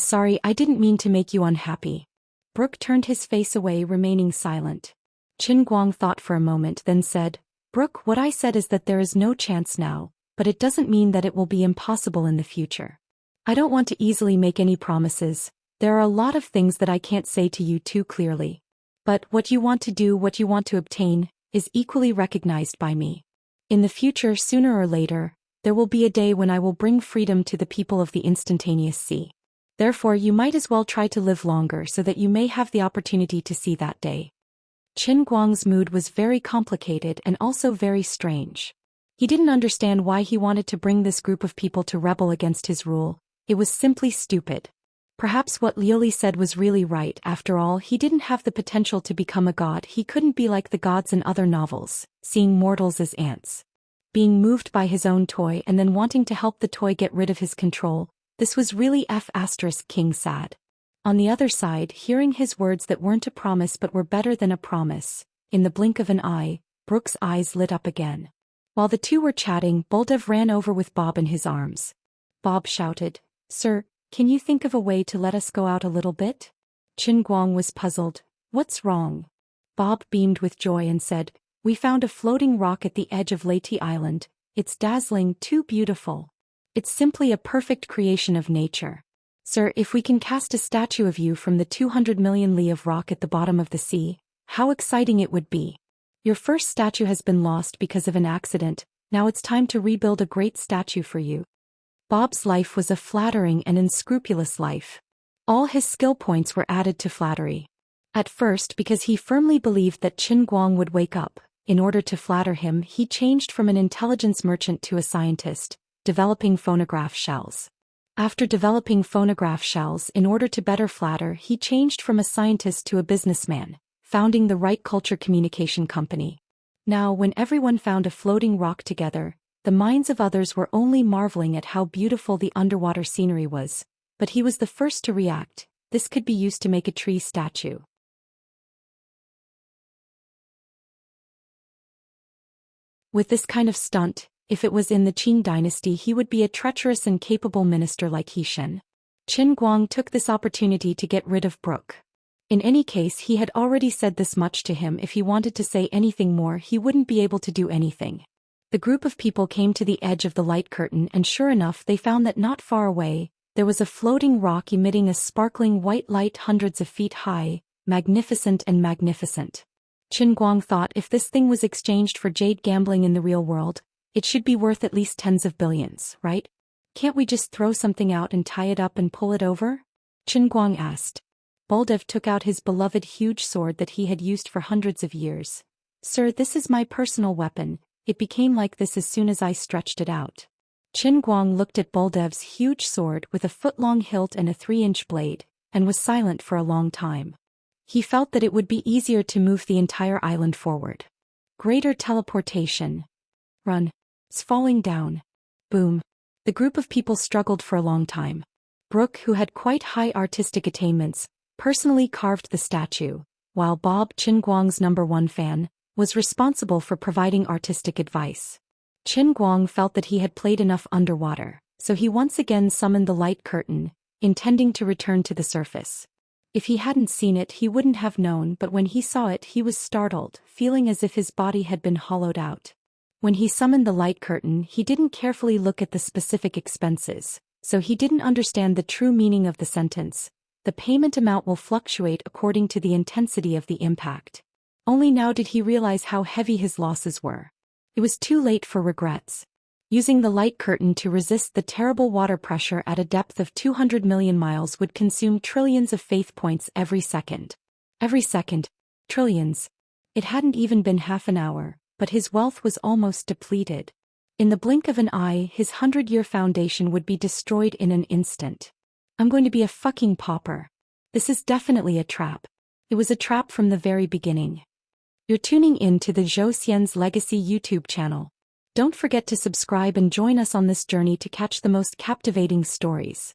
Sorry, I didn't mean to make you unhappy. Brooke turned his face away, remaining silent. Qin Guang thought for a moment, then said, Brooke, what I said is that there is no chance now, but it doesn't mean that it will be impossible in the future. I don't want to easily make any promises. There are a lot of things that I can't say to you too clearly. But what you want to do, what you want to obtain, is equally recognized by me. In the future, sooner or later, there will be a day when I will bring freedom to the people of the instantaneous sea. Therefore, you might as well try to live longer so that you may have the opportunity to see that day. Qin Guang's mood was very complicated and also very strange. He didn't understand why he wanted to bring this group of people to rebel against his rule. It was simply stupid. Perhaps what Liuli said was really right. After all, he didn't have the potential to become a god. He couldn't be like the gods in other novels, seeing mortals as ants. Being moved by his own toy and then wanting to help the toy get rid of his control, this was really King sad. On the other side, hearing his words that weren't a promise but were better than a promise, in the blink of an eye, Brooke's eyes lit up again. While the two were chatting, Buldev ran over with Bob in his arms. Bob shouted, Sir, can you think of a way to let us go out a little bit? Qin Guang was puzzled. What's wrong? Bob beamed with joy and said, We found a floating rock at the edge of Leyte Island. It's dazzling, too beautiful. It's simply a perfect creation of nature. Sir, if we can cast a statue of you from the 200 million li of rock at the bottom of the sea, how exciting it would be. Your first statue has been lost because of an accident, now it's time to rebuild a great statue for you. Bob's life was a flattering and unscrupulous life. All his skill points were added to flattery. At first, because he firmly believed that Qin Guang would wake up, in order to flatter him, he changed from an intelligence merchant to a scientist, developing phonograph shells. After developing phonograph shells in order to better flatter, he changed from a scientist to a businessman, founding the Right Culture Communication Company. Now, when everyone found a floating rock together, the minds of others were only marveling at how beautiful the underwater scenery was, but he was the first to react. This could be used to make a tree statue. With this kind of stunt, if it was in the Qin dynasty, he would be a treacherous and capable minister like Zhou Xian. Qin Guang took this opportunity to get rid of Brooke. In any case, he had already said this much to him. If he wanted to say anything more, he wouldn't be able to do anything. The group of people came to the edge of the light curtain, and sure enough, they found that not far away, there was a floating rock emitting a sparkling white light hundreds of feet high, magnificent and magnificent. Qin Guang thought if this thing was exchanged for jade gambling in the real world, it should be worth at least tens of billions, right? Can't we just throw something out and tie it up and pull it over? Qin Guang asked. Baldev took out his beloved huge sword that he had used for hundreds of years. Sir, this is my personal weapon. It became like this as soon as I stretched it out. Qin Guang looked at Baldev's huge sword with a foot-long hilt and a 3-inch blade, and was silent for a long time. He felt that it would be easier to move the entire island forward. Greater teleportation. Run. It's falling down. Boom. The group of people struggled for a long time. Brooke, who had quite high artistic attainments, personally carved the statue, while Bob, Qin Guang's #1 fan, was responsible for providing artistic advice. Qin Guang felt that he had played enough underwater, so he once again summoned the light curtain, intending to return to the surface. If he hadn't seen it he wouldn't have known, but when he saw it he was startled, feeling as if his body had been hollowed out. When he summoned the light curtain he didn't carefully look at the specific expenses, so he didn't understand the true meaning of the sentence. The payment amount will fluctuate according to the intensity of the impact. Only now did he realize how heavy his losses were. It was too late for regrets. Using the light curtain to resist the terrible water pressure at a depth of 200 million miles would consume trillions of faith points every second. Every second. Trillions. It hadn't even been half an hour, but his wealth was almost depleted. In the blink of an eye his 100-year foundation would be destroyed in an instant. I'm going to be a fucking pauper. This is definitely a trap. It was a trap from the very beginning. You're tuning in to the Zhou Xian's Legacy YouTube channel. Don't forget to subscribe and join us on this journey to catch the most captivating stories.